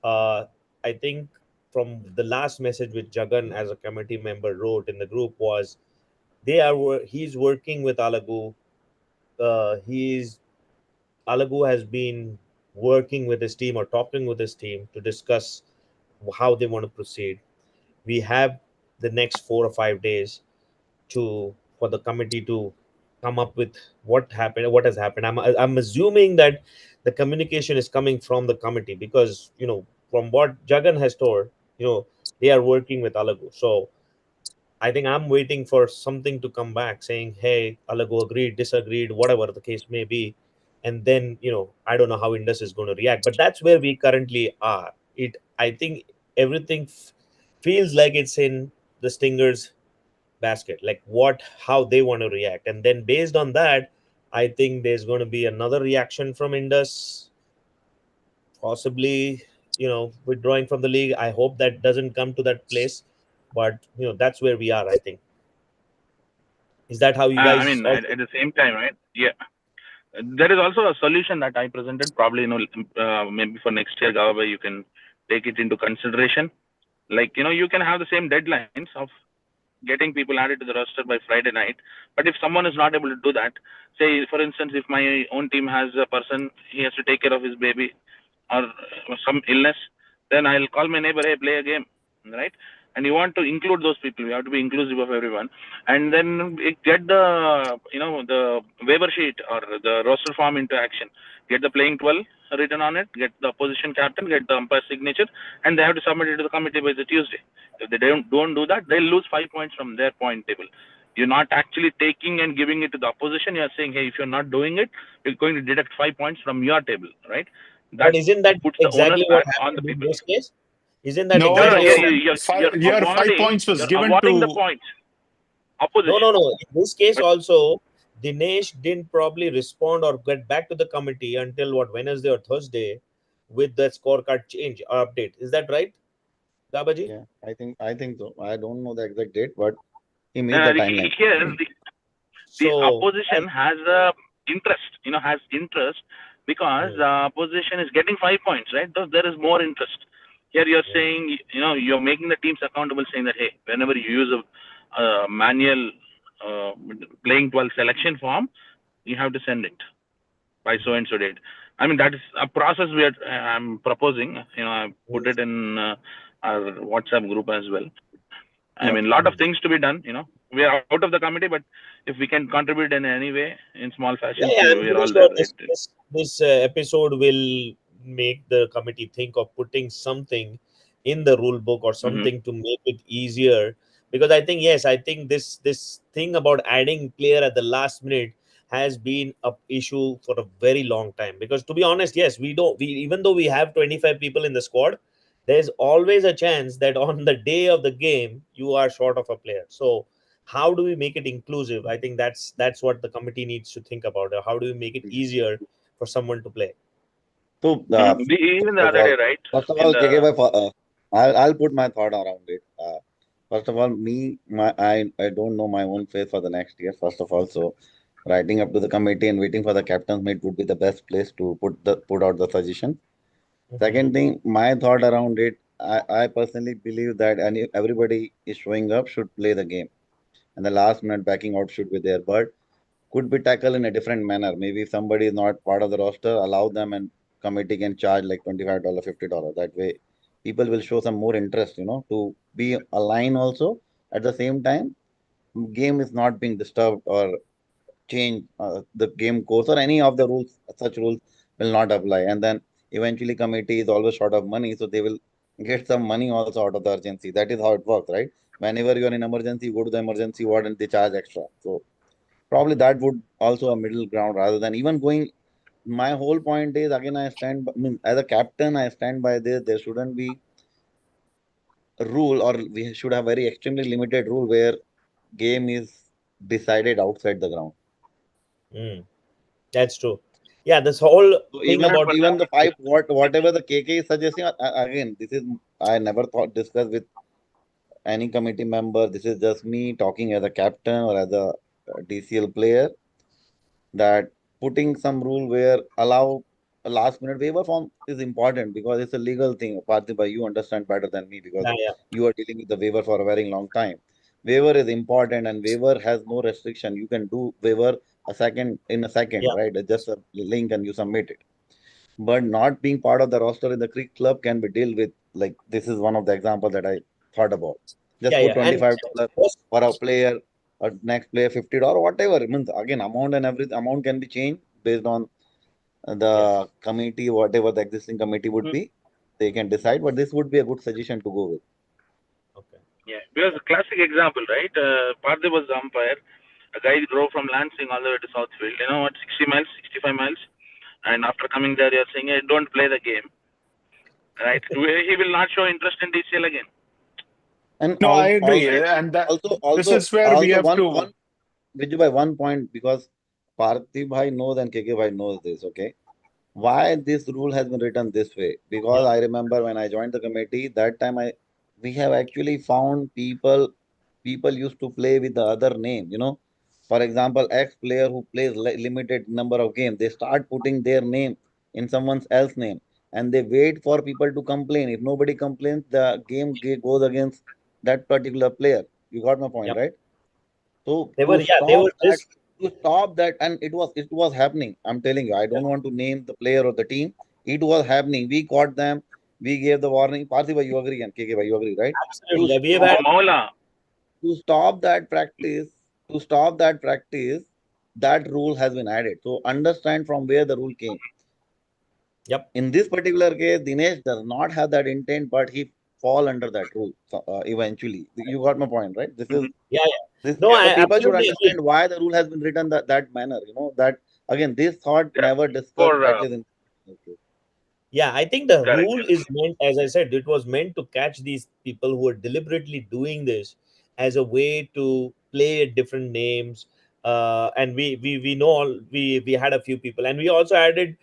I think from the last message which Jagan as a committee member wrote in the group was he's working with Alagu. Alagu has been working with his team or talking with his team to discuss how they want to proceed. We have the next 4 or 5 days for the committee to come up with what has happened. I'm assuming that the communication is coming from the committee, because from what Jagan has told, they are working with Alagu. So I think I'm waiting for something to come back saying, hey, Alago agreed, disagreed, whatever the case may be. And then, I don't know how Indus is going to react, but that's where we currently are. I think everything feels like it's in the Stingers basket, like how they want to react. And then based on that, I think there's going to be another reaction from Indus, possibly, withdrawing from the league. I hope that doesn't come to that place, but that's where we are, I think. Is that how you I guys mean, at the same time, right? Yeah, there is also a solution that I presented, probably maybe for next year, however you can take it into consideration. Like, you can have the same deadlines of getting people added to the roster by Friday night. But if someone is not able to do that, say, for instance, if my own team has a person, he has to take care of his baby or some illness, then I'll call my neighbor, hey, play a game, right? And you want to include those people. You have to be inclusive of everyone. And then get the waiver sheet or the roster form into action. Get the playing 12 written on it, get the opposition captain, get the umpire signature, and they have to submit it to the committee by the Tuesday. If they don't do that, they'll lose 5 points from their point table. You're not actually taking and giving it to the opposition. You're saying, hey, if you're not doing it, you're going to deduct 5 points from your table, right? But isn't that puts exactly the what onus on the happened in people. this case? Isn't that No, exactly what happened? You're 5 points was given awarding to the points. Opposition. No. In this case also, Dinesh didn't probably respond or get back to the committee until Wednesday or Thursday with the scorecard change or update. Is that right, Gabaji? Yeah, I think so. I don't know the exact date, but he made the timeline. Here, the So opposition has interest because the opposition is getting 5 points, right? Thus, there is more interest. Here you're saying, you're making the teams accountable, saying that, hey, whenever you use a manual uh, playing 12 selection form, you have to send it by so and so date. I mean, that is a process I'm proposing. I put it in our WhatsApp group as well. I mean, a lot of things to be done. We are out of the committee, but if we can contribute in any way, in small fashion, I'm we are pretty all sure there. this episode will make the committee think of putting something in the rule book or something to make it easier. Because I think, yes, I think this thing about adding player at the last minute has been a issue for a very long time. Because to be honest, yes, we even though we have 25 people in the squad, there's always a chance that on the day of the game you are short of a player. So how do we make it inclusive? I think that's what the committee needs to think about. How do we make it easier for someone to play? So, Even the other day, right? first of In all, the KK, I'll put my thought around it. First of all, I don't know my own face for the next year. First of all, so writing up to the committee and waiting for the captain's meet would be the best place to put out the suggestion. Second thing, my thought around it, I personally believe that everybody is showing up should play the game, and the last minute backing out should be there, but could be tackled in a different manner. Maybe if somebody is not part of the roster, allow them and committee can charge like $25, $50. That way, people will show some more interest, to be aligned also. At the same time, game is not being disturbed or change the game course or any of the rules. Such rules will not apply. And then eventually, committee is always short of money, so they will get some money also out of the urgency. That is how it works, right? Whenever you are in emergency, you go to the emergency ward and they charge extra. So probably that would also a middle ground rather than even going. My whole point is again, I mean, as a captain, I stand by this. There shouldn't be a rule, or we should have very extremely limited rule where game is decided outside the ground. Mm, that's true. Yeah, this whole So thing even about even the five whatever the KK is suggesting, again, this is I never thought discuss with any committee member. This is just me talking as a captain or as a DCL player, that putting some rule where allow a last minute waiver form is important because it's a legal thing. Parthiba, you understand better than me because yeah, yeah, you are dealing with the waiver for a very long time. Waiver is important and waiver has no restriction. You can do waiver in a second, yeah, right? It's just a link and you submit it. But not being part of the roster in the cricket club can be dealt with. Like this is one of the examples that I thought about. Just yeah, put yeah. And $25 for a player, or next player $50 whatever. I mean, again, amount and every amount can be changed based on yeah, the committee, whatever the existing committee would be. They can decide, but this would be a good suggestion to go with. okay, Yeah, because a classic example, right? Parthe was the umpire. A guy drove from Lansing all the way to Southfield. You know what? 60 miles, 65 miles. And after coming there, you're saying, hey, don't play the game, right? He will not show interest in DCL again. And No, I all agree. right, And this also is where we have to. one Vijay by one point, because Parthiv Bhai knows and KK Bhai knows this. Okay, why this rule has been written this way? Because yeah, I remember when I joined the committee, that time we have actually found people used to play with the other name. For example, X player who plays limited number of games, they start putting their name in someone else's name, and they wait for people to complain. If nobody complains, the game goes against that particular player. You got my point, yeah. right? So They were, yeah, they were this. and it was happening. I'm telling you, I Yeah, don't want to name the player or the team. It was happening. We caught them. We gave the warning. Parthiba, you agree, and KK, you agree, right? To absolutely. We have had. stop Mola. to stop that practice, that rule has been added. So understand from where the rule came. Yep. In this particular case, Dinesh does not have that intent, but he fall under that rule. So, eventually, you got my point, right? Yeah, yeah. This No, the I people should absolutely agree. understand why the rule has been written that manner. That again, this thought Yeah. never discussed, For at least in. Okay. Yeah, I think the correct, rule correct. is meant, as I said, it was meant to catch these people who are deliberately doing this as a way to play different names. And we know all we had a few people, and we also added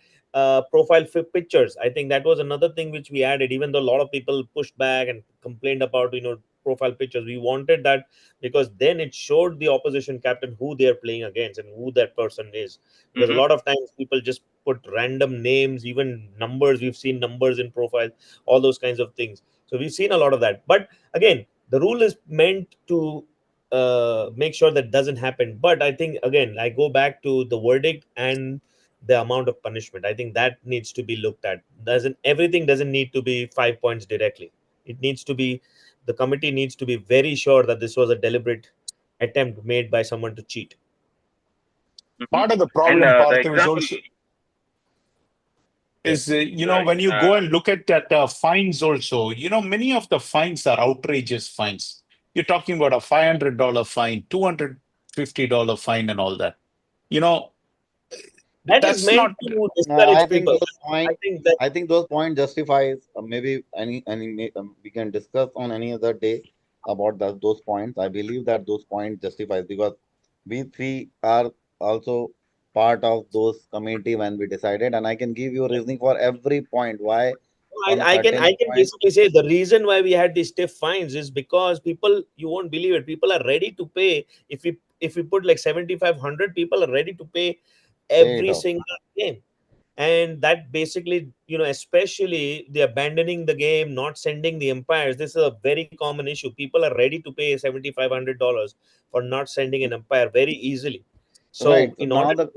profile pictures. I think that was another thing which we added, even though a lot of people pushed back and complained about profile pictures. We wanted that because then it showed the opposition captain who they're playing against and who that person is. Because a lot of times people just put random names, even numbers. We've seen numbers in profile, all those kinds of things. So we've seen a lot of that. But again, the rule is meant to make sure that doesn't happen. But I think, again, I go back to the verdict and the amount of punishment. I think that needs to be looked at. Everything doesn't need to be 5 points directly. It needs to be, the committee needs to be very sure that this was a deliberate attempt made by someone to cheat. Part of the And problem, the Parthiv, is example, also is you know, sorry, when you go and look at that fines also, you know, many of the fines are outrageous fines. You're talking about a $500 fine, $250 fine, and all that. You know, That is that's meant not. to I discourage think people. those I point. think that, I think those point justifies maybe we can discuss on any other day about those points. I believe that those points justifies because we three are also part of those committee when we decided, and I can give you reasoning for every point why on a I can certain point. basically say the reason why we had these stiff fines is because people, you won't believe it, people are ready to pay. If we put like 7,500, people are ready to pay Pay it every off. single game. And that basically, especially the abandoning the game, not sending the umpires, this is a very common issue. People are ready to pay $7,500 for not sending an umpire very easily. Right. So So in now order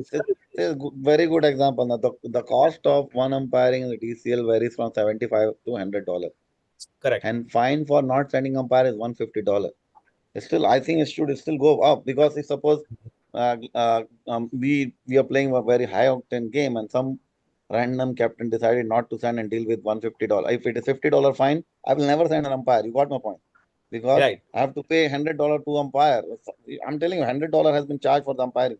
the very good example. Now the cost of one umpiring in the DCL varies from $75 to $100. correct. And fine for not sending umpire is $150. Still, I think it should still go up because if suppose we are playing a very high octane game and some random captain decided not to send and deal with $150. If it is $50 fine, I will never send an umpire. You got my point. Because Right. I have to pay $100 to umpire. I'm telling you, $100 has been charged for the umpiring.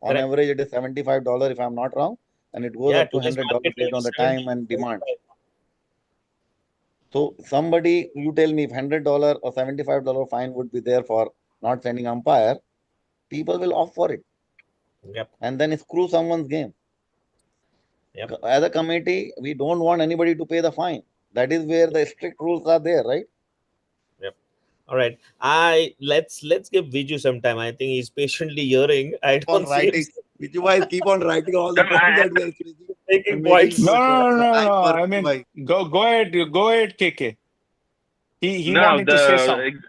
On Correct. average, it is $75 if I'm not wrong, and it goes Yeah, up to today's $100 market based rate on is the time 70, and demand. 75. So somebody, you tell me if $100 or $75 fine would be there for not sending umpire, people will opt for it Yep. and then screw someone's game. Yep. As a committee, we don't want anybody to pay the fine. That is where the strict rules are there, right? Yep. All right. Let's give Viju some time. I think he's patiently hearing. I On don't see him writing, which you guys keep on writing all the no, points that we are speaking and taking making points. No, no, no, no, right no. for I mean, Vijay. go ahead, KK. He no, wanted to say something.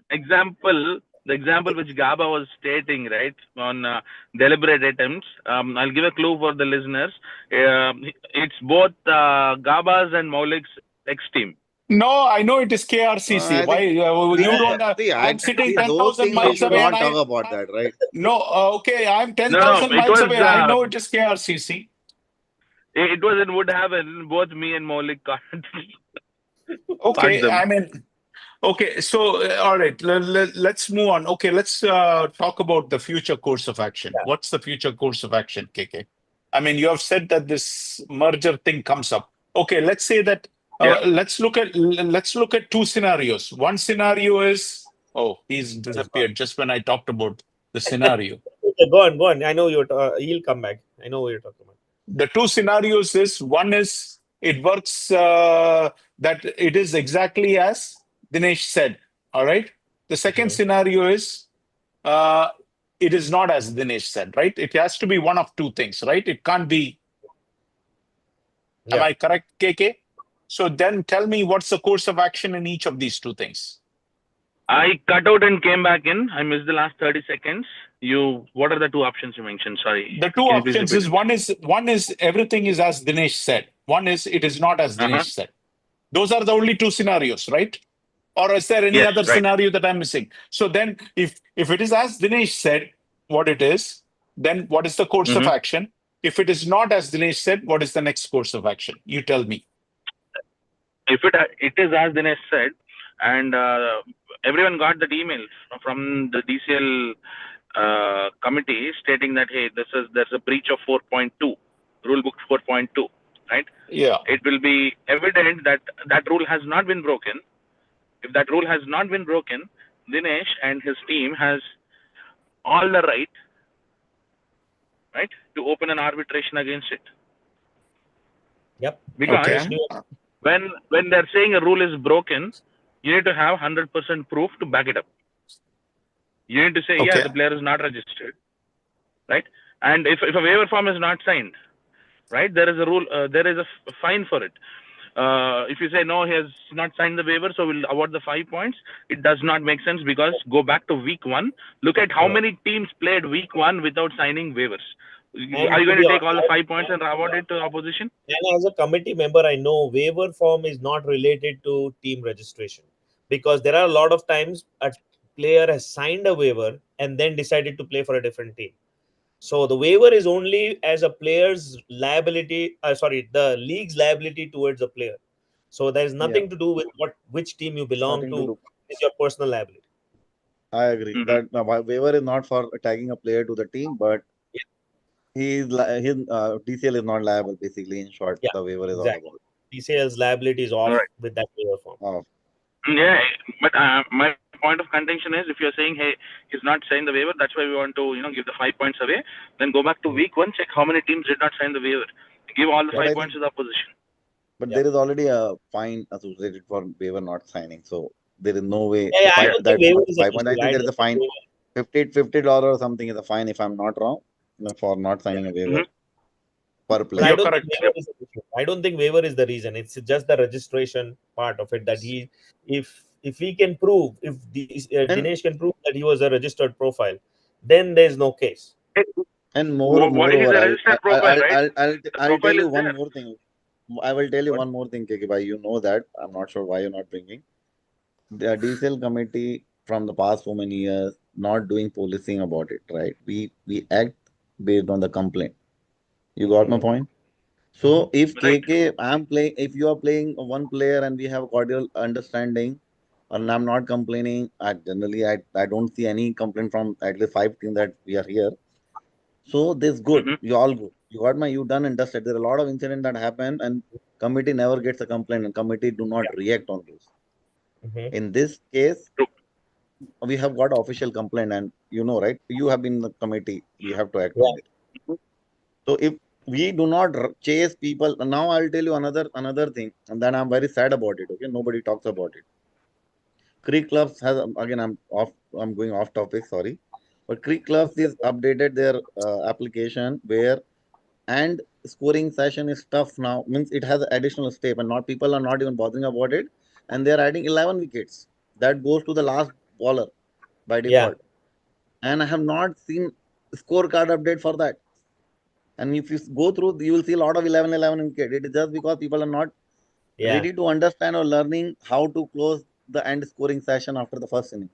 the example which Gaba was stating, right, on deliberate attempts. I'll give a clue for the listeners. It's both Gaba's and Maulik's ex-team. No, I know it is KRCC. I Why think you don't? I'm I sitting see those 10,000 things we miles should away, and not talk about that, right? no. Okay, I'm No, 10,000 it miles was away. I know it is KRCC. it was in Woodhaven. Both me and Maulik caught Okay, I them. mean, okay. So, all right, let's move on. Okay, let's talk about the future course of action. Yeah. What's the future course of action, KK? I mean, you have said that this merger thing comes up. Okay, let's say that. Yeah. Let's look at two scenarios. One scenario is, oh, he's disappeared just when I talked about the scenario. Okay, go on, go on. I know he'll come back. I know what you're talking about. The two scenarios is, one is it works that it is exactly as Dinesh said. All right. The second scenario is it is not as Dinesh said. Right. It has to be one of two things. Right. It can't be. Am Yeah. I correct, KK? So then tell me what's the course of action in each of these two things. I cut out and came back in. I missed the last 30 seconds. What are the two options you mentioned? Sorry. The two Can you please options repeat is, it? one is everything is as Dinesh said. One is it is not as Dinesh said. Those are the only two scenarios, right? Or is there any Yes, other right. scenario that I'm missing? So then if it is as Dinesh said what it is, then what is the course of action? If it is not as Dinesh said, what is the next course of action? You tell me. If it is as Dinesh said, and everyone got that email from the DCL committee stating that, hey, there's a breach of 4.2, rule book 4.2, right? Yeah. It will be evident that that rule has not been broken. If that rule has not been broken, Dinesh and his team has all the right, to open an arbitration against it. Yep. Because Okay. when they're saying a rule is broken, you need to have 100% proof to back it up. You need to say, yeah, the player is not registered, right? And if a waiver form is not signed, right, there is a rule, there is a fine for it. If you say no, he has not signed the waiver, so we'll award the 5 points. It does not make sense, because go back to week 1. Look at how many teams played week 1 without signing waivers. Are you going to take all the 5 points and award it to opposition? And as a committee member, I know waiver form is not related to team registration, because there are a lot of times a player has signed a waiver and then decided to play for a different team. So the waiver is only as a player's liability, the league's liability towards a player. So there is nothing to do with which team you belong to. It's your personal liability. I agree that waiver is not for tagging a player to the team, but his DCL is not liable. Basically, in short, the waiver is all about. DCL's liability is off with that waiver form. Yeah, but my point of contention is, if you're saying, hey, he's not signed the waiver, that's why we want to give the 5 points away. Then go back to week 1, check how many teams did not sign the waiver. Give all the 5 points to the opposition. But there is already a fine associated for waiver not signing, so there is no way. I don't think waiver is 5 points. I think there is a fine, $50 or something is a fine, if I'm not wrong, for not signing a waiver per player. I don't think waiver is the reason. It's just the registration part of it, that if he can prove, if Dinesh can prove that he was a registered profile, then there's no case. And moreover, I'll tell you one more thing. I will tell you one more thing, KK bhai. You know that. I'm not sure why you're not bringing. The DCL committee from the past so many years not doing policing about it, right? We act based on the complaint. You got my point? So if KK, if you are playing one player and we have a cordial understanding, and I'm not complaining, I don't see any complaint from at least 5 teams that we are here. So this good. You all good. You done and dusted. There are a lot of incidents that happen, and committee never gets a complaint, and committee do not react on those. In this case, we have got official complaint, and right? You have been in the committee. We have to act on it. So if we do not chase people, now I'll tell you another thing, and then I'm very sad about it. Okay, nobody talks about it. Creek clubs has, again, I'm going off topic. Sorry. But Creek Clubs is updated their application where and scoring session is tough now. Means it has additional step, and not people are not even bothering about it. And they are adding 11 wickets. That goes to the last bowler by default. And I have not seen scorecard update for that. And if you go through, you will see a lot of 11 wicket. It is just because people are not ready to understand or learning how to close the end scoring session after the first inning.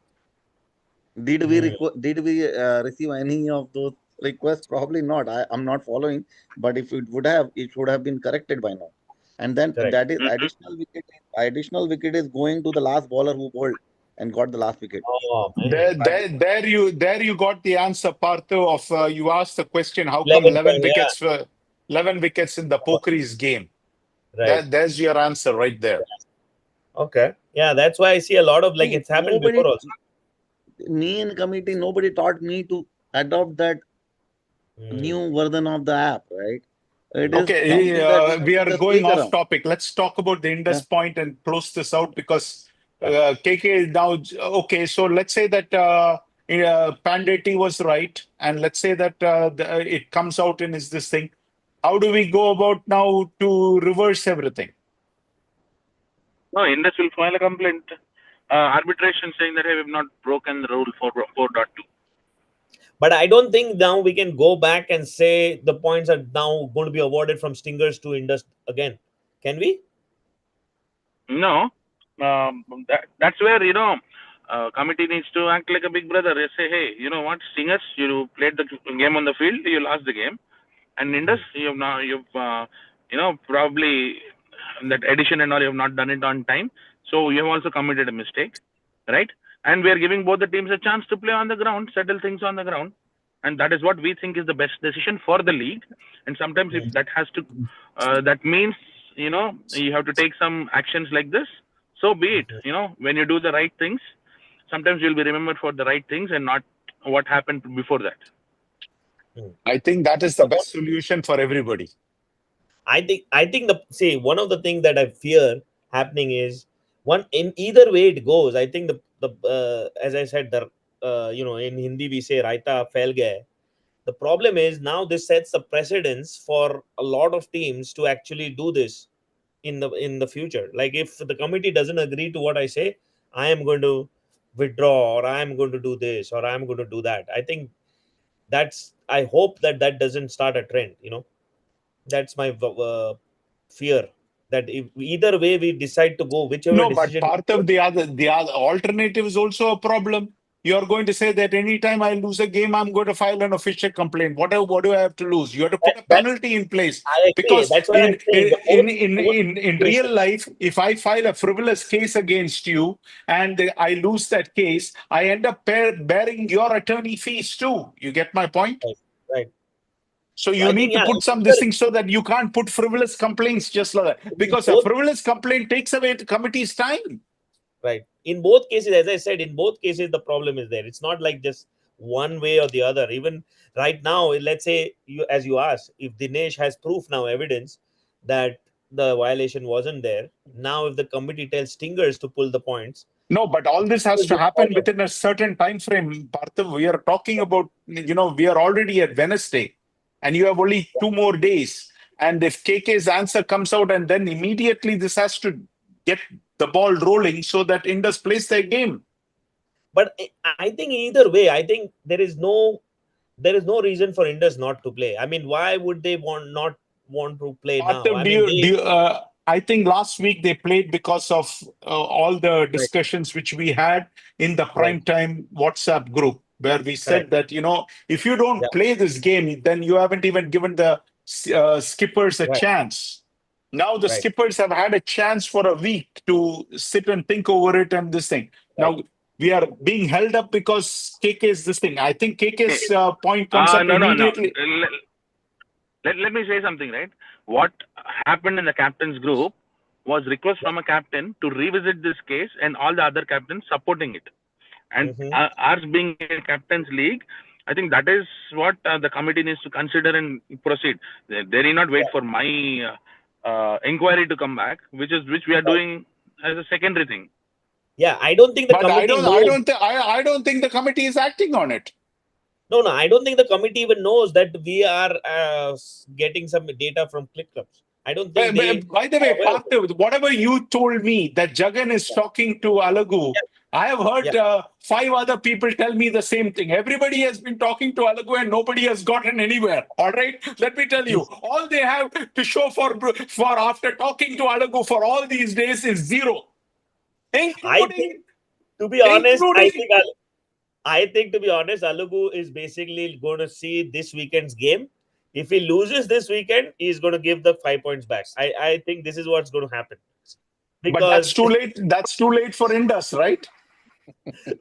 Did we receive any of those requests? Probably not. I'm not following. But if it would have, it should have been corrected by now. And then that is additional wicket. Additional wicket is going to the last bowler who bowled and got the last wicket. Oh, there you got the answer, Partho. Of you asked the question, how come 11 wickets were 11 wickets in the Pukari's game? Right. There's your answer right there. Okay. Yeah, that's why I see a lot of it's happened before also. Me in committee, nobody taught me to adopt that new version of the app, right? We are going off topic. Let's talk about the Indust point and close this out, because KK now, okay, so let's say that Pandeti was right, and let's say that it comes out and is this thing. How do we go about now to reverse everything? No, Indus will file a complaint. Arbitration saying that, hey, we've not broken the rule 4.2. But I don't think now we can go back and say the points are now going to be awarded from Stingers to Indus again. Can we? No. That's where, committee needs to act like a big brother. They say, hey, you know what, Stingers, you played the game on the field, you lost the game. And Indus, you've probably that addition and all, you have not done it on time. So you have also committed a mistake, right? And we are giving both the teams a chance to play on the ground, settle things on the ground. And that is what we think is the best decision for the league. And sometimes if that has to, that means, you have to take some actions like this. So be it, when you do the right things, sometimes you'll be remembered for the right things and not what happened before that. I think that is the best solution for everybody. I think one of the things that I fear happening is one in either way it goes. I think the as I said, the in Hindi we say raita phail gaya. The problem is now this sets the precedence for a lot of teams to actually do this in the future. Like if the committee doesn't agree to what I say, I am going to withdraw, or I am going to do this, or I am going to do that. I think I hope that doesn't start a trend. That's my fear, that if either way we decide to go, whichever No, but decision. part of the other alternative is also a problem. You are going to say that anytime I lose a game, I'm going to file an official complaint. What do I have to lose? You have to put a That's penalty in place. I agree. Because That's what I'm in saying. in Cases. real life, if I file a frivolous case against you and I lose that case, I end up bearing your attorney fees too. You get my point? Right, right. So So you I think, need to yeah, put some this thing so that you can't put frivolous complaints just like that. in Because a both, frivolous complaint takes away the committee's time. right, in both cases, as I said, in both cases the problem is there. It's not like just one way or the other. Even right now, let's say you, as you asked, if Dinesh has proof now, evidence that the violation wasn't there. Now, if the committee tells Stingers to pull the points, No, but all this has Stingers to will happen follow. within a certain time frame, Parthav. We are talking about, we are already at Wednesday, and you have only 2 more days. And if KK's answer comes out, and then immediately this has to get the ball rolling so that Indus plays their game. But I think either way, I think there is no reason for Indus not to play. I mean, why would they not want to play now? Parthav, I mean, I think last week they played because of all the right, discussions which we had in the right, Primetime WhatsApp group, where we said correct, that, if you don't yeah, play this game, then you haven't even given the skippers a right, chance. Now the right, skippers have had a chance for a week to sit and think over it and this thing. right. Now we are being held up because KK's this thing. I think Okay. KK's point comes up No. immediately. Let me say something, right? What happened in the captain's group was request from a captain to revisit this case and all the other captains supporting it. And Mm-hmm. ours being a captain's league, I think that is what the committee needs to consider and proceed. They need not wait for my inquiry to come back, which we are doing as a secondary thing. Yeah, I don't think the But committee knows. I don't think the committee is acting on it. No, I don't think the committee even knows that we are getting some data from Click Clubs. I don't think they By the are way, aware of it. Parthiv, whatever you told me that Jagan is talking to Alagu, Yeah, I have heard yeah. 5 other people tell me the same thing. Everybody has been talking to Alagu and nobody has gotten anywhere. All right, let me tell you, all they have to show for after talking to Alagu for all these days is zero, I think, including to be honest, including. I think to be honest, Alugu is basically going to see this weekend's game. If he loses this weekend, he's going to give the 5 points back. I think this is what's going to happen, But that's because too late. That's too late for Indus, right?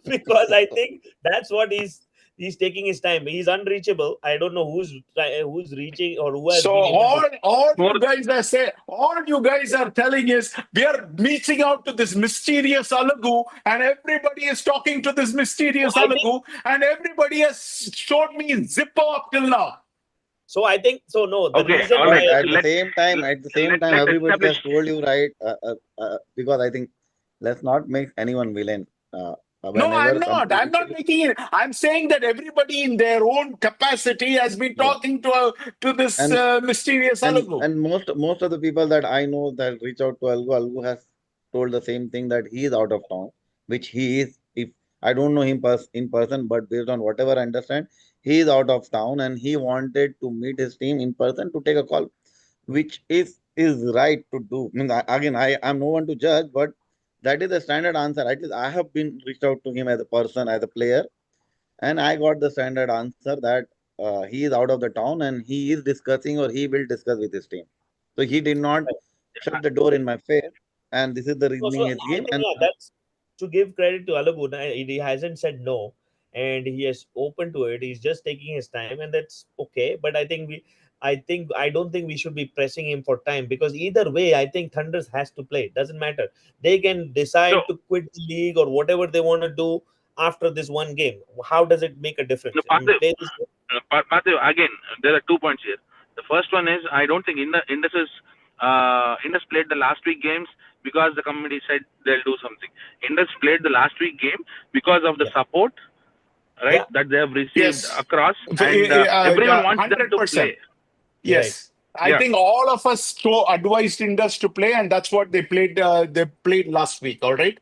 because I think that's what he's taking his time. He's unreachable. I don't know who's reaching or who has So been able to. all More you guys are telling is we are reaching out to this mysterious Alagu, and everybody is talking to this mysterious I think Alagu, and everybody has showed me Zippo up till now. so. I think so. No, the okay. reason All why But right. at the same time, Let's everybody has establish. told you, right? Because I think let's not make anyone villain. No, I'm Whenever not. somebody I'm not making it. I'm saying that everybody in their own capacity has been yeah, talking to this and mysterious Alagu. most of the people that I know that reach out to Algu has told the same thing, that he is out of town, which he is. If I don't know him in person, but based on whatever I understand, he is out of town and he wanted to meet his team in person to take a call, which is right to do. I mean, again, I am no one to judge, but that is the standard answer. At least I have been reached out to him as a person, as a player, and I got the standard answer that he is out of the town and he is discussing, or he will discuss with his team. So he did not shut the door in my face, and this is the so reasoning his I game. think, And yeah, that's to give credit to Alagu. He hasn't said no, and he is open to it. He's just taking his time, and that's okay. But I don't think we should be pressing him for time, because either way, I think Thunders has to play. It doesn't matter. They can So, decide to quit the league or whatever they want to do after this one game. How does it make a no, difference? I mean, Parthiv, play this. Again, there are 2 points here. The first one is I don't think Indus played the last week games because the committee said they'll do something. Indus played the last week game because of the support, right, that they have received across, and everyone wants them to 100%. play. Yes. I think all of us advised Indus to play, and that's what they played. They played last week. All right.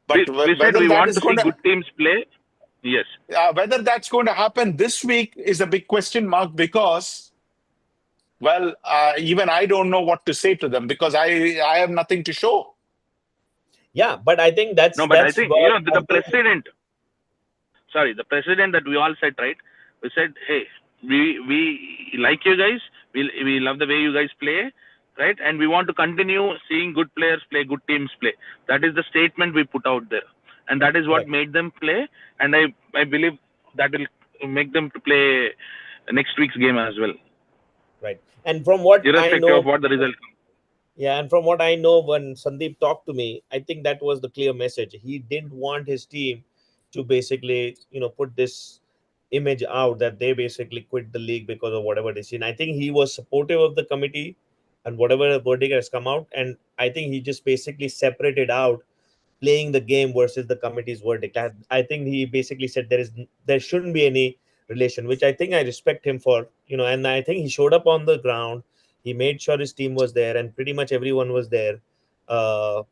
But We said we want to see good teams play. Yes. Whether that's going to happen this week is a big question mark, because, well, even I don't know what to say to them, because I have nothing to show. Yeah, but I think that's I think the precedent. Sorry, the precedent that we all said, right? We said, hey, we like you guys. We love the way you guys play, right? And we want to continue seeing good players play, good teams play. That is the statement we put out there, and that is what made them play. And I believe that will make them to play next week's game as well. Right. And from what irrespective I know, of what the result comes. Yeah, and from what I know, when Sandeep talked to me, I think that was the clear message. He didn't want his team to basically, put this image out that they basically quit the league because of whatever decision. I think he was supportive of the committee and whatever verdict has come out, and I think he just basically separated out playing the game versus the committee's verdict. I think he basically said there shouldn't be any relation, which I think I respect him for, and I think he showed up on the ground. He made sure his team was there, and pretty much everyone was there,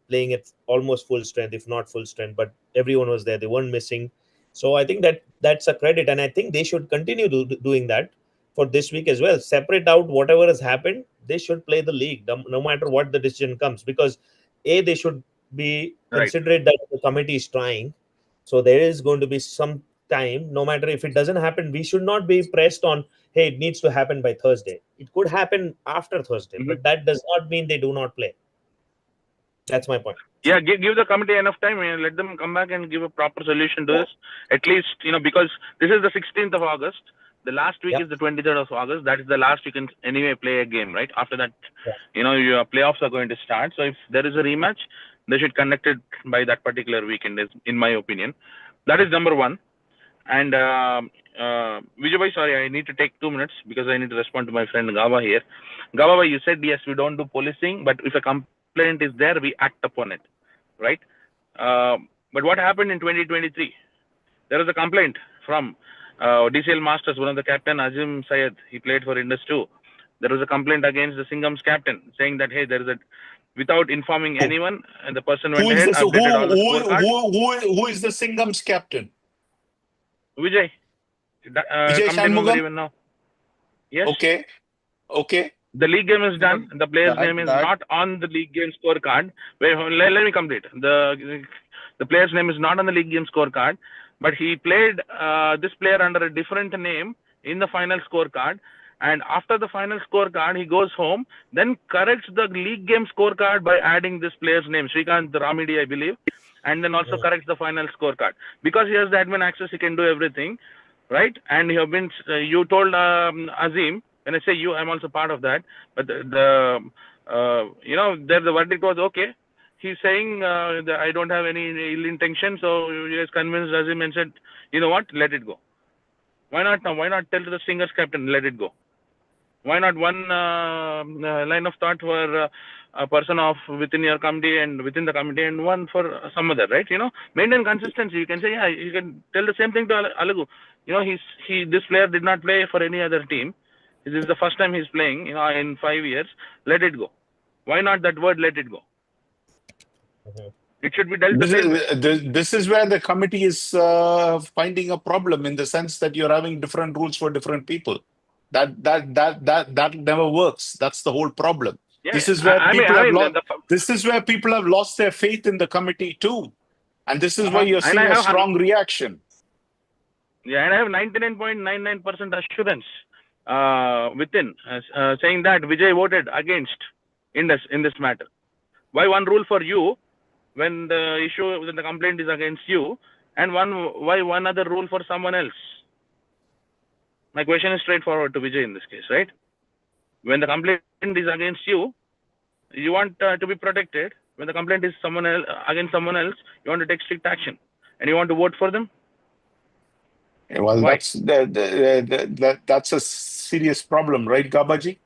playing at almost full strength, if not full strength, but everyone was there. They weren't missing. So I think that's a credit, and I think they should continue doing that for this week as well. Separate out whatever has happened. They should play the league, no matter what the decision comes, because they should be considerate that the committee is trying. So there is going to be some time, no matter if it doesn't happen. We should not be pressed on, hey, it needs to happen by Thursday. It could happen after Thursday, but that does not mean they do not play. That's my point. Yeah, give the committee enough time and let them come back and give a proper solution to this. At least, because this is the 16th of August. The last week is the 23rd of August. That is the last you can anyway play a game, right? After that, your playoffs are going to start. So if there is a rematch, they should conduct it by that particular weekend, in my opinion. That is number one. And Vijay, sorry, I need to take 2 minutes because I need to respond to my friend Gava here. Gava, you said, yes, we don't do policing, but if a complaint is there, we act upon it, right? But what happened in 2023? There was a complaint from DCL Masters, one of the captain, Azim Syed. He played for Indus too. There was a complaint against the Singham's captain saying that, hey, there is without informing anyone, and the person went ahead, updated all the scorecards. Who is the Singham's captain? Vijay. Vijay Shanmugam? Even now. Yes. Okay. The league game is done. The player's name is not on the league game scorecard. Wait, let me complete. The player's name is not on the league game scorecard, but he played this player under a different name in the final scorecard. And after the final scorecard, he goes home, then corrects the league game scorecard by adding this player's name, Srikanth Ramidi, I believe, and then also corrects the final scorecard. Because he has the admin access, he can do everything, right? And you told Azim, when I say you, I'm also part of that, but the verdict was okay. He's saying that I don't have any ill intention, so he has convinced Azim and said, you know what, let it go. Why not now? Why not tell the Singers captain, let it go? Why not one line of thought for a person within your committee and within the committee, and one for some other, right? Maintain consistency. You can say, yeah, you can tell the same thing to Alagu. This player did not play for any other team. This is the first time he's playing, in 5 years. Let it go. Why not that word, let it go? It should be dealt with. This is where the committee is finding a problem, in the sense that you're having different rules for different people. That never works. That's the whole problem. Yeah, this is where people have lost their faith in the committee too, and this is why you're seeing a strong reaction. Yeah, and I have 99.99% assurance within saying that Vijay voted against Indus in this matter. Why one rule for you when the complaint is against you, and why one other rule for someone else? My question is straightforward to Vijay in this case, right? When the complaint is against you, you want to be protected. When the complaint is against someone else, you want to take strict action, and you want to vote for them. Well, why? That's a serious problem, right, Gabaji?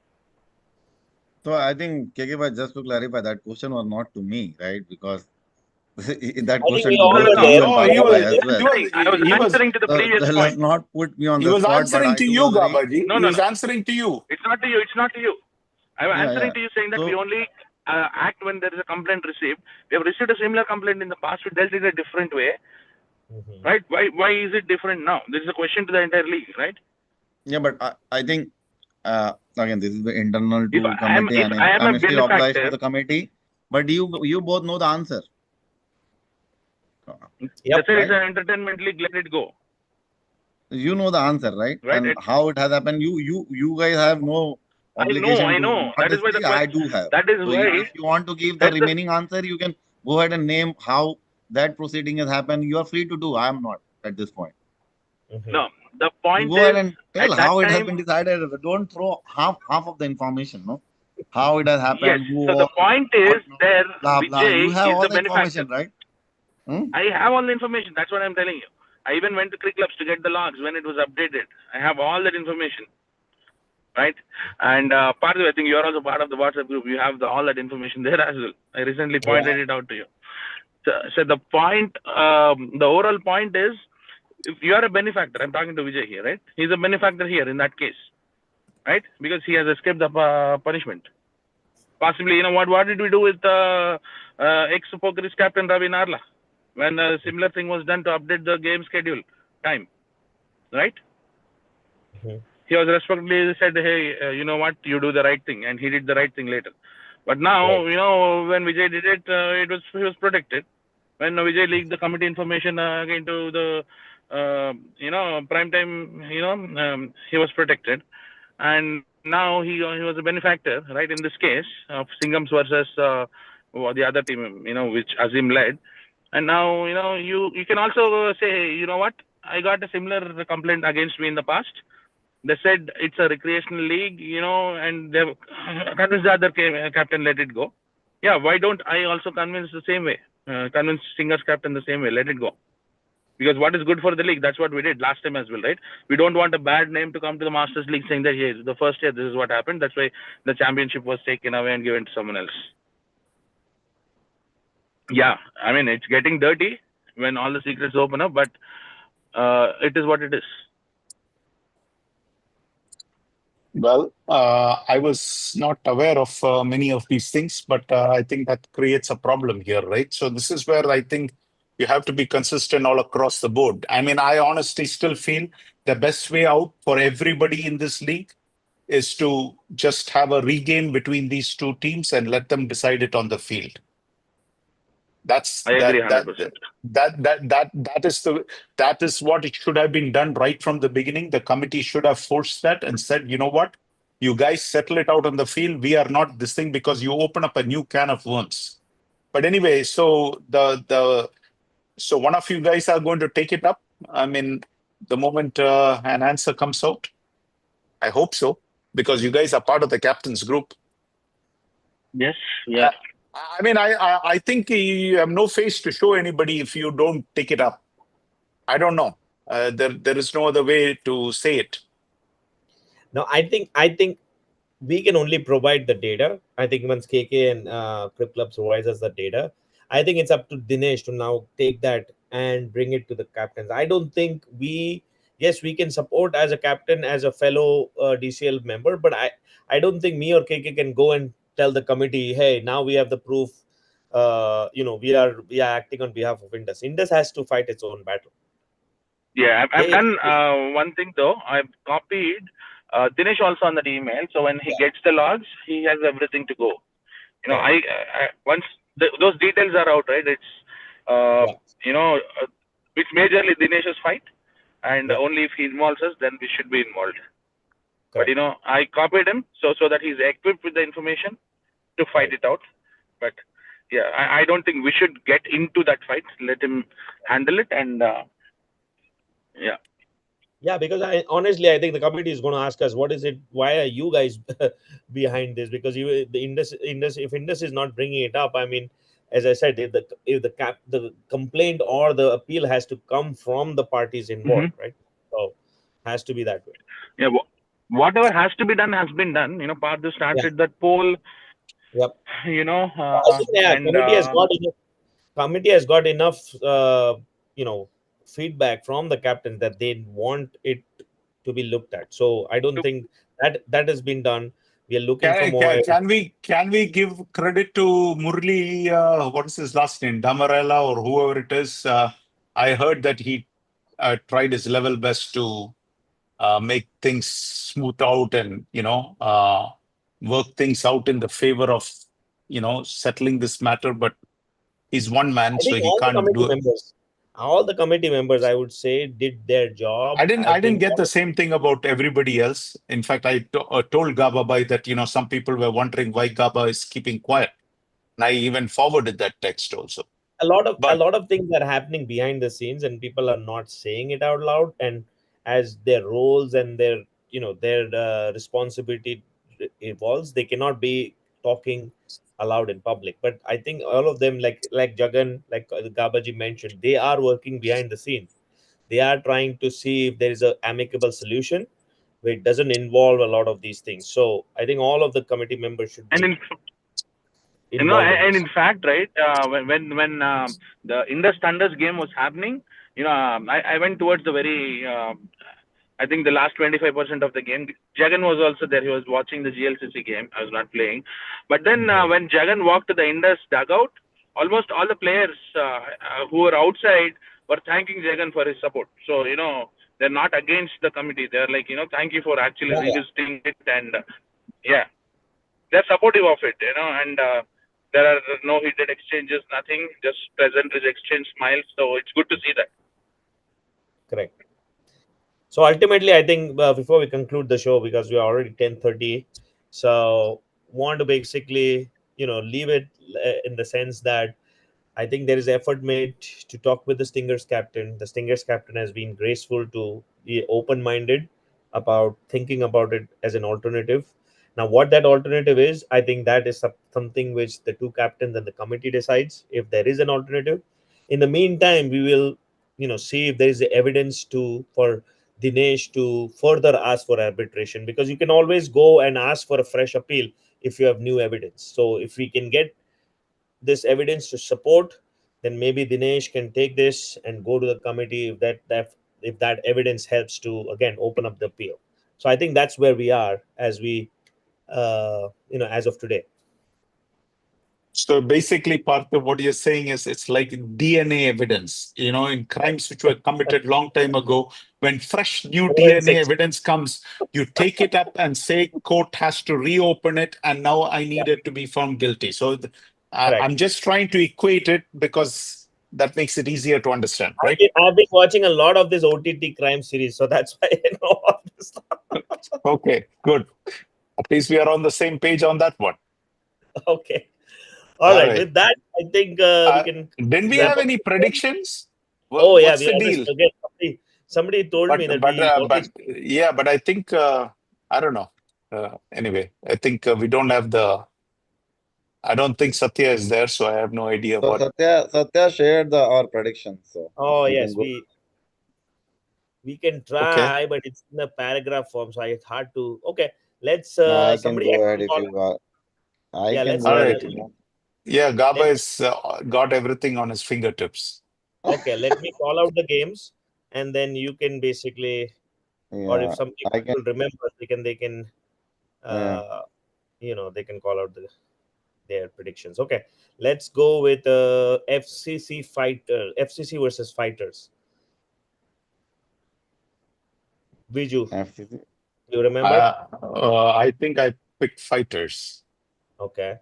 So I think KK, just to clarify, that question was not to me, right? Because that I think question we all goes were to there. you and No, he We all Baba were was as there. well. I was he was answering to the previous So let's point. not put me on he the was spot, but answering I to do you, agree. Gabaji. No, He no, was no. answering to you. It's not to you. It's not to you. I'm Yeah, answering yeah. to you saying that we So only act when there is a complaint received. We have received a similar complaint in the past. We dealt it a different way, Mhm. right? Why is it different now? This is a question to the entire league, right? yeah, but I think again this is the internal If to committee, if and I am a I'm still obliged to benefactor, the committee. But you both know the answer, Yep. that's it. It's right? an entertainment league. Let it go, You know the answer, right? right? And how it has happened. You guys have no I obligation to know. That is why the participate. I question. do have. That is So why. if you want to give the That's the remaining answer, you can go ahead and name how that proceeding has happened. You are free to do. I am not at this point. Mhm. no. The You point go ahead is and tell at that how it has time. been decided. Don't throw half of the information. No, how it has Yes. happened, who So the all, point what, is no, there. blah blah. You Vijay have is all the the benefactor. information, right? Hmm? I have all the information. That's what I'm telling you. I even went to Crick Clubs to get the logs when it was updated. I have all that information, right? And part of it, I think you're also part of the WhatsApp group. You have all that information there as well. I recently pointed it out to you. So the point, the overall point is, if you are a benefactor, I'm talking to Vijay here, right? He's a benefactor here in that case, right? Because he has escaped the punishment. Possibly, what did we do with ex-Pukari's captain Ravi Narla when a similar thing was done to update the game schedule time, right? Mhm. He was respectfully said, hey, you know what, you do the right thing, and he did the right thing later. But now, Right. when Vijay did it, he was protected. When Vijay leaked the committee information again to the, prime time, he was protected, and now he was a benefactor, right? In this case of Singhams versus the other team, which Azim led, and now you can also say, hey, you know what, I got a similar complaint against me in the past. They said it's a recreational league, and they've convinced the other captain, let it go. Yeah, why don't I also convince the same way? Convince Singer's captain the same way, let it go. Because what is good for the league, that's what we did last time as well, right? We don't want a bad name to come to the Masters League saying that, hey, the first year this is what happened. That's why the championship was taken away and given to someone else. Yeah, I mean, it's getting dirty when all the secrets open up, but it is what it is. Well, I was not aware of many of these things, but I think that creates a problem here, right? So this is where I think you have to be consistent all across the board. I mean, I honestly still feel the best way out for everybody in this league is to just have a regame between these two teams and let them decide it on the field. That's I agree 100%. that is what it should have been done right from the beginning. The committee should have forced that and said, you know what, you guys settle it out on the field. We are not this thing, because you open up a new can of worms. But anyway, so so one of you guys are going to take it up. I mean, the moment an answer comes out, I hope so, because you guys are part of the captain's group. Yes, yeah. I mean, I think you have no face to show anybody if you don't take it up. I don't know. There is no other way to say it. No, I think we can only provide the data. I think once KK and Crip Club provides us the data, I think it's up to Dinesh to now take that and bring it to the captains. I don't think yes, we can support as a captain, as a fellow DCL member, but I don't think me or KK can go and tell the committee, hey, now we have the proof. We are acting on behalf of Indus. Indus has to fight its own battle. Yeah, I've They, done one thing though. I've copied Dinesh also on that email. So when he yeah, gets the logs, he has everything to go. correct. I once those details are out, right? It's uh, Yeah, you know, uh, it's majorly Dinesh's fight, and yeah, only if he involves us, then we should be involved. But correct. I copied him so that he's equipped with the information to fight Right. it out. But yeah, I don't think we should get into that fight. Let him handle it, and yeah. Yeah, because I think the committee is going to ask us, what is it? Why are you guys behind this? Because if Indus is not bringing it up, I mean, as I said, the complaint or the appeal has to come from the parties Mm-hmm. involved, right? So has to be that way. Yeah. whatever has to be done has been done. Parthu started that poll. Yep. And committee has got enough feedback from the captain that they want it to be looked at. So I don't think that has been done. We are looking for more. Can we give credit to Murli? What is his last name? Damarella or whoever it is. I heard that he tried his level best to make things smooth out and work things out in the favor of settling this matter. But he's one man, I so think he can't do it. All the committee members, I would say, did their job. I didn't get the same thing about everybody else. In fact, I told Gababai that some people were wondering why Gaba is keeping quiet, and I even forwarded that text also. A lot of things are happening behind the scenes, and people are not saying it out loud. And as their roles and their responsibility evolves, they cannot be talking aloud in public. But I think all of them, like Jagan, like Gabaji mentioned, they are working behind the scenes. They are trying to see if there is a amicable solution where it doesn't involve a lot of these things. So I think all of the committee members should be involved in in fact, right, when the Indus Thunders game was happening, I went towards the very I think the last 25% of the game. Jagan was also there. He was watching the GLCC game. I was not playing. But then when Jagan walked to the Indus dugout, almost all the players who were outside were thanking Jagan for his support. So, they're not against the committee. They're like, thank you for actually revisiting it. And they're supportive of it, and there are no heated exchanges, nothing, just pleasantries exchange smiles. So it's good to see that. Correct. So ultimately, I think before we conclude the show, because we are already 10:30, so want to basically leave it in the sense that I think there is effort made to talk with the Stingers captain. The Stingers captain has been graceful to be open-minded about thinking about it as an alternative. Now, what that alternative is, I think that is something which the two captains and the committee decides if there is an alternative. In the meantime, we will, see if there is evidence for Dinesh to further ask for arbitration, because you can always go and ask for a fresh appeal if you have new evidence. So if we can get this evidence to support, then maybe Dinesh can take this and go to the committee if that evidence helps to again open up the appeal. So I think that's where we are as we as of today. So basically, part of what you're saying is it's like DNA evidence, in crimes which were committed long time ago. When fresh new DNA evidence comes, you take it up and say court has to reopen it, and now I need it to be found guilty. So I'm just trying to equate it because that makes it easier to understand, right? I've been watching a lot of this OTT crime series, so that's why I know all this stuff. Okay, good. At least we are on the same page on that one. Okay. All right. With that, I think we can. Didn't we have any predictions? What's the deal? Again, somebody told me that but I think I don't know. Anyway, I think we don't have I don't think Satya is there, so I have no idea So what. Satya shared our predictions. So yes, we can try, but it's in a paragraph form, so it's hard to. Okay, let's. I can Somebody go ahead if you are. I can let's. go ahead if you want. Yeah, Gaba has got everything on his fingertips. Okay, let me call out the games, and then you can basically, or if some people remember, they can, they can call out their predictions. Okay, let's go with FCC versus Fighters. Biju, FCC. you remember? I think I picked Fighters. Okay.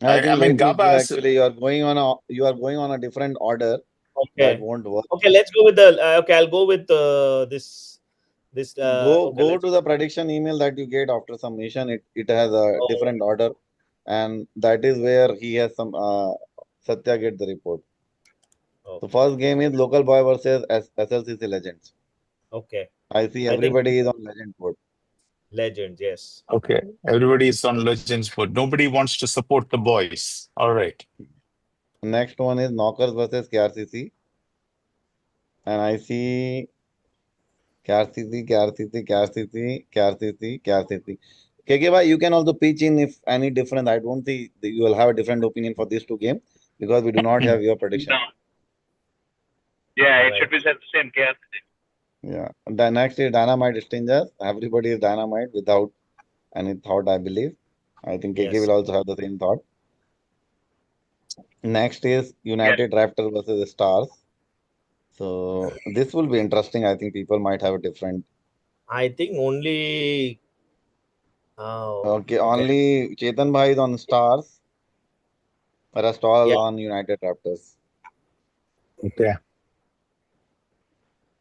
I think mean, Gaba actually you are going on a different order. Okay. That won't work. Okay, let's go with I'll go with this. Go to the prediction email that you get after submission. It has a different order, and that is where he has some Satya get the report. The first game is local boy versus SLCC Legends. Okay. I see everybody is on Legend board. Legends, yes. Okay, everybody is on Legends board. Nobody wants to support the boys. All right. Next one is Knockers versus KRCC, and I see KRCC. KK, you can also pitch in if any different. I don't think you will have a different opinion for these two games because we do not have your prediction. No. Yeah, it Right. should be the same case. Yeah. The next is Dynamite Strangers. Everybody is Dynamite without any thought, I believe. I think KK Yes. will also have the same thought. Next is United Raptors versus Stars. So this will be interesting. I think people might have a different. I think only. Oh, Okay, only Chetan Bhai is on Stars. Rest all Yeah. on United Raptors. Okay.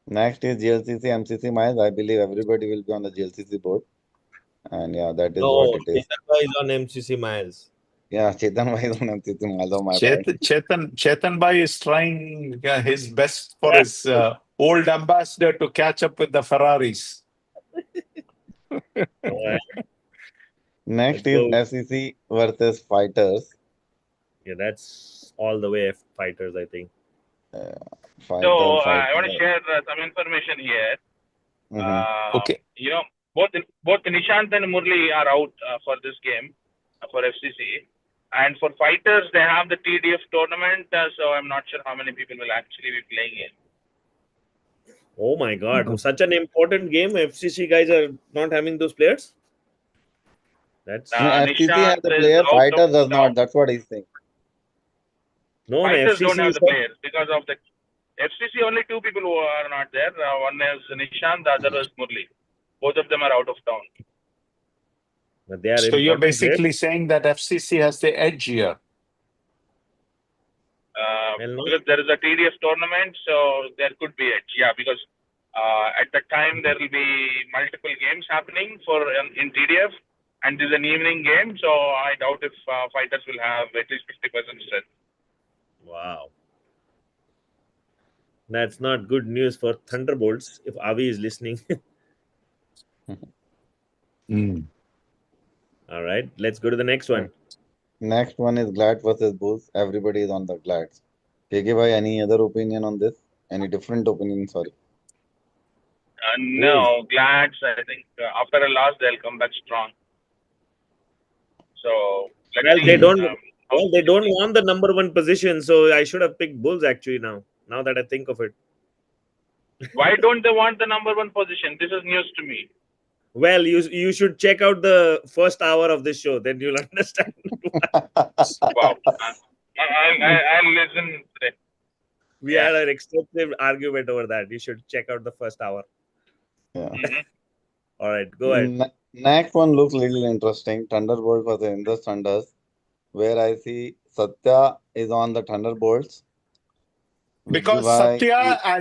Next is GLCC MCC Miles. I believe everybody will be on the GLCC board. And yeah, that is what No, it is. Chetan is on MCC Miles. Yeah, Chetan Bhai is on MCC Miles. Oh my bad. Chetan Bhai is trying his best for his old ambassador to catch up with the Ferraris. Alright. Next Let's is go. FCC versus Fighters. Yeah, that's all the way fighters, I think. Fighter. I want to share some information here. Okay. You know, both Nishant and Murli are out for this game for FCC, and for fighters they have the TDF tournament. So I'm not sure how many people will actually be playing it. Oh my God! Such an important game. FCC guys are not having those players. That's No, FCC has Nishant the is player. out Fighters of does not. town. That's what he's saying. no Fighters don't FCC have is the players because of the FCC. Only two people who are not there. One is Nishant, the other is Murli. Both of them are out of town. but they are So you're important players. basically saying that FCC has the edge here. Well, no. Because there is a TDF tournament, so there could be edge. Yeah, because at that time there will be multiple games happening in TDF, and this is an evening game, so I doubt if fighters will have at least 50% strength. Wow. That's not good news for Thunderbolts if Avi is listening. All right, let's go to the next one. Next one is Glad versus Bulls. Everybody is on the Glads. KK bhai, any other opinion on this? Any different opinion? Sorry. No, Glads, I think after a loss they'll come back strong. So let's Well, see. they don't. Well, they don't want the number one position, so I should have picked Bulls actually. Now that I think of it. Why don't they want the number one position? This is news to me. Well, you should check out the first hour of this show, then you'll understand. Wow. I'll listen today. We had an extensive argument over that. You should check out the first hour. Yeah. All right, go ahead. Next one looks little interesting. Thunderbolt versus Indust Thunders, where I see Satya is on the Thunderbolts. Because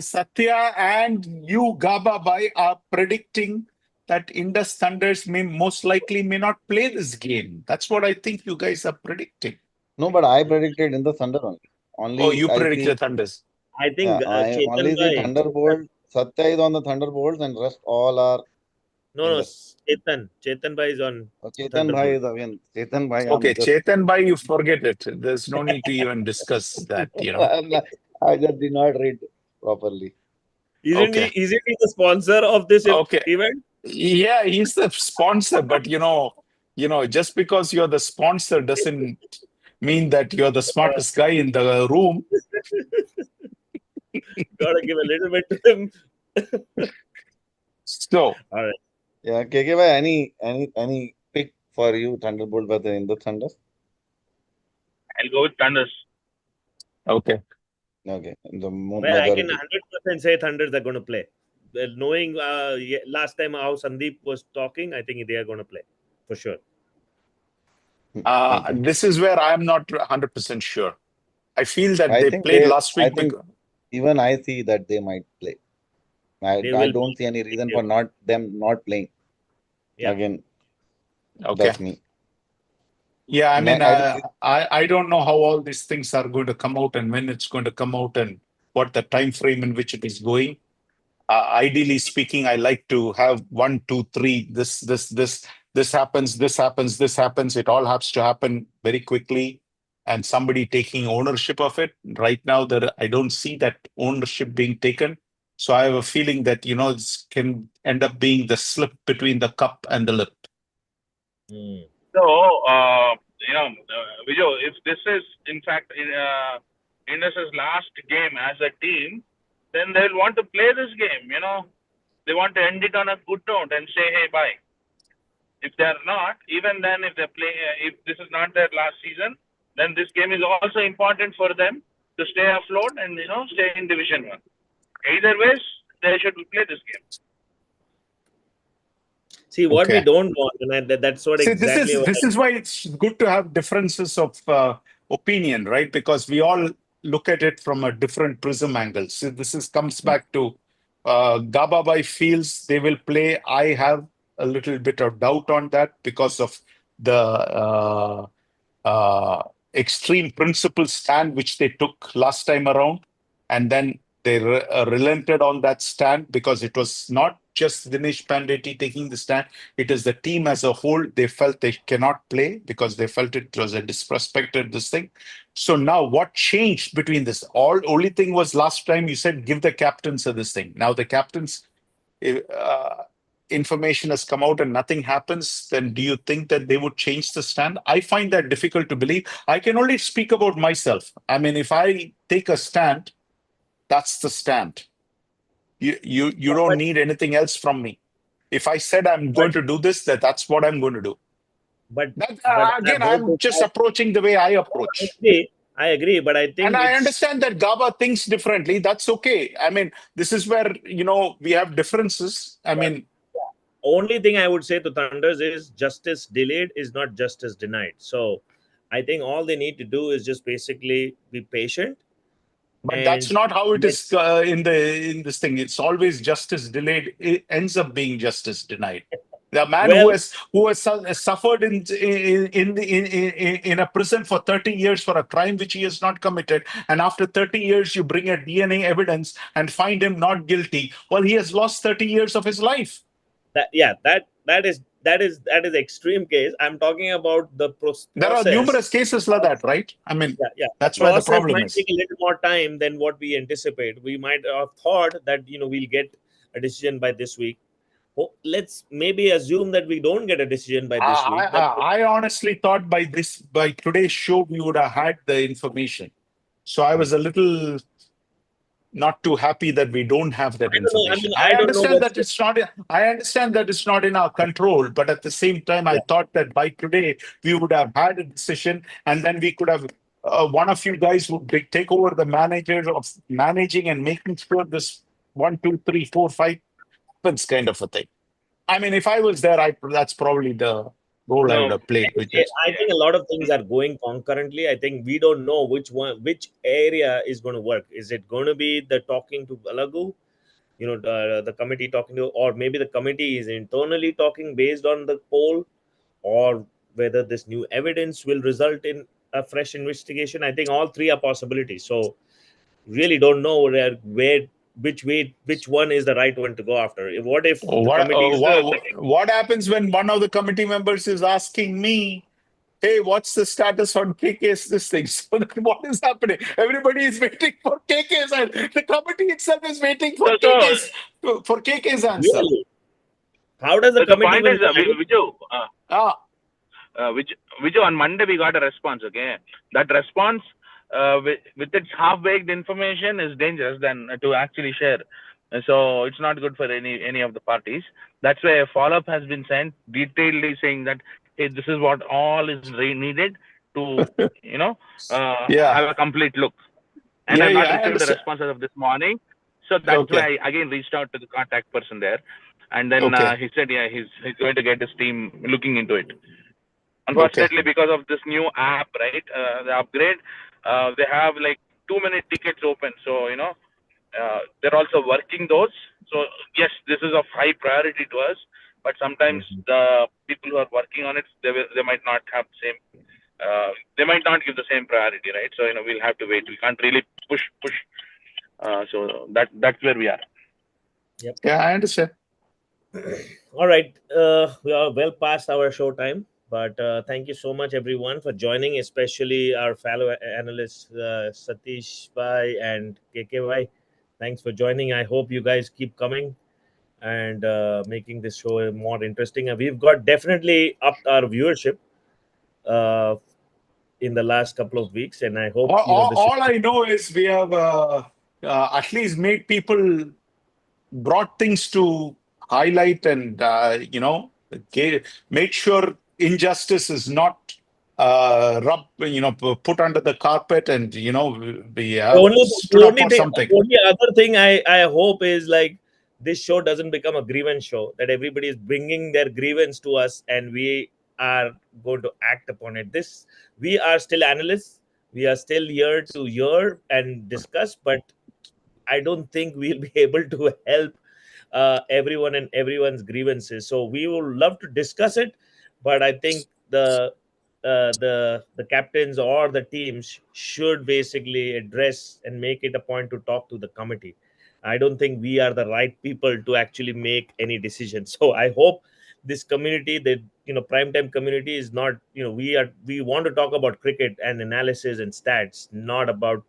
Satya and you, Gaba Bhai, are predicting that Indus Thunders may not play this game. That's what I think you guys are predicting. No, but I predicted Indus Thunder only. Oh, you predicted Thunders. I think I only see Thunderbolt. Satya is on the Thunderbolts, and rest all are. No, Chetan Bhai is on. Chetan Bhai is again. Chetan Bhai. Okay, Chetan Bhai, you forget it. There's no need to even discuss that. I just did not read properly. Isn't he the sponsor of this event? Yeah, he's the sponsor, but just because you're the sponsor doesn't mean that you're the smartest guy in the room. Gotta give a little bit to him. So, all right. Yeah, KK bhai, any pick for you, Thunderbolt versus Indus Thunders? I'll go with Thunders. Okay. Okay. Well, I can 100% say Thunders are going to play. Well, knowing last time how Sandeep was talking, I think they are going to play for sure. This is where I'm not 100% sure. I feel that they played last week. I think even I see that they might play. I don't see any reason for them not playing. Yeah. Again, okay. That's me. Yeah, I mean, I don't know how all these things are going to come out and when it's going to come out and what the time frame in which it is going. Ideally speaking, I like to have 1, 2, 3. This happens. It all has to happen very quickly, and somebody taking ownership of it. Right now, I don't see that ownership being taken. So I have a feeling that, this can end up being the slip between the cup and the lip. So, Vijay, if this is in fact Indus's last game as a team, then they'll want to play this game. They want to end it on a good note and say, "Hey, bye." If they're not, even then, if they play, if this is not their last season, then this game is also important for them to stay afloat and stay in Division 1. Either ways, they should play this game. See, what we Okay. don't want, and that's what See, exactly what this is why it's good to have differences of opinion, right? Because we all look at it from a different prism angle. So this comes back to Gababai feels they will play. I have a little bit of doubt on that because of the extreme principle stand which they took last time around, and then they relented on that stand because it was not just Dinesh Pandeti taking the stand. It is the team as a whole. They felt they cannot play because they felt it was a disrespected this thing. So now what changed between this? Only thing was last time you said give the captains this thing. Now the captains information has come out and nothing happens, then do you think that they would change the stand? I find that difficult to believe. I can only speak about myself. I mean, if I take a stand, that's the stand. You don't need anything else from me. If I said I'm going to do this, that's what I'm going to do. But Again, I'm just approaching the way I approach. I agree, but I think, and I understand that Gaba thinks differently. That's okay. I mean, this is where we have differences. I mean, only thing I would say to Thunders is justice delayed is not justice denied. So I think all they need to do is just basically be patient. But that's not how it is in this thing. It's always justice delayed. It ends up being justice denied. The man who has suffered in a prison for 30 years for a crime which he has not committed, and after 30 years you bring a DNA evidence and find him not guilty. Well, he has lost 30 years of his life. That is extreme case. I'm talking about the process. There are numerous cases like that, right? I mean, that's why the problem might take a little more time than what we anticipate. We might have thought that we'll get a decision by this week. Let's maybe assume that we don't get a decision by this week. I honestly thought by today's show we would have had the information. So I was a little not too happy that we don't have that information. I understand that it's not in our control, but at the same time, I thought that by today we would have had a decision, and then we could have one of you guys would take over the manager of managing and making sure this 1, 2, 3, 4, 5 happens kind of a thing. I mean, if I was there, that's probably the role I would have played. I think a lot of things are going concurrently. I think we don't know which area is going to work. Is it going to be the talking to Alagu, the committee talking to, or maybe the committee is internally talking based on the poll, or whether this new evidence will result in a fresh investigation? I think all three are possibilities. So really don't know which one is the right one to go after. What if what happens when one of the committee members is asking me, hey, what's the status on KK's this thing? So what is happening? Everybody is waiting for KK's, and the committee itself is waiting for KK's answer. Really? How does the committee? Vijay, on Monday we got a response. Okay, that response with its half-baked information is dangerous than to actually share. So it's not good for any of the parties. That's why a follow-up has been sent detailedly saying that, hey, this is what all is needed to have a complete look. And I've not received the response as of this morning. So that's why I again reached out to the contact person there. And then he said, he's going to get his team looking into it. Unfortunately, because of this new app, right, the upgrade, they have like too many tickets open. So, they're also working those. So, yes, this is of high priority to us. But sometimes the people who are working on it, they might not have the same, they might not give the same priority, right? So, we'll have to wait. We can't really push. So that's where we are. Yep. Yeah, I understand. All right. We are well past our show time. But thank you so much, everyone, for joining, especially our fellow analysts, Satish Bhai and KKY. Thanks for joining. I hope you guys keep coming and making this show more interesting. And we've got definitely upped our viewership uh, in the last couple of weeks, and I hope this. All I know is we have at least made people brought things to highlight and made sure injustice is not put under the carpet, and we have stood up for something. The only other thing I hope is like this show doesn't become a grievance show, that everybody is bringing their grievance to us and we are going to act upon it. We are still analysts, we are still here to hear and discuss, but I don't think we'll be able to help everyone and everyone's grievances. So we will love to discuss it, but I think the captains or the teams should basically address and make it a point to talk to the committee. I don't think we are the right people to actually make any decisions. So I hope this community, the primetime community, is not, we want to talk about cricket and analysis and stats, not about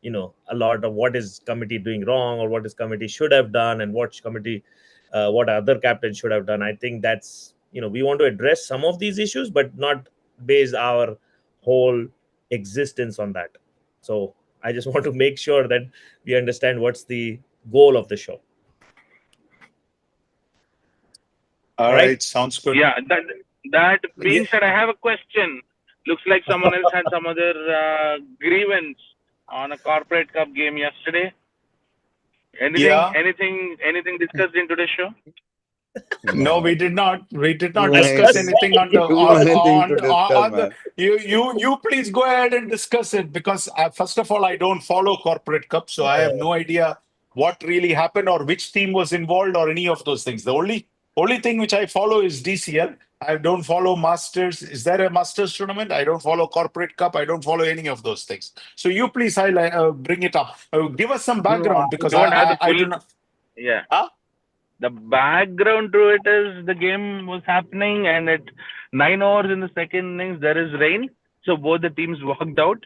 a lot of what is committee doing wrong or what is committee should have done and what other captains should have done. I think that's, we want to address some of these issues but not base our whole existence on that. So I just want to make sure that we understand what's the goal of the show. All right, sounds good. Yeah, that being said, I have a question. Looks like someone else had some other grievance on a corporate cup game yesterday. Anything discussed in today's show? No, we did not. We did not discuss anything on the. You please go ahead and discuss it, because first of all, I don't follow corporate cup, so I have no idea what really happened or which team was involved or any of those things. The only thing which I follow is DCL. I don't follow Masters. Is there a Masters tournament? I don't follow corporate cup. I don't follow any of those things. So you please bring it up. Give us some background, because I do not. Yeah. Huh? The background to it is the game was happening, and at 9 hours in the second innings, there is rain. So both the teams walked out.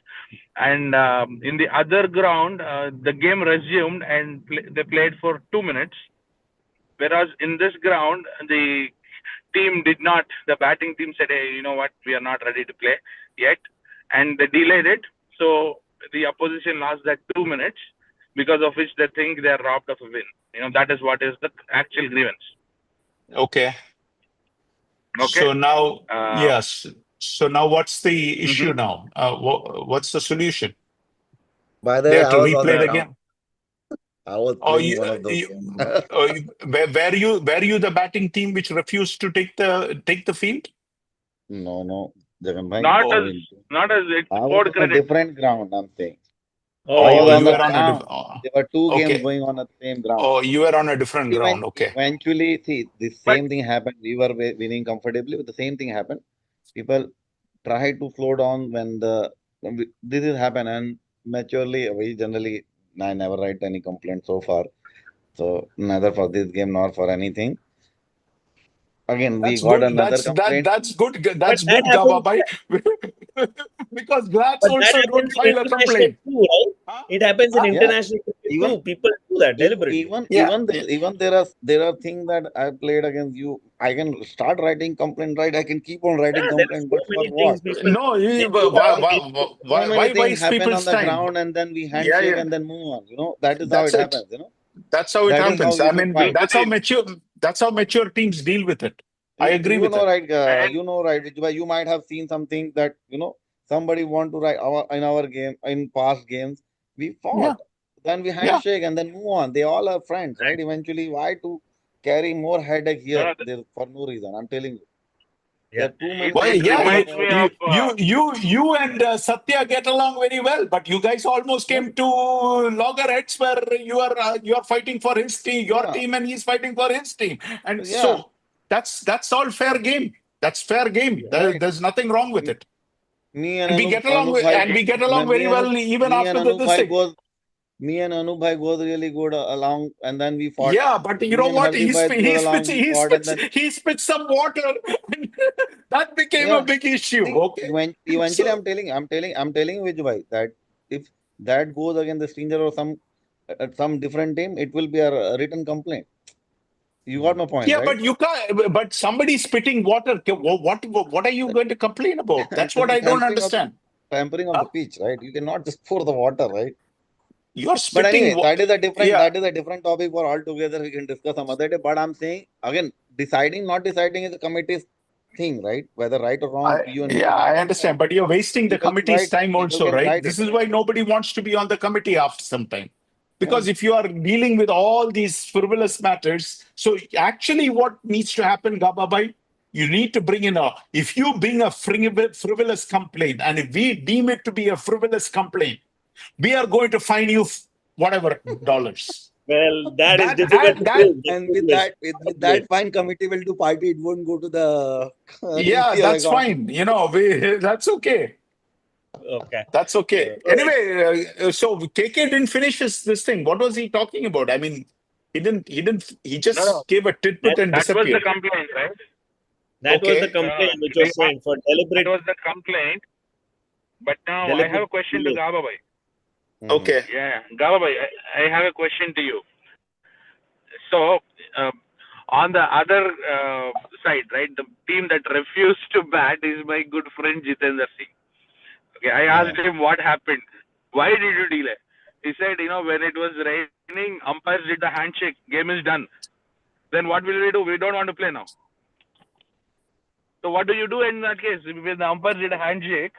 And in the other ground, the game resumed and they played for 2 minutes. Whereas in this ground, the team did not, the batting team said, hey, you know what, we are not ready to play yet. And they delayed it. So the opposition lost that 2 minutes, because of which they think they are robbed of a win. That is what is the actual grievance. Okay. So now, yes. So now what's the issue now? What's the solution? By the they way, have to replay the game. I was playing one of those were you the batting team which refused to take the field? No. Not as it's on a different ground, I'm saying. You were on a there were two games going on at the same ground. Oh, you were on a different ground. Okay. Eventually, see, the same thing happened. We were winning comfortably, but the same thing happened. People try to slow down when this is happen, and maturely, we generally, I never write any complaint so far. So neither for this game nor for anything. Again, we got another complaint. That's good. That's good, Gababai. Because Glats also don't file a complaint. Too, right? Huh? It happens in international cricket too. People do that deliberately. Even there are things that I played against you. I can start writing complaint, right? I can keep on writing complaint, but for what? No, why things happen people on the ground and then we handshake and then move on. That is how it happens. That's how it happens. I mean, that's how mature teams deal with it. I agree with that. Right, you might have seen something that somebody want to write in our game, in past games we fought, then we handshake and then move on. They all are friends, right? Eventually, why to carry more headache here for no reason? I'm telling you. You and Satya get along very well, but you guys almost came to loggerheads where you are fighting for his team, your team, and he's fighting for his team, and so that's all fair game. That's fair game. There's nothing wrong with it. We get along very well even after this thing. Me and Anubhai goes really good along, and then we fought. Yeah, but you know what? He spit some water. That became a big issue. Okay. Eventually, I'm telling you, Vijay, that if that goes against the stranger or at some different team, it will be a written complaint. You got my point, Yeah, right? but you can't. But somebody spitting water. What are you going to complain about? That's what I don't understand. Tampering of the Huh? pitch, right? You cannot just pour the water, right? You're But spitting. anyway, Yeah, that is a different topic for altogether. We can discuss some other day. But I'm saying again, deciding, not deciding is a committee's thing, right? Whether right or wrong, you and me yeah, can I decide. understand. But you're wasting the People can committee's write. time People also, can right? write it, This is right? why nobody wants to be on the committee after some time. Yeah. Because if you are dealing with all these frivolous matters, so actually what needs to happen, Gababai, you need to bring in if you bring a frivolous complaint, and if we deem it to be a frivolous complaint, we are going to fine you whatever dollars. Well, that is That, difficult that, to that, prove. The And frivolous with that complaint. fine committee will do party. It won't go to the yeah, DCL that's account. fine. That's okay. Okay. That's okay. All right. Anyway, so KK didn't finish this thing. What was he talking about? I mean, he No, no. just gave a tidbit and That was the disappeared. complaint, right? That was the Okay. complaint which They was saying for that deliberate was the complaint. But now I have a question to delay. Gababai. Mhm. Okay. Yeah, Gababai, I have a question to you. So, on the other side, right, the team that refused to bat is my good friend Jitendra Singh. Okay, I asked him what happened. Why did you delay? He said, when it was raining, umpires did the handshake. Game is done. Then what will we do? We don't want to play now. So what do you do in that case? When the umpires did a handshake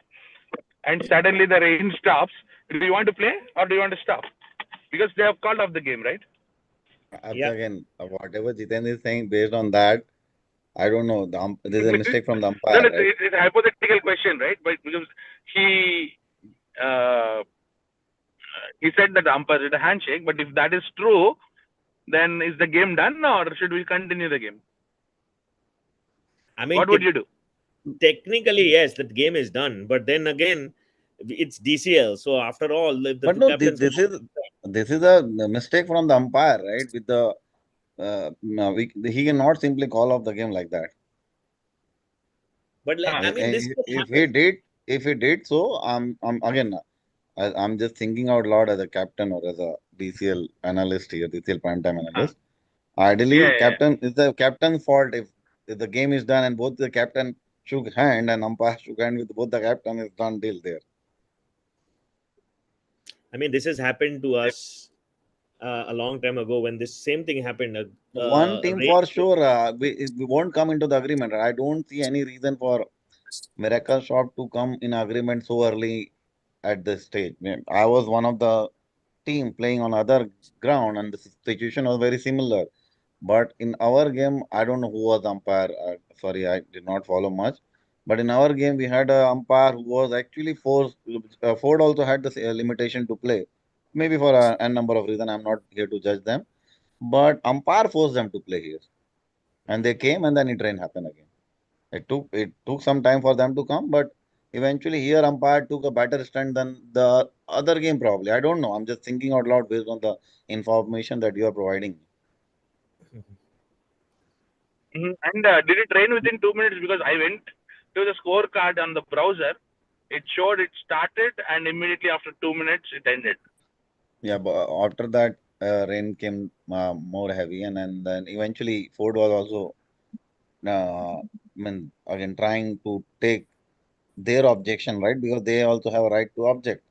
and suddenly the rain stops, do you want to play or do you want to stop? Because they have called off the game, right? Yeah. Again, whatever Jiten is saying, based on that, I don't know. There's a mistake from the No, umpire, right? it's a hypothetical question, right? But because uh, he said that the umpire did a handshake, but if that is true, then is the game done or should we continue the game? I mean, What would you do? technically, yes, that game is done. But then again, it's DCL. So after all, if the But two no, captains. this is a mistake from the umpire, right? With the no, he cannot simply call off the game like that. But Ah, I mean, this could If happen. if he did so, I'm again, I'm just thinking out loud as a captain or as a DCL analyst here, DCL Primetime ah. analyst. Ideally, Yeah. captain is the captain's fault if the game is done and both the captain shook hand and umpire shook hand with both the captain, is done deal there. I mean, this has happened to us a long time ago when this same thing happened. One team Rain. for sure, we won't come into the agreement. I don't see any reason for Miracle Shop to come in agreement so early at this stage. I was one of the team playing on other ground, and the situation was very similar. But in our game, I don't know who was the umpire. Sorry, I did not follow much. But in our game, we had an umpire who was actually forced. Ford also had the limitation to play, maybe for a number of reasons. I'm not here to judge them. But umpire forced them to play here, and they came, and then it rain happened again. It took some time for them to come, but eventually here umpire took a better stand than the other game probably. I don't know. I'm just thinking out loud based on the information that you are providing. And did it rain within 2 minutes? Because I went to the scorecard on the browser. It showed it started and immediately after 2 minutes it ended. Yeah, but after that rain came more heavy, and then eventually Ford was also, I mean, again trying to take their objection, right, because they also have a right to object.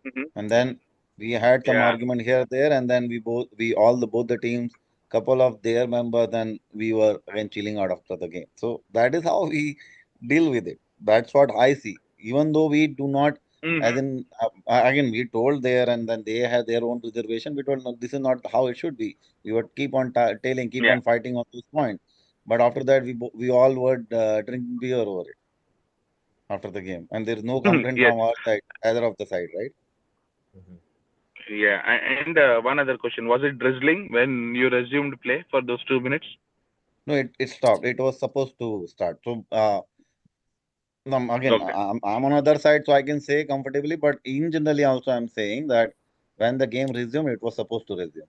Mm-hmm. And then we had some Yeah. argument here there, and then both the teams, couple of their members, and we were again chilling out after the game. So that is how we deal with it. That's what I see. Even though we do not, as Mm-hmm. in again, we told there, and then they had their own reservation. We told no, this is not how it should be. We would keep on telling, keep Yeah. on fighting on this point. But after that, we all were drinking beer over it after the game, and there is no complaint Yes. from our side, either of the side, right? Yeah. And one other question: was it drizzling when you resumed play for those 2 minutes? No, it stopped. It was supposed to start. So, no, again, Okay. I'm on other side, so I can say comfortably. But in generally, also, I'm saying that when the game resumed, it was supposed to resume.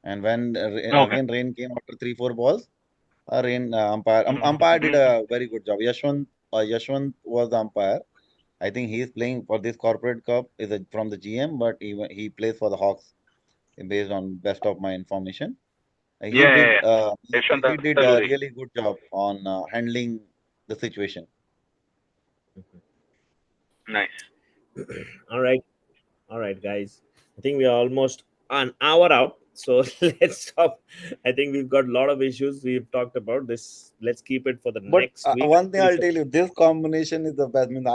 And when Okay. again rain came after 3 4 balls, rain umpire did Mm-hmm. a very good job. Yashwant was the umpire. I think he is playing for this corporate cup from the GM, but he plays for the Hawks based on best of my information. He Yeah, did yeah, yeah. Yashwant he did a Dalluri. really good job on handling the situation. Nice. All right. All right, guys. I think we are almost an hour out. So let's stop. I think we've got a lot of issues we've talked about. This let's keep it for the But next week. one thing I'll tell you, this combination is the best. I mean,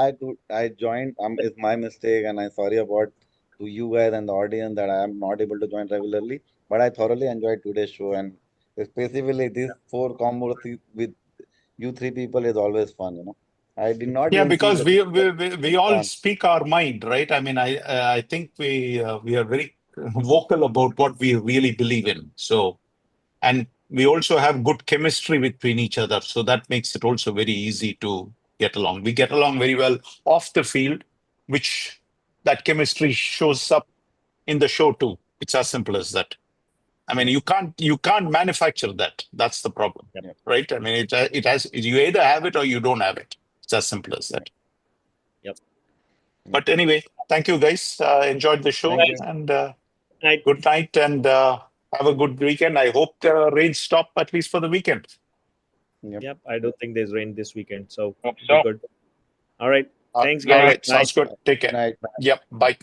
I joined. It's my mistake, and I'm sorry about to you guys and the audience that I am not able to join regularly. But I thoroughly enjoyed today's show, and specifically these four combos with you three people is always fun. I did not Yeah, even see because the we all fun. speak our mind, right? I mean, I think we are very vocal about what we really believe in. So, and we also have good chemistry between each other, so that makes it also very easy to get along. We get along very well off the field, which that chemistry shows up in the show too. It's as simple as that. I mean, you can't manufacture that. That's the problem, Yep. right? I mean, it has you either have it or you don't have it. It's as simple as that. Yep. But anyway, thank you guys. Enjoyed the show Thank you. and Night. good night and have a good weekend. I hope the rain stop at least for the weekend. Yep. I don't think there's rain this weekend, so Hope be so. good. All right. Thanks, All guys. right, Bye. sounds good. Take Good care. night. Yep, bye.